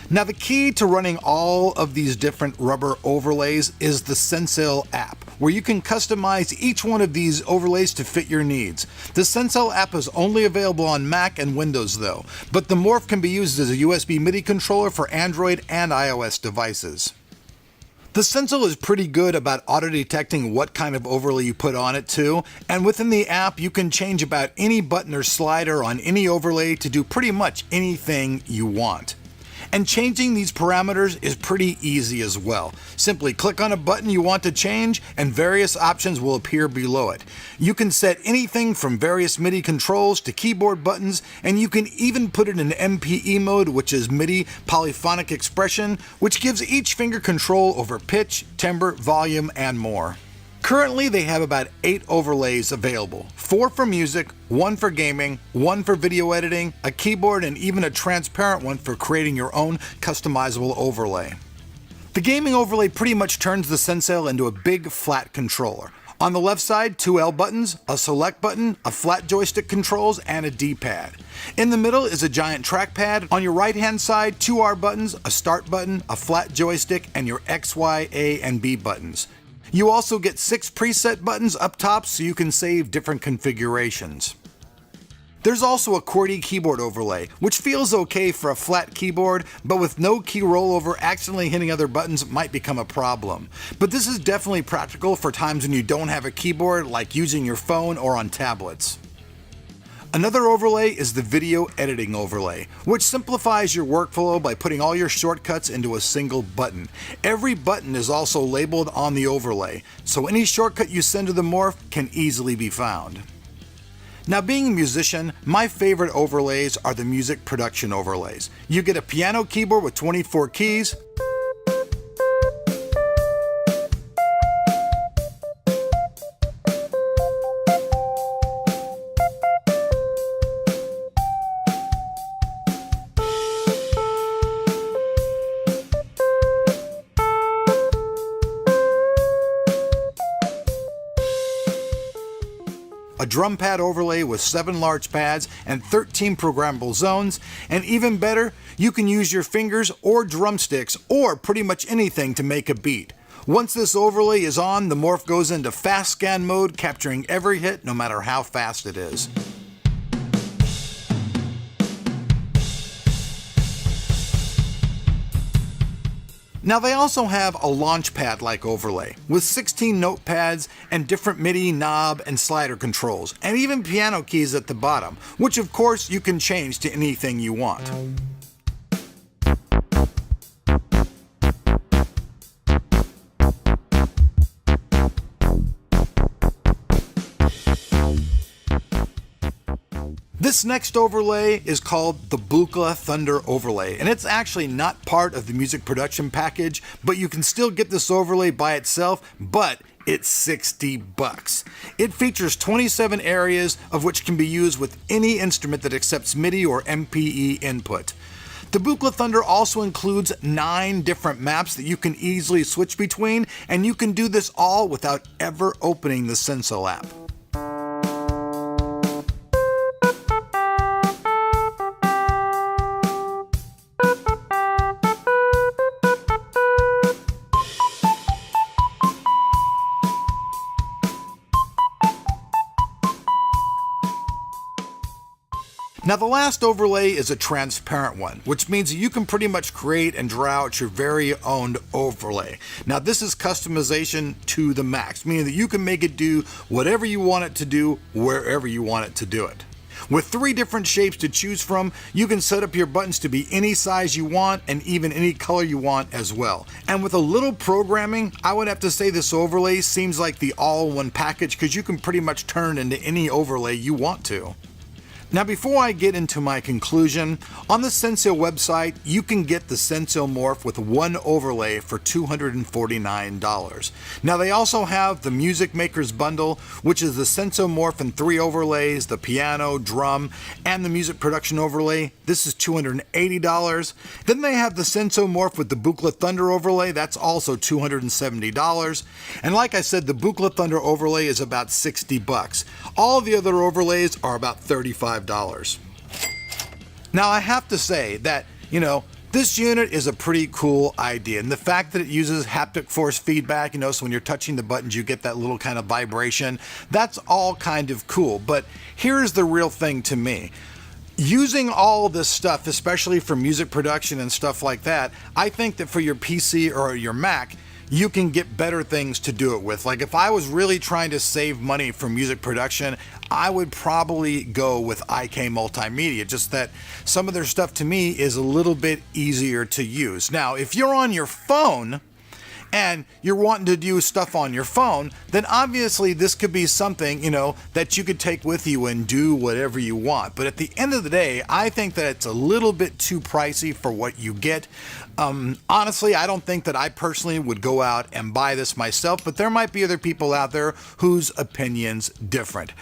Now, the key to running all of these different rubber overlays is the Sensel app, where you can customize each one of these overlays to fit your needs. The Sensel app is only available on Mac and Windows though, but the Morph can be used as a USB MIDI controller for Android and iOS devices. The Sensel is pretty good about auto-detecting what kind of overlay you put on it too, and within the app you can change about any button or slider on any overlay to do pretty much anything you want. And changing these parameters is pretty easy as well. Simply click on a button you want to change and various options will appear below it. You can set anything from various MIDI controls to keyboard buttons, and you can even put it in MPE mode, which is MIDI polyphonic expression, which gives each finger control over pitch, timbre, volume, and more. Currently, they have about 8 overlays available, 4 for music, 1 for gaming, 1 for video editing, a keyboard, and even a transparent one for creating your own customizable overlay. The gaming overlay pretty much turns the Sensel into a big flat controller. On the left side, 2 L buttons, a select button, a flat joystick controls, and a D-pad. In the middle is a giant trackpad. On your right-hand side, 2 R buttons, a start button, a flat joystick, and your X, Y, A, and B buttons. You also get 6 preset buttons up top so you can save different configurations. There's also a QWERTY keyboard overlay, which feels okay for a flat keyboard, but with no key rollover, accidentally hitting other buttons might become a problem. But this is definitely practical for times when you don't have a keyboard, like using your phone or on tablets. Another overlay is the video editing overlay, which simplifies your workflow by putting all your shortcuts into a single button. Every button is also labeled on the overlay, so any shortcut you send to the Morph can easily be found. Now, being a musician, my favorite overlays are the music production overlays. You get a piano keyboard with 24 keys, a drum pad overlay with 7 large pads and 13 programmable zones, and even better, you can use your fingers or drumsticks or pretty much anything to make a beat. Once this overlay is on, the Morph goes into fast scan mode, capturing every hit no matter how fast it is. Now, they also have a launchpad-like overlay with 16 notepads and different MIDI, knob, and slider controls, and even piano keys at the bottom, which of course you can change to anything you want. This next overlay is called the Buchla Thunder Overlay, and it's actually not part of the music production package, but you can still get this overlay by itself, but it's $60. It features 27 areas, of which can be used with any instrument that accepts MIDI or MPE input. The Buchla Thunder also includes 9 different maps that you can easily switch between, and you can do this all without ever opening the Sensel app. Now, the last overlay is a transparent one, which means that you can pretty much create and draw out your very own overlay. Now, this is customization to the max, meaning that you can make it do whatever you want it to do, wherever you want it to do it. With 3 different shapes to choose from, you can set up your buttons to be any size you want and even any color you want as well. And with a little programming, I would have to say this overlay seems like the all-in-one package, because you can pretty much turn into any overlay you want to. Now, before I get into my conclusion, on the Sensel website, you can get the Sensel Morph with one overlay for $249. Now, they also have the Music Maker's Bundle, which is the Sensel Morph and 3 overlays, the piano, drum, and the music production overlay. This is $280. Then they have the Sensel Morph with the Buchla Thunder overlay. That's also $270. And like I said, the Buchla Thunder overlay is about $60. All the other overlays are about $35. Now, I have to say that, this unit is a pretty cool idea, and the fact that it uses haptic force feedback, so when you're touching the buttons you get that little kind of vibration, that's all kind of cool. But here's the real thing to me. Using all this stuff, especially for music production and stuff like that, I think that for your PC or your Mac, you can get better things to do it with. Like if I was really trying to save money for music production, I would probably go with IK Multimedia, just that some of their stuff to me is a little bit easier to use. Now, if you're on your phone and you're wanting to do stuff on your phone, then obviously this could be something, that you could take with you and do whatever you want. But at the end of the day, I think that it's a little bit too pricey for what you get. Honestly, I don't think that I personally would go out and buy this myself, but there might be other people out there whose opinions different.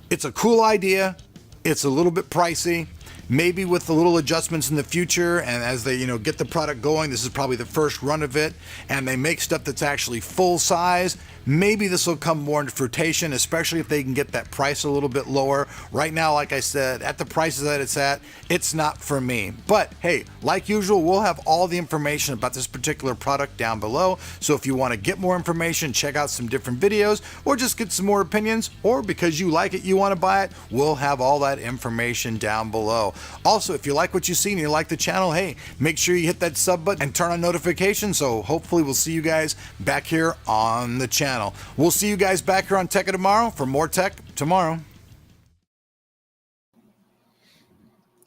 It's a cool idea. It's a little bit pricey. Maybe with the little adjustments in the future, and as they get the product going, this is probably the first run of it, and they make stuff that's actually full size, maybe this will come more into fruition, especially if they can get that price a little bit lower. Right now, like I said, at the prices that it's at, it's not for me. But hey, like usual, we'll have all the information about this particular product down below, so if you want to get more information, check out some different videos, or just get some more opinions, or because you like it, you want to buy it, we'll have all that information down below. Also, if you like what you see and you like the channel, hey, make sure you hit that sub button and turn on notifications, so hopefully we'll see you guys back here on the channel. We'll see you guys back here on Tech tomorrow for more tech tomorrow.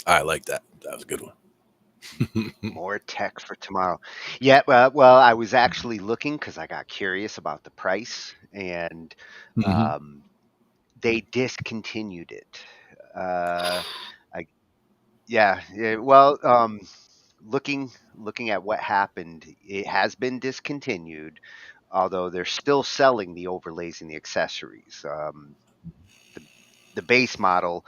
I like that. That was a good one. More tech for tomorrow. Yeah, well, I was actually looking because I got curious about the price, and they discontinued it. Well, looking at what happened, it has been discontinued, although they're still selling the overlays and the accessories. The base model,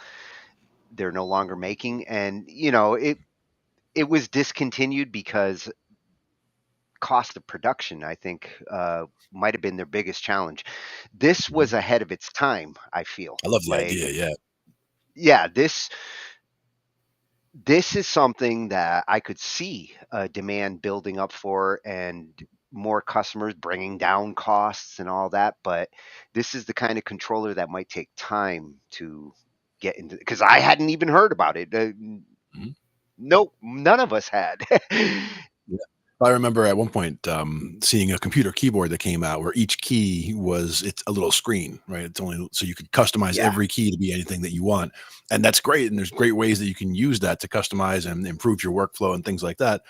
they're no longer making, and it was discontinued because cost of production, I think, might have been their biggest challenge. This was ahead of its time, I feel. I love the idea, yeah. This is something that I could see demand building up for, and more customers bringing down costs and all that. But this is the kind of controller that might take time to get into, because I hadn't even heard about it. Nope, none of us had. I remember at one point seeing a computer keyboard that came out where each key it's a little screen, right? It's only so you could customize every key to be anything that you want. And that's great. And there's great ways that you can use that to customize and improve your workflow and things like that.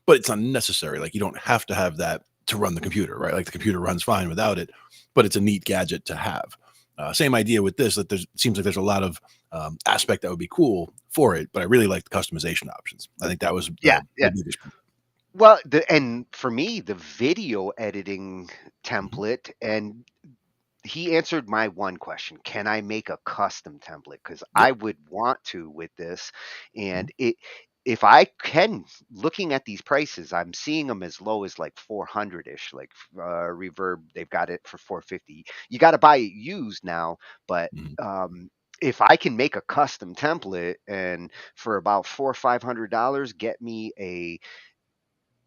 But it's unnecessary. Like you don't have to have that to run the computer, right? Like the computer runs fine without it, but it's a neat gadget to have. Same idea with this, that seems like there's a lot of aspect that would be cool for it, but I really like the customization options. I think that was the biggest point. Well, and for me, the video editing template, and he answered my one question: can I make a custom template? Because I would want to with this, and if I can, looking at these prices, I'm seeing them as low as like 400-ish, like Reverb, they've got it for 450. You got to buy it used now, but if I can make a custom template and for about $400 or $500 get me a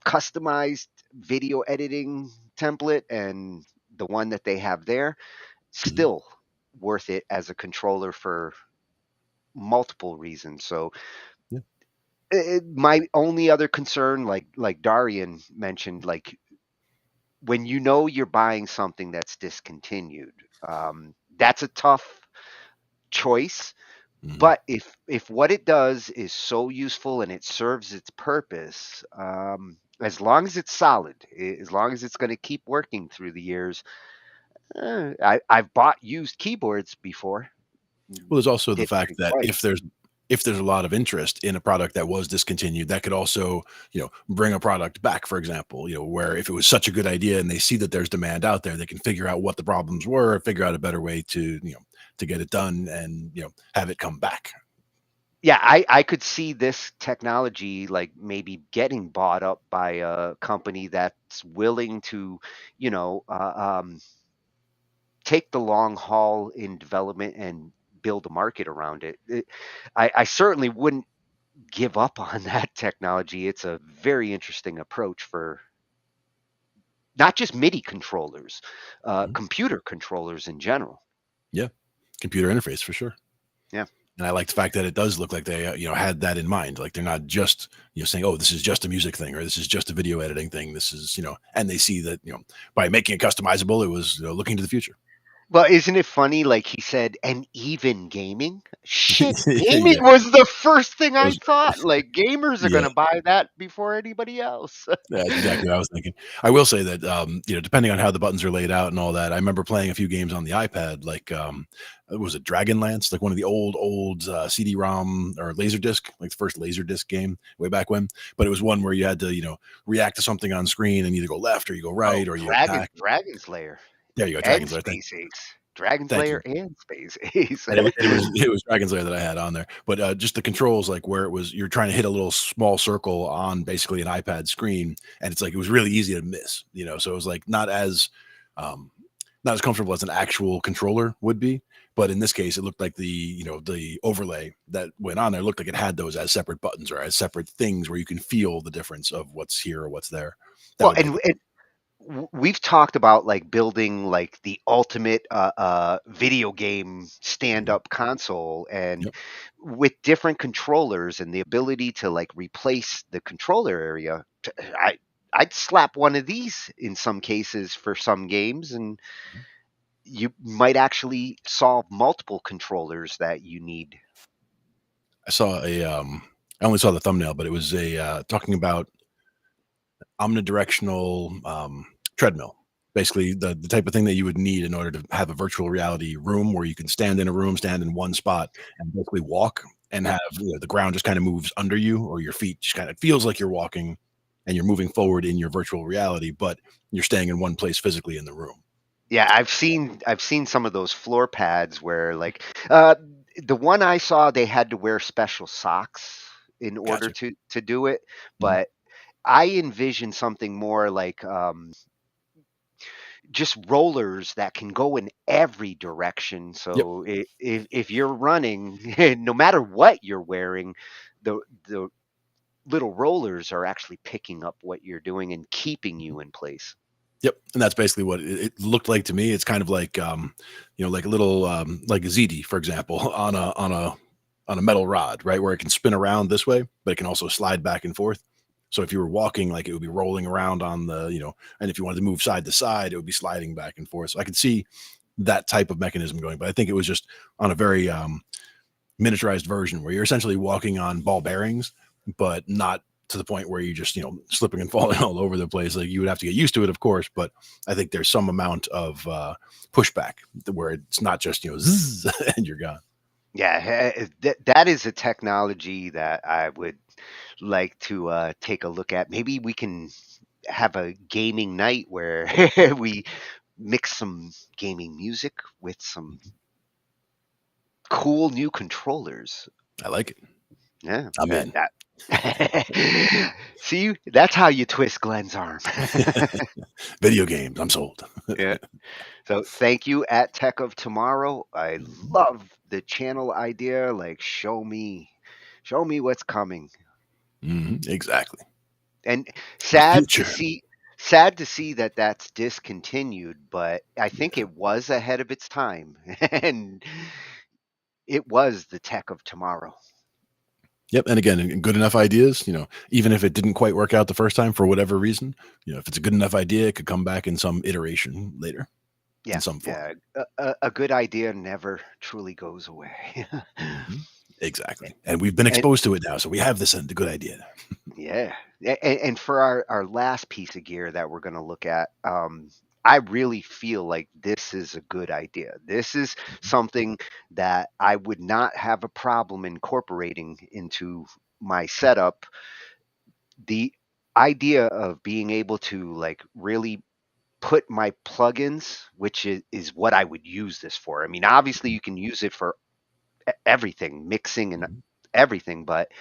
customized video editing template and the one that they have there, still worth it as a controller for multiple reasons. So my only other concern, like Darian mentioned, like when you're buying something that's discontinued, that's a tough choice. But if what it does is so useful and it serves its purpose, as long as it's solid, as long as it's going to keep working through the years, I've bought used keyboards before. Well, there's also the did fact pretty that right. if there's a lot of interest in a product that was discontinued, that could also, bring a product back, for example, where if it was such a good idea and they see that there's demand out there, they can figure out what the problems were, figure out a better way to, to get it done and, have it come back. Yeah, I could see this technology like maybe getting bought up by a company that's willing to, you know, uh, um, take the long haul in development and build a market around it. I certainly wouldn't give up on that technology. It's a very interesting approach for not just MIDI controllers, Mhm. computer controllers in general. Yeah. Computer interface for sure. Yeah. And I like the fact that it does look like they, had that in mind. Like they're not just, saying, oh, this is just a music thing or this is just a video editing thing. This is, and they see that, by making it customizable, it was looking to the future. Well, isn't it funny? Like he said, and even gaming. Shit, gaming Yeah. was the first thing I Those- thought. Like gamers are Yeah. gonna buy that before anybody else. That's exactly what I was thinking. I will say that, depending on how the buttons are laid out and all that, I remember playing a few games on the iPad, like, was it Dragonlance, like one of the old CD-ROM or Laserdisc, like the first Laserdisc game way back when. But it was one where you had to, react to something on screen and either go left or you go right or you attack. Dragon's Lair. There you go, And Dragon's Lair. Space Ace. Dragon's Thank Lair and Space Ace. And it was Dragon's Lair that I had on there, but just the controls, like where it was, you're trying to hit a little small circle on basically an iPad screen, and it's like it was really easy to miss, so it was like not as comfortable as an actual controller would be. But in this case, it looked like the overlay that went on there looked like it had those as separate buttons or as separate things where you can feel the difference of what's here or what's there. Well, and we've talked about like building like the ultimate video game stand-up console, and Yep. with different controllers and the ability to like replace the controller area, I'd slap one of these in some cases for some games, and you might actually solve multiple controllers that you need. I saw I only saw the thumbnail, but it was talking about omnidirectional treadmill, basically the type of thing that you would need in order to have a virtual reality room where you can stand in a room, stand in one spot and basically walk and have the ground just kind of moves under you, or your feet just kind of feels like you're walking and you're moving forward in your virtual reality, but you're staying in one place physically in the room. Yeah, I've seen some of those floor pads where like the one I saw, they had to wear special socks in order to do it, but I envision something more like just rollers that can go in every direction. So if you're running, no matter what you're wearing, the little rollers are actually picking up what you're doing and keeping you in place. Yep, and that's basically what it looked like to me. It's kind of like like a little like a ZD, for example, on a metal rod, right, where it can spin around this way, but it can also slide back and forth. So if you were walking, like it would be rolling around on the, and if you wanted to move side to side, it would be sliding back and forth. So I could see that type of mechanism going, but I think it was just on a very miniaturized version where you're essentially walking on ball bearings, but not to the point where you just, slipping and falling all over the place. Like you would have to get used to it, of course, but I think there's some amount of pushback where it's not just, zzz, and you're gone. Yeah, that is a technology that I would like to take a look at. Maybe we can have a gaming night where we mix some gaming music with some cool new controllers. I like it. Yeah, I'm in. See, that's how you twist Glenn's arm. Video games, I'm sold. Yeah. So thank you at Tech of Tomorrow. I love the channel idea. Like, show me what's coming. Exactly. And sad to see that that's discontinued, but I think it was ahead of its time, and it was the Tech of Tomorrow. Yep. And again, good enough ideas, even if it didn't quite work out the first time for whatever reason, if it's a good enough idea, it could come back in some iteration later. Yeah. In some form. Yeah. A good idea never truly goes away. Exactly. And we've been exposed to it now. So we have the good idea. Yeah. And for our last piece of gear that we're going to look at, I really feel like this is a good idea. This is something that I would not have a problem incorporating into my setup. The idea of being able to like really put my plugins, which is what I would use this for. I mean, obviously you can use it for everything, mixing and everything, but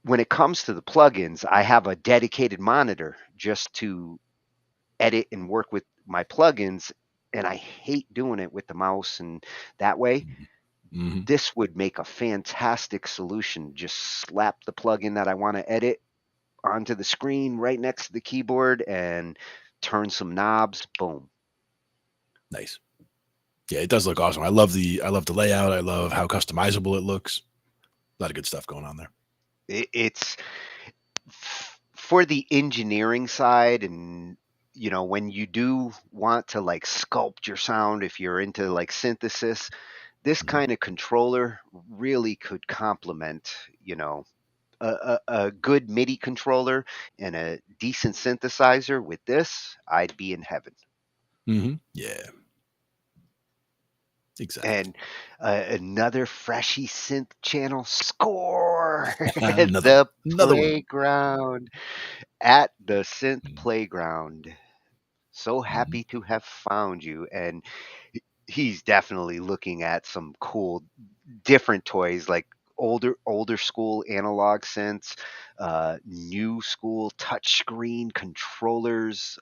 when it comes to the plugins, I have a dedicated monitor just to edit and work with my plugins, and I hate doing it with the mouse and that way. This would make a fantastic solution. Just slap the plugin that I want to edit onto the screen right next to the keyboard and turn some knobs. Boom. Nice. Yeah, it does look awesome. I love the layout. I love how customizable it looks. A lot of good stuff going on there. It's for the engineering side, and you know, when you do want to like sculpt your sound, if you're into like synthesis, this kind of controller really could complement, you know, a good MIDI controller and a decent synthesizer. With this, I'd be in heaven. Yeah. Exactly. And another freshy synth channel, Score. Another Playground. At the Synth Playground. So happy to have found you. And he's definitely looking at some cool different toys, like older school analog synths, new school touchscreen controllers.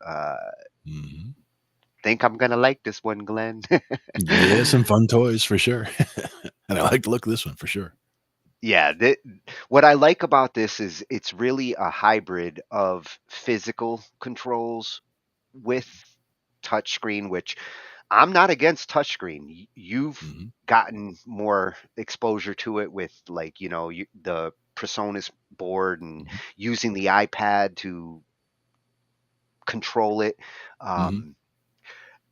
Think I'm gonna like this one, Glenn. Yeah, some fun toys for sure. And I like the look of this one for sure. Yeah, what I like about this is it's really a hybrid of physical controls with touchscreen, which I'm not against touchscreen. You've gotten more exposure to it with, like, you know, the PreSonus board and using the iPad to control it.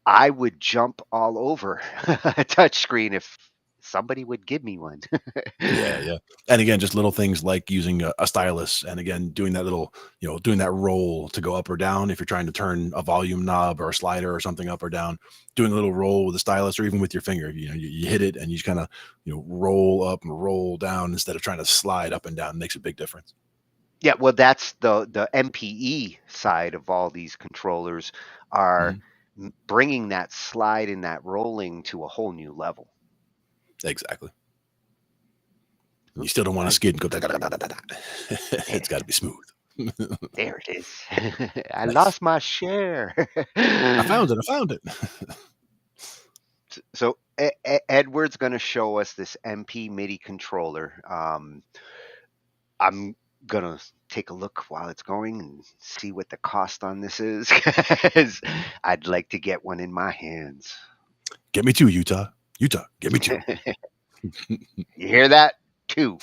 I would jump all over a touchscreen if somebody would give me one. Yeah. And again, just little things like using a stylus, and again, doing that little, you know, doing that roll to go up or down. If you're trying to turn a volume knob or a slider or something up or down, doing a little roll with a stylus, or even with your finger, you know, you hit it and you just kind of, you know, roll up and roll down instead of trying to slide up and down. It makes a big difference. Yeah, well, that's the MPE side of all these controllers are bringing that slide and that rolling to a whole new level. Exactly. You still don't want to skid and go da, da, da, da, da, da. It's got to be smooth. There it is. I lost my share. I found it. So Edward's going to show us this MP MIDI controller. I'm going to take a look while it's going and see what the cost on this is, because I'd like to get one in my hands. Get me two, Utah, get me two. You hear that? Two.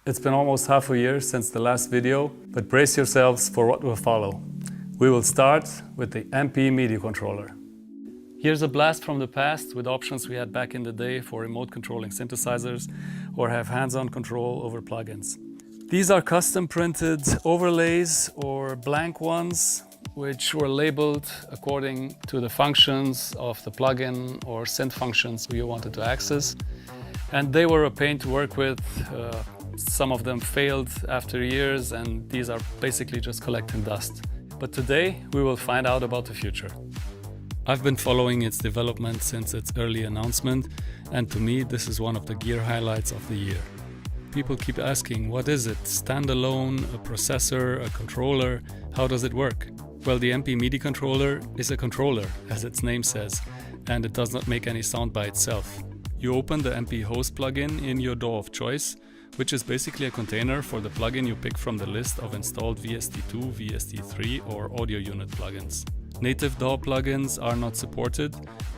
It's been almost half a year since the last video, but brace yourselves for what will follow. We will start with the MP MIDI controller. Here's a blast from the past with options we had back in the day for remote controlling synthesizers or have hands-on control over plugins. These are custom printed overlays or blank ones, which were labeled according to the functions of the plugin or synth functions you wanted to access. And they were a pain to work with. Some of them failed after years, and these are basically just collecting dust. But today we will find out about the future. I've been following its development since its early announcement, and to me this is one of the gear highlights of the year. People keep asking, what is it? Standalone, a processor, a controller? How does it work? Well, the MP MIDI controller is a controller, as its name says, and it does not make any sound by itself. You open the MP host plugin in your DAW of choice, which is basically a container for the plugin you pick from the list of installed VST2, VST3 or audio unit plugins. Native DAW plugins are not supported,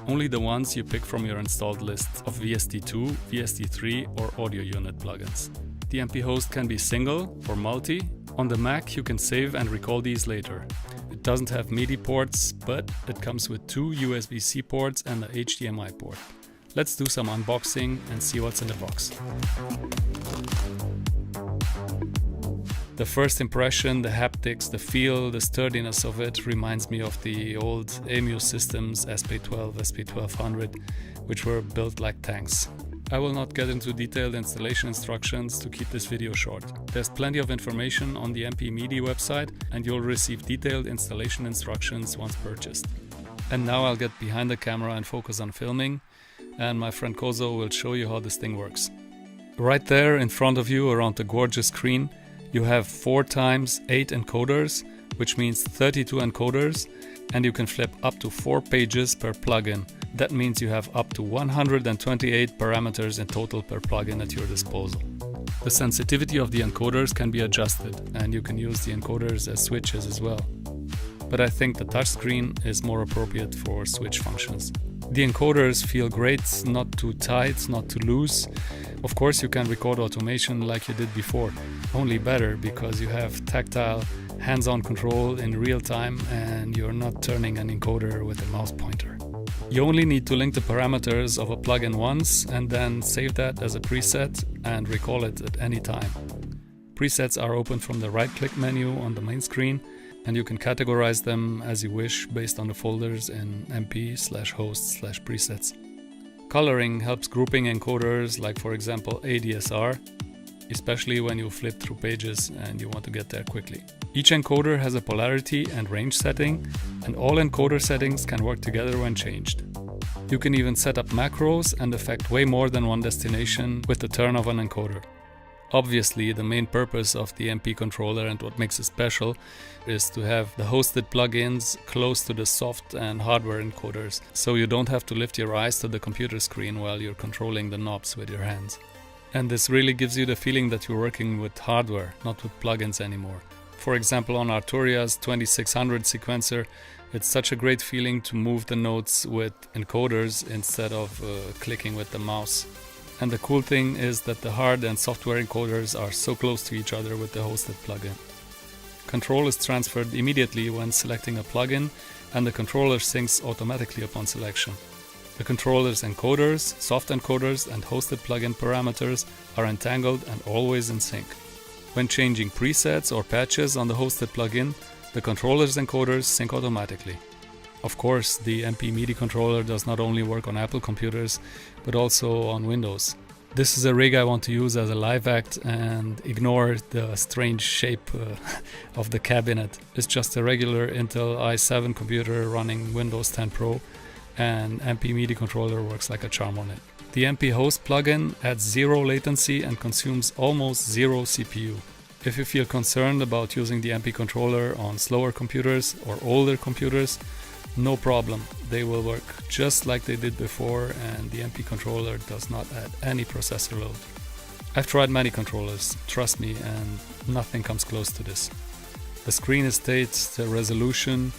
only the ones you pick from your installed list of VST2, VST3 or audio unit plugins. The MP host can be single or multi. On the Mac you can save and recall these later. It doesn't have MIDI ports, but it comes with 2 USB-C ports and a HDMI port. Let's do some unboxing and see what's in the box. The first impression, the haptics, the feel, the sturdiness of it reminds me of the old EMU systems SP12, SP1200, which were built like tanks. I will not get into detailed installation instructions to keep this video short. There's plenty of information on the MP MIDI website and you'll receive detailed installation instructions once purchased. And now I'll get behind the camera and focus on filming, and my friend Kozo will show you how this thing works. Right there in front of you around the gorgeous screen, you have 4x8 encoders, which means 32 encoders, and you can flip up to 4 pages per plugin. That means you have up to 128 parameters in total per plugin at your disposal. The sensitivity of the encoders can be adjusted, and you can use the encoders as switches as well. But I think the touchscreen is more appropriate for switch functions. The encoders feel great, not too tight, not too loose. Of course you can record automation like you did before, only better because you have tactile, hands-on control in real time and you're not turning an encoder with a mouse pointer. You only need to link the parameters of a plugin once and then save that as a preset and recall it at any time. Presets are open from the right-click menu on the main screen, and you can categorize them as you wish based on the folders in mp/host/presets. Coloring helps grouping encoders like, for example, ADSR, especially when you flip through pages and you want to get there quickly. Each encoder has a polarity and range setting, and all encoder settings can work together when changed. You can even set up macros and affect way more than one destination with the turn of an encoder. Obviously, the main purpose of the MP controller and what makes it special is to have the hosted plugins close to the soft and hardware encoders, so you don't have to lift your eyes to the computer screen while you're controlling the knobs with your hands. And this really gives you the feeling that you're working with hardware, not with plugins anymore. For example, on Arturia's 2600 sequencer, it's such a great feeling to move the notes with encoders instead of clicking with the mouse. And the cool thing is that the hard and software encoders are so close to each other with the hosted plugin. Control is transferred immediately when selecting a plugin, and the controller syncs automatically upon selection. The controller's encoders, soft encoders, and hosted plugin parameters are entangled and always in sync. When changing presets or patches on the hosted plugin, the controller's encoders sync automatically. Of course, the MP MIDI controller does not only work on Apple computers, but also on Windows. This is a rig I want to use as a live act and ignore the strange shape of the cabinet. It's just a regular Intel i7 computer running Windows 10 Pro, and MP MIDI controller works like a charm on it. The MP host plugin adds 0 latency and consumes almost 0 CPU. If you feel concerned about using the MP controller on slower computers or older computers, no problem, they will work just like they did before, and the MP controller does not add any processor load. I've tried many controllers, trust me, and nothing comes close to this. The screen estate, the resolution,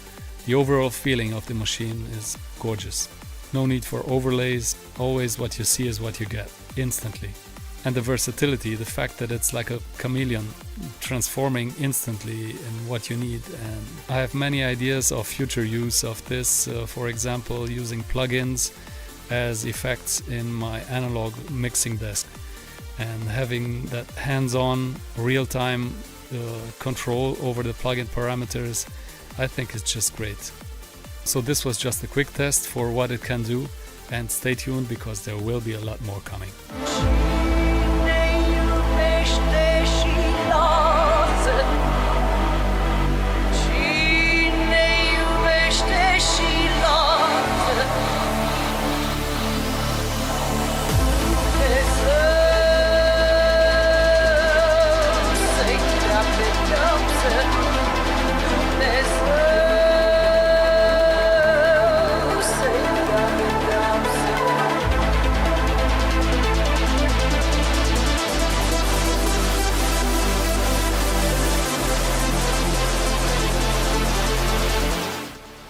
the overall feeling of the machine is gorgeous. No need for overlays, always what you see is what you get, instantly. And the versatility, the fact that it's like a chameleon, transforming instantly in what you need. And I have many ideas of future use of this, for example, using plugins as effects in my analog mixing desk. And having that hands-on, real-time control over the plugin parameters, I think it's just great. So this was just a quick test for what it can do, and stay tuned because there will be a lot more coming.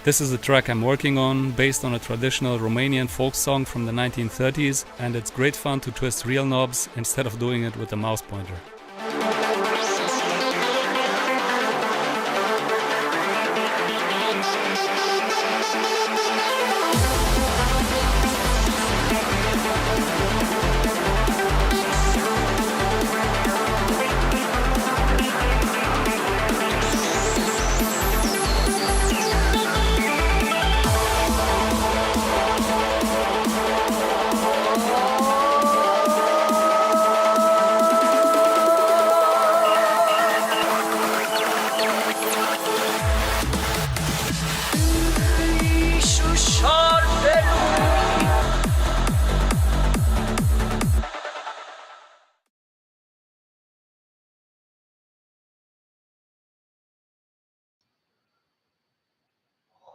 This is a track I'm working on based on a traditional Romanian folk song from the 1930s, and it's great fun to twist real knobs instead of doing it with a mouse pointer.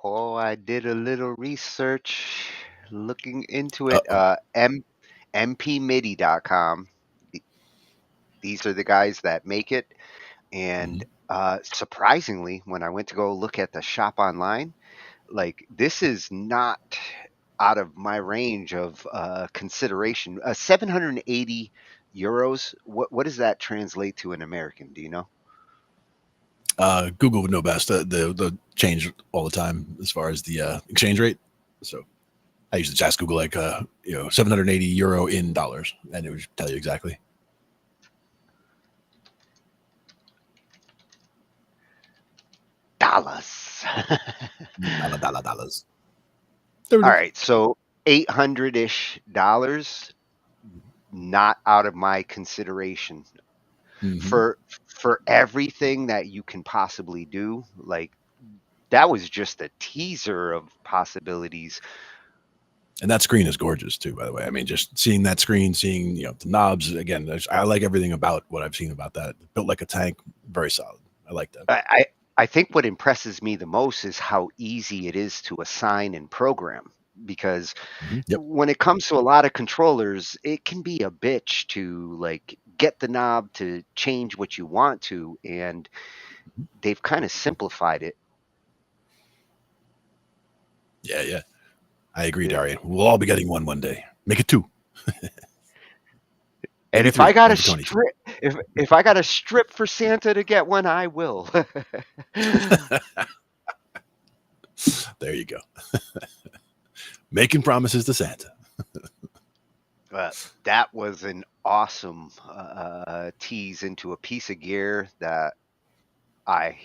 Oh, I did a little research looking into it. Uh-oh. MPMIDI.com. These are the guys that make it. And surprisingly, when I went to go look at the shop online, like this is not out of my range of consideration. 780 euros. What does that translate to in American? Do you know? Google would know best. They'll change all the time as far as the exchange rate. So I usually just ask Google like 780 euro in dollars, and it would tell you exactly. Dollars. Dollars. All right, so $800-ish, not out of my consideration. For everything that you can possibly do, like that was just a teaser of possibilities. And that screen is gorgeous too, by the way. I mean, just seeing that screen, seeing the knobs again. I like everything about what I've seen about that. Built like a tank, very solid. I like that. I think what impresses me the most is how easy it is to assign and program. Because when it comes to a lot of controllers, it can be a bitch to like get the knob to change what you want to, and they've kind of simplified it. Yeah. I agree, Darian. We'll all be getting one day. Make it 2. And if I got a strip, if I got a strip for Santa to get one, I will. There you go. Making promises to Santa. That was an awesome tease into a piece of gear that I'd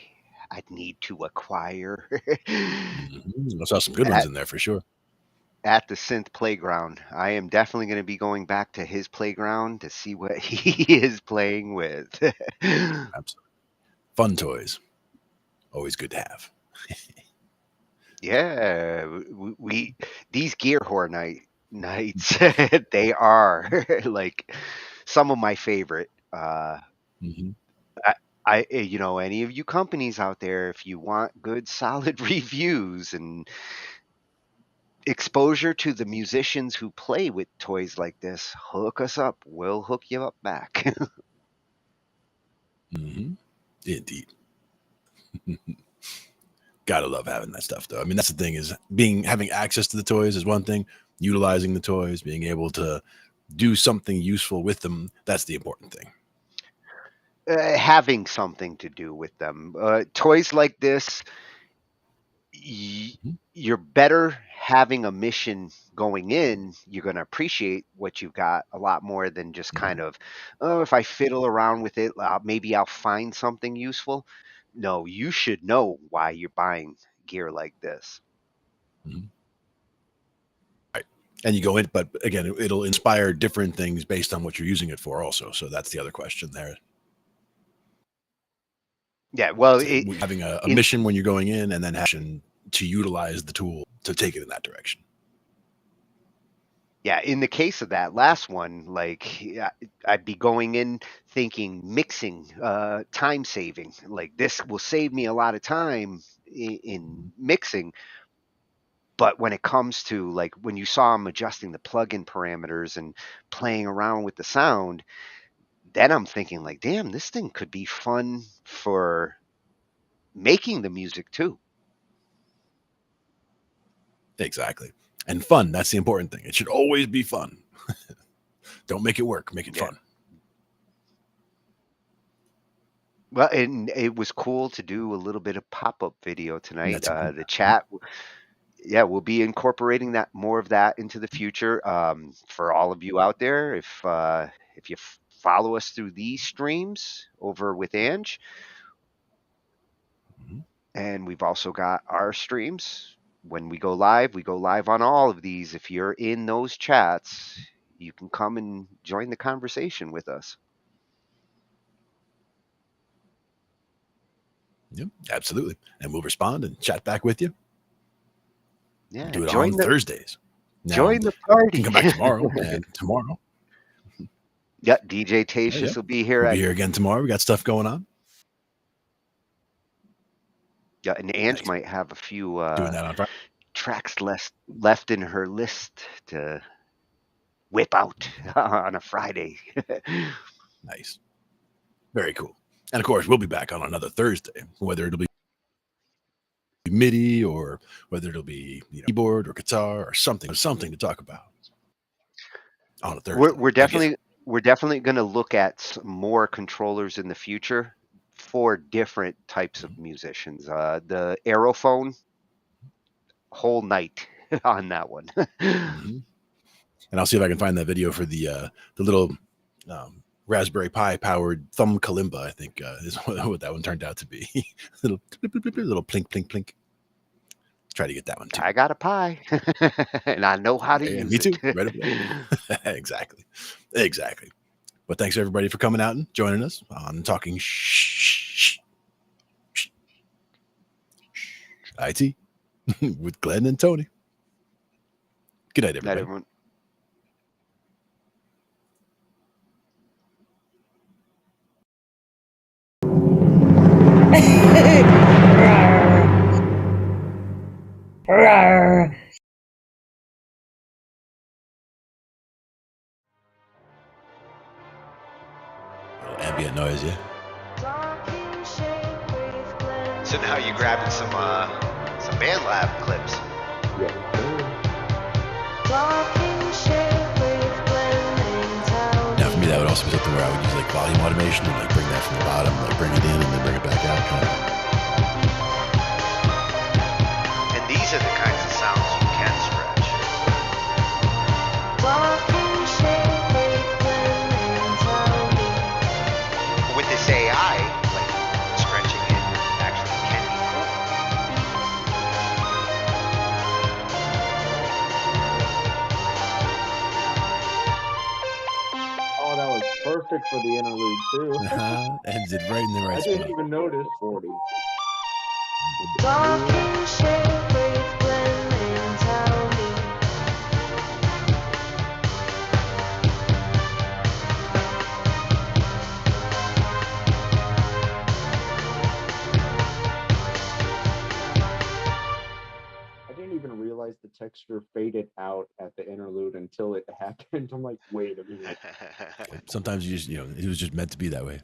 need to acquire. I saw some good ones in there for sure. At the Synth Playground. I am definitely going to be going back to his playground to see what he is playing with. Absolutely. Fun toys. Always good to have. Yeah, we these gear whore nights they are like some of my favorite. I any of you companies out there, if you want good solid reviews and exposure to the musicians who play with toys like this, hook us up. We'll hook you up back. Indeed. Gotta love having that stuff though. I mean, that's the thing is having access to the toys is one thing, utilizing the toys, being able to do something useful with them, that's the important thing. Having something to do with them. Toys like this, you're better having a mission going in. You're going to appreciate what you've got a lot more than just kind of, if I fiddle around with it, maybe I'll find something useful. No, you should know why you're buying gear like this. Right. And you go in, but again, it'll inspire different things based on what you're using it for also. So that's the other question there. Yeah, well, having a mission when you're going in, and then having to utilize the tool to take it in that direction. Yeah, in the case of that last one, like I'd be going in thinking mixing, time saving. Like this will save me a lot of time in mixing. But when it comes to like when you saw him adjusting the plugin parameters and playing around with the sound, then I'm thinking like, damn, this thing could be fun for making the music too. Exactly. And fun. That's the important thing. It should always be fun. Don't make it work. Make it fun. Well, and it was cool to do a little bit of pop-up video tonight. That's The chat, yeah, we'll be incorporating more of that into the future. For all of you out there, if you follow us through these streams over with Ange, and we've also got our streams. When we go live on all of these. If you're in those chats, you can come and join the conversation with us. Yep, absolutely. And we'll respond and chat back with you. Yeah, Do it on Thursdays. Now, join the party. You can come back tomorrow and tomorrow. Yeah, DJ Tatius will be here. We'll be here again tomorrow. We got stuff going on. Yeah, and Ange might have a few doing that on Friday. Tracks left in her list to whip out on a Friday. Nice. Very cool. And of course, we'll be back on another Thursday, whether it'll be MIDI or whether it'll be keyboard or guitar or something to talk about on a Thursday. We're definitely going to look at more controllers in the future for different types of musicians. The Aerophone, whole night on that one. And I'll see if I can find that video for the little Raspberry Pi powered thumb kalimba. I think is what that one turned out to be. little plink plink plink. Let's try to get that one too. I got a Pi, and I know how to use it. Me too. Right up there. Exactly. But thanks everybody for coming out and joining us on Talking Shhh I.T. with Glenn and Tony. Good night, everybody. Night, everyone. Ambient noise, yeah. So now you're grabbing some BandLab clips. Now for me, that would also be something where I would use like volume automation and like bring that from the bottom, like bring it in and then bring it back out. And these are the kinds of sounds you can stretch. With this AI, like stretching it actually can be cool. Oh, that was perfect for the interlude too. Ends it right in the right I spot. didn't even notice 40. I didn't even realize the texture faded out at the interlude until it happened. I'm like, wait a minute. Sometimes you just, it was just meant to be that way.